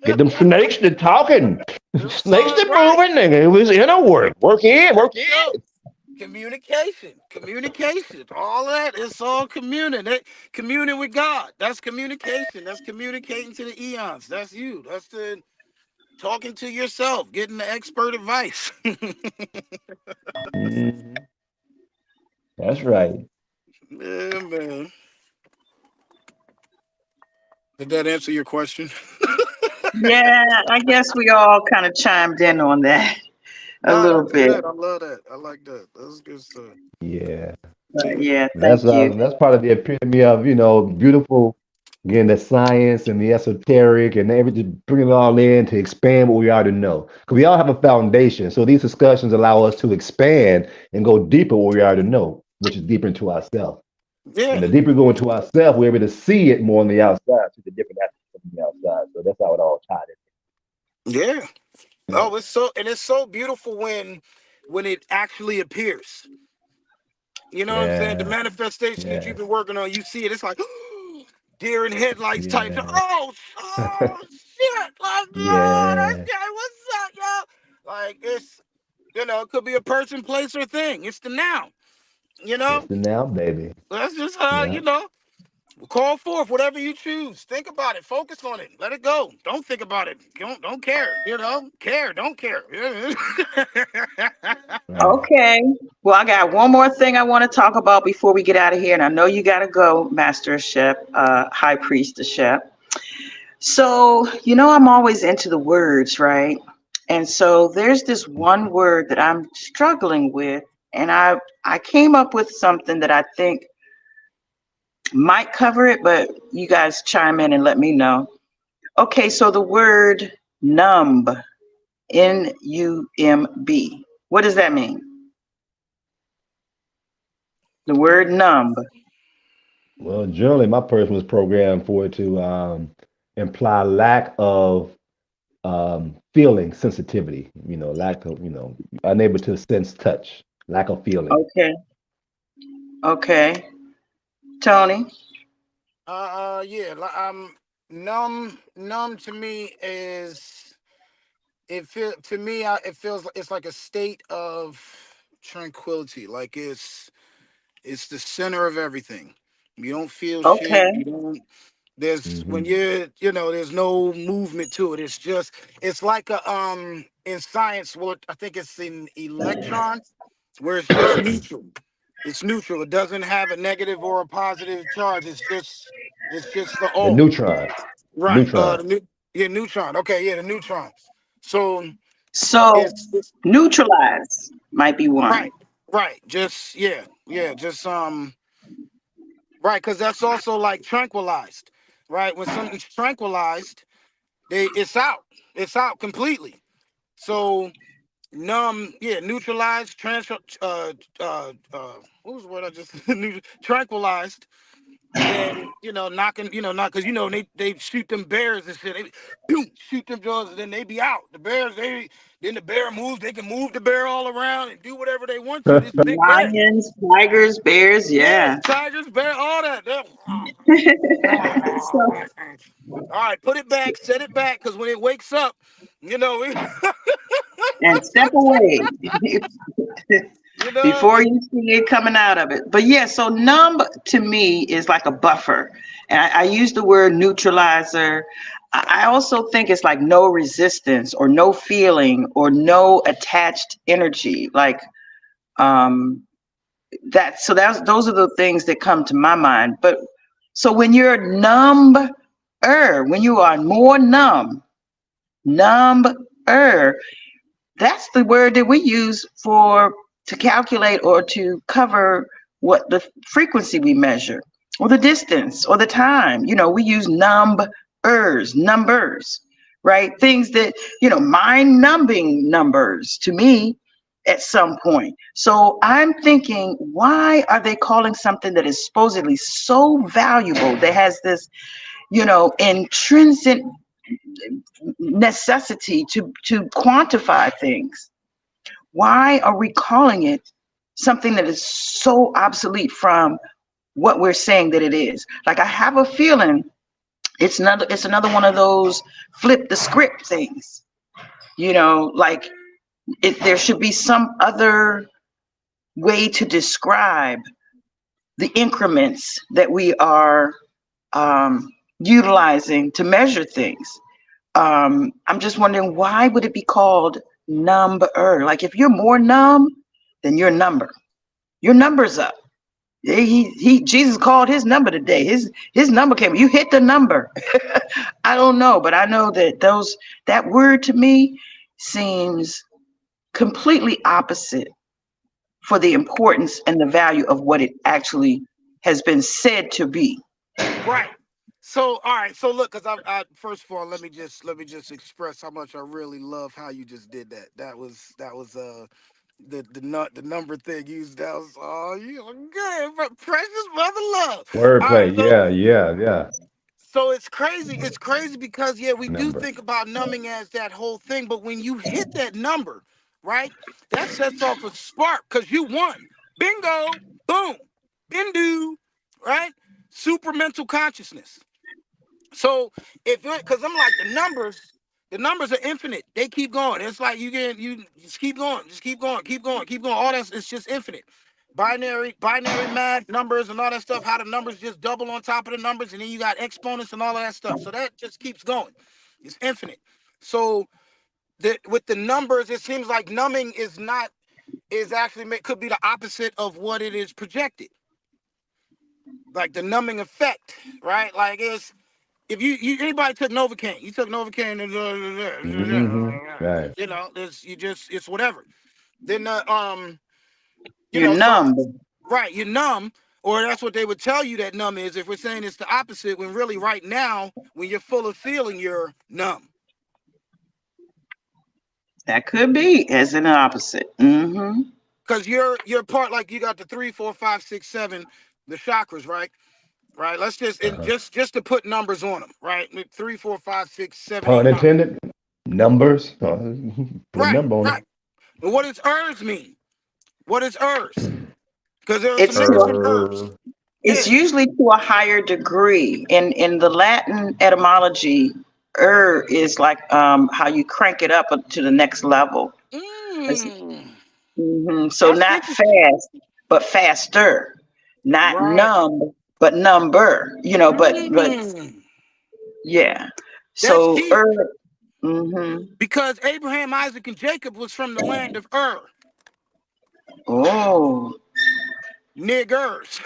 Get them snakes to talking. It's Snakes all to right. moving. Nigga. It was inner work. Work in, There work you go. in. Communication, all that. It's all communing with God. That's communication. That's communicating to the eons. That's you. That's the talking to yourself, getting the expert advice. Mhm. That's right. Yeah, man. Did that answer your question? Yeah, I guess we all kind of chimed in on that a No, little that's bit. good. I love that. I like that. That's good stuff. Yeah. But yeah, That's thank you. that's part of the epitome of beautiful, again, the science and the esoteric and everything, bring it all in to expand what we already know. Because we all have a foundation, so these discussions allow us to expand and go deeper what we already know, which is deeper into ourselves. And Yeah, the deeper we go into ourselves, we're able to see it more on the outside, see the different aspects from the outside. So that's how it all tied yeah. in. Yeah, Oh, it's so beautiful when it actually appears. You know what I'm saying? The yeah, manifestation that you've yes, been working on, you see it. It's like deer in headlights type. yeah, Oh shit! Like, oh, that's yeah. guy. What's up, yo? Like it could be a person, place, or thing. It's the now. You It's know, the now, baby. that's just how Yeah. call forth whatever you choose. Think about it. Focus on it. Let it go. Don't think about it. Don't care. Care. Don't care. Right. Okay. Well, I got one more thing I want to talk about before we get out of here. And I know you got to go, Master Shep, High Priest Shep. So, I'm always into the words, right? And so there's this one word that I'm struggling with. And I came up with something that I think might cover it, but you guys chime in and let me know. Okay, so the word numb, Numb. What does that mean? The word numb. Well, generally, my person was programmed for it to imply lack of feeling sensitivity, lack of, unable to sense touch, lack of feeling. Okay. Okay. Tony. Yeah. Numb to me is it feels it's like a state of tranquility. Like it's the center of everything. You don't feel shit. Okay. There's when there's no movement to it. It's like a in science, well, I think it's in electrons, where it's just neutral. It's neutral. It doesn't have a negative or a positive charge. It's just the The all. neutron. Right. Neutron. Neutron. Okay, yeah, the neutron. So So it's neutralize might be one. right, right. Just just right, because that's also like tranquilized, right? When something's tranquilized, it's out completely. So numb, neutralized, what was the word I just tranquilized, and knocking, not because they shoot them bears and shit. They boom, shoot them jaws, and then they be out. The bears, then the bear moves. They can move the bear all around and do whatever they want to. This big bear. Lions, tigers, bears, Yeah, yeah. tigers, bear, all that. So All right, put it back, set it back, because when it wakes up, you know, and step away you know, before you see it coming out of it. But yeah, so numb to me is like a buffer. And I use the word neutralizer. I also think it's like no resistance or no feeling or no attached energy. Like those are the things that come to my mind. But so when you're when you are more number, that's the word that we use to calculate or to cover what the frequency we measure or the distance or the time. We use numbers, right? Things that, mind numbing numbers to me at some point. So I'm thinking, why are they calling something that is supposedly so valuable, that has this, intrinsic necessity to quantify things? Why are we calling it something that is so obsolete from what we're saying that it is? Like, I have a feeling it's another one of those flip the script things. Like there should be some other way to describe the increments that we are utilizing to measure things. I'm just wondering, why would it be called number? Like, if you're more numb, then your number's up. Jesus called his number today. His number came. You hit the number. I don't know, but I know that word to me seems completely opposite for the importance and the value of what it actually has been said to be. right. So all right, so look, because I first of all, let me just express how much I really love how you just did that. That was the number thing used. That was you good, precious mother love. All right, Wordplay. Yeah, yeah, yeah. so it's crazy. It's crazy because yeah, we do Number. think about numbing as that whole thing, but when you hit that number, right, that sets off a spark because you won. Bingo, boom, bindu, right? Super mental consciousness. So if because I'm like the numbers are infinite. They keep going. It's like you just keep going, just keep going, keep going, keep going. All that it's just infinite. Binary math, numbers and all that stuff, how the numbers just double on top of the numbers, and then you got exponents and all of that stuff. So that just keeps going. It's infinite. So with the numbers, it seems like numbing is actually could be the opposite of what it is projected. Like the numbing effect, right? Like if you anybody took Novocaine, you took Novocaine, Right. it's whatever. Then You're so numb. right, you're numb, or that's what they would tell you that numb is. If we're saying it's the opposite, when really right now, when you're full of feeling, you're numb. That could be as an opposite. Mm-hmm. Because you're part, like you got the 3, 4, 5, 6, 7, the chakras, right? Right. Let's just and Uh-huh. just to put numbers on them, right? 3, 4, 5, 6, 7, Pun 8, 9. intended. Numbers. Put a Right, number on it. right. But what does herbs mean? What is herbs? Because there are some It's niggas to from herbs. It's Yeah. usually to a higher degree. In the Latin etymology, is like how you crank it up to the next level. Mm, So that's not interesting. fast, but faster. Not Right. numb, but number. But Mm. Yeah. That's So deep. Because Because Abraham, Isaac, and Jacob was from the land of oh, niggers.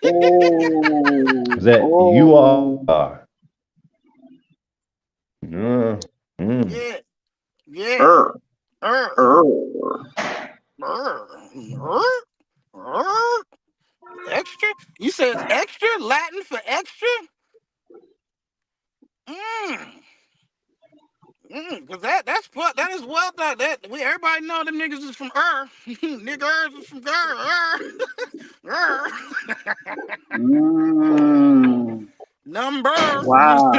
oh, Is that you oh, are? Mm, mm. Yeah, yeah. er, Er, er. er, er, er. Extra? You said it's extra? Latin for extra? Mm. Cause that is well done. That we everybody know them niggas is from Niggers is from Mm. Number. Wow.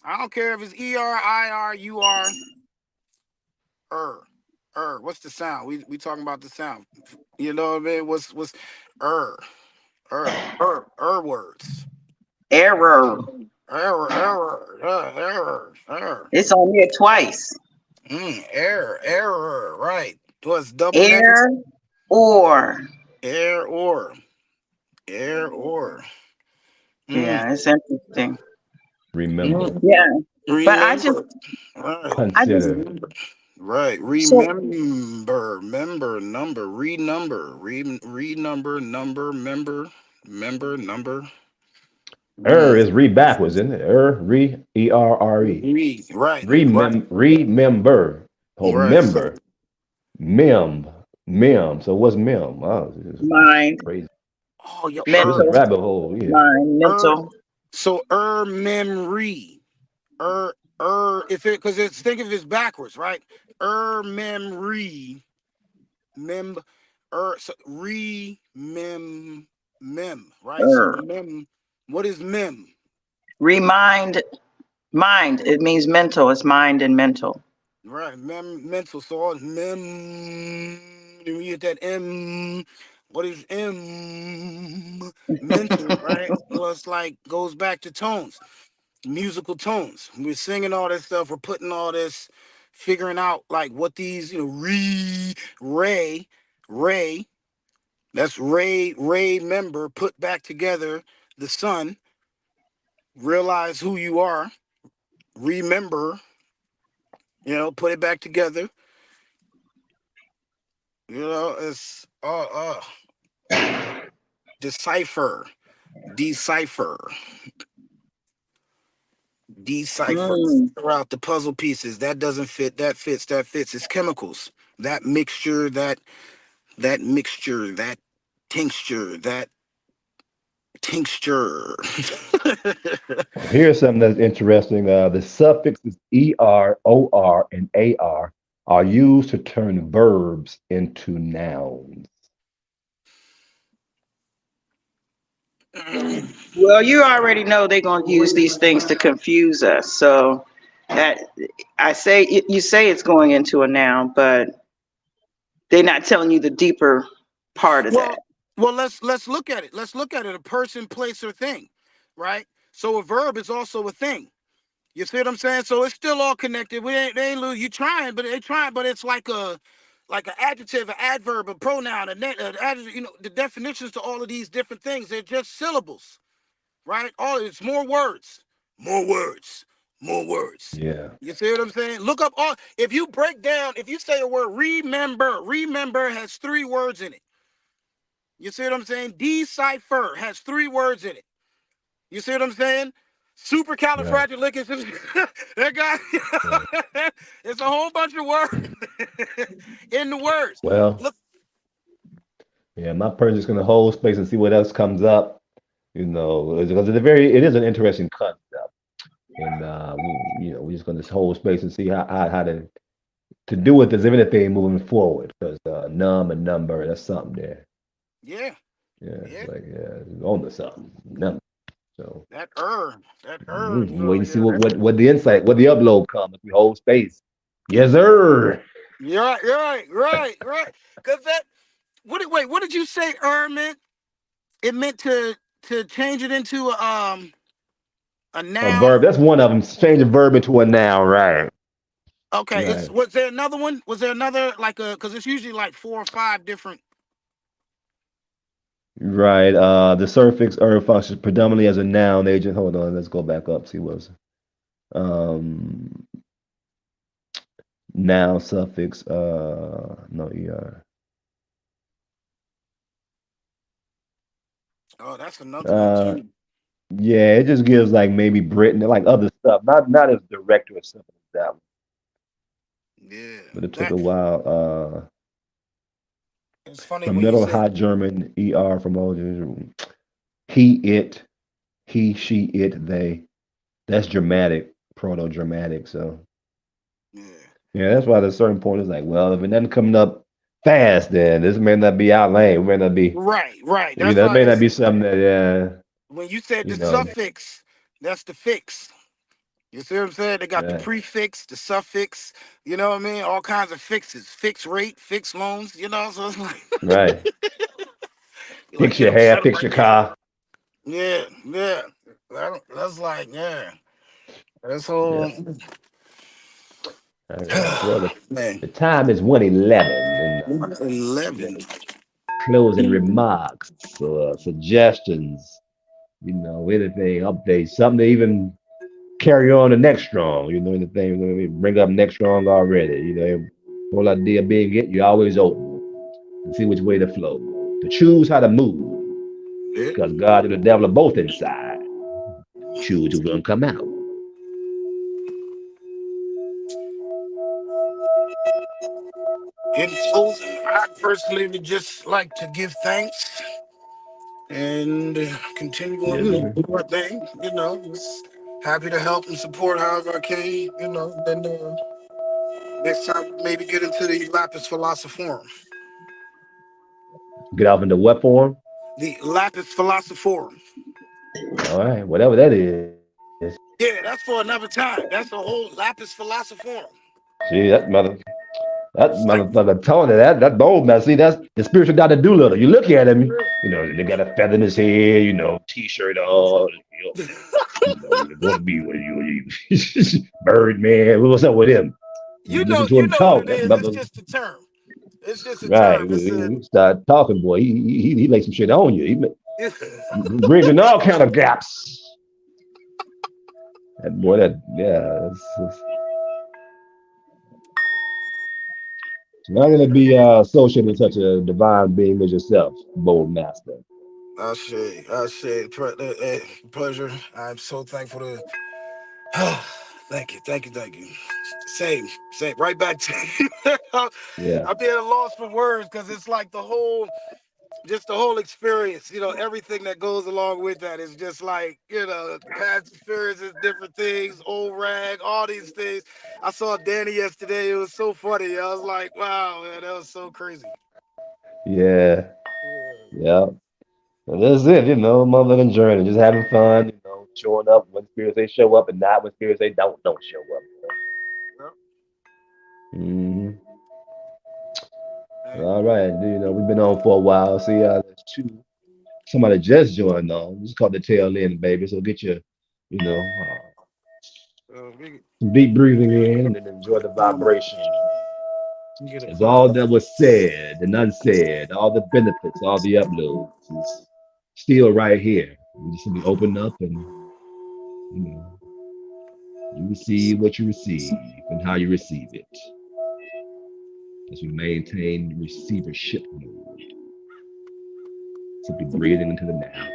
I don't care if it's ER, IR, UR. What's the sound? We talking about the sound. You know what I mean? What's er words. Error. Error. It's on there twice. Error. Right. What's double negative? Air or. Air or. Mm. Yeah, it's interesting. Remember, Mm. Yeah, but Remember. Right. I just, consider. Right. so Remember. Number. Renumber. Number. Is re backwards, isn't it? E-R-R-E. Right. Remember. Oh, Right. So, member. Mem. So what's mem? Oh, this is mind, crazy. oh, yo, This is mental, rabbit hole. Yeah. mind, mental. So memory. If it because it's think of it backwards, right? Memory. So right? So Er. what is Remind, mind. It means mental. It's mind and mental. Right, mental. So all you get that what is mental, right? Well, it's like goes back to tones, musical tones. We're singing all this stuff, we're putting all this, figuring out like what these, ray, that's ray member, put back together the sun, realize who you are, remember, put it back together. It's decipher, decipher, decipher. Mm. Figure out the puzzle pieces. That doesn't fit. That fits. That fits. It's chemicals. That mixture. That mixture. That tincture. That tincture. Here's something that's interesting. The suffixes ER, OR, and AR are used to turn verbs into nouns. Well, you already know they're going to use these things to confuse us. So that I say, you say it's going into a noun, but they're not telling you the deeper part of that. well, let's look at it. Let's look at it. A person, place, or thing, right? So a verb is also a thing. You see what I'm saying? So it's still all connected. They ain't lose. You trying, but they trying, but it's like an adjective, an adverb, a pronoun, an adjective. The definitions to all of these different things. They're just syllables, right? All it's more words, more words, more words. Yeah. You see what I'm saying? Look up all. If you break down, if you say a word, remember has 3 words in it. You see what I'm saying? Decipher has 3 words in it. You see what I'm saying? Right. Supercalifragilistic. That guy, Yeah. it's a whole bunch of words in the words. Well, Look, yeah, my person's just gonna hold space and see what else comes up. Because it is an interesting concept, and we're just gonna just hold space and see how to do with this, if anything, moving forward. Because num and number, that's something there. yeah, Yeah, yeah. it's like it's on to something. Number. So That we wait over and see there. what the insight, what the upload comes. If we hold space. Yes, sir. You're right. Cause what did you say? Meant it meant to change it into a A noun. verb. That's one of them. Change a verb into a noun. Right. Okay, Right. was there another one? Was there another because it's usually like 4 or 5 different. Right. The suffix er functions predominantly as a noun agent. Hold on, let's go back up. See what's um noun suffix. No er. Oh, that's another one Uh, too. yeah, it just gives like maybe Britain, like other stuff. Not as direct or as simple as that one. Yeah, But it took that a while. it's funny From when you Middle said High German er from old he it he she it they. That's Germanic, Proto-Germanic. So yeah. yeah, that's why there's certain point is like, well, if it doesn't coming up fast, then this may not be our lane. It may not be, Right, right. you That's know, it why may not it's be something that, when you said you the know, suffix, that's the fix. You see what I'm saying? They got the right, prefix, the suffix, you know what I mean? All kinds of fixes. Fixed rate, fixed loans, you know? So it's like right. you like Fix get your them hair, set up fix right your there. car. Yeah, yeah. That's like, yeah. That's Yeah. whole All right. Well, man. the time is 1:11, and you 11. have closing remarks or suggestions, anything, updates, something to even carry on the next strong, anything, bring up next strong already, whole idea being it, you're always open and see which way to flow, to choose how to move, Yeah. because God and the devil are both inside. Choose who's gonna come out. In closing, I personally would just like to give thanks and continue on Yes, sir. do our thing. Just happy to help and support however I can. Then next time maybe get into the Lapis Philosophorum. Get off into what form? The Lapis Philosophorum. All right, whatever that is. Yeah, that's for another time. That's the whole Lapis Philosophorum. See that It's like motherfucker Tony, that bold man. See, that's the spiritual Dr. Doolittle. You look at him, they got a feather in his head, t-shirt on, you're gonna be what you Birdman. What's up with him? You listen to you him know what talk. it That is. It's mother, just a term. It's just a right? term. It's a He start talking, boy. He lay some shit on you. it's, Bridging all kind of gaps. That boy, it's not gonna be associated with such a divine being as yourself, bold master. pleasure. I'm so thankful to. Thank you, thank you, thank you. Same. Right back to you. Yeah, I'm being lost for words because it's like just the whole experience. Everything that goes along with that is just like past experiences, different things, old rag, all these things. I saw Danny yesterday. It was so funny. I was like, wow, man, that was so crazy. yeah, Yeah. yeah. And that's it, motherfucking journey, just having fun, showing up when spirits they show up and not when spirits they don't show up. Yep. Hmm. Hey, All right, we've been on for a while. See, there's somebody just joined on. Just called the tail end, baby. So get your, you know, we some deep breathing in and then enjoy the vibration. get it As popping. all that was said and unsaid, all the benefits, all the uploads is still right here. We just need to open up and, you know, you receive what you receive and how you receive it as we maintain receivership mode. Simply breathing into the now.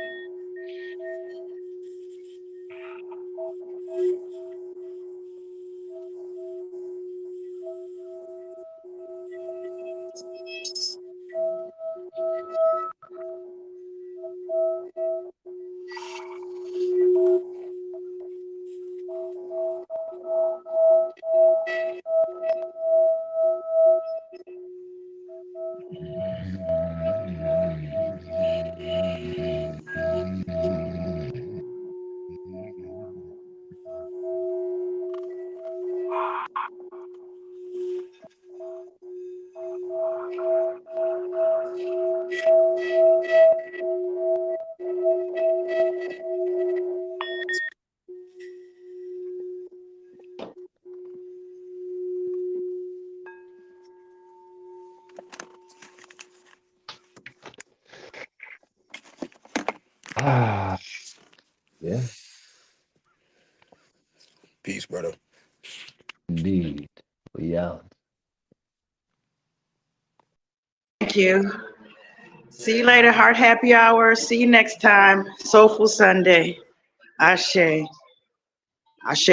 We out. Thank you. See you later, Heart Happy Hour. See you next time. Soulful Sunday. Ashe. Ashe.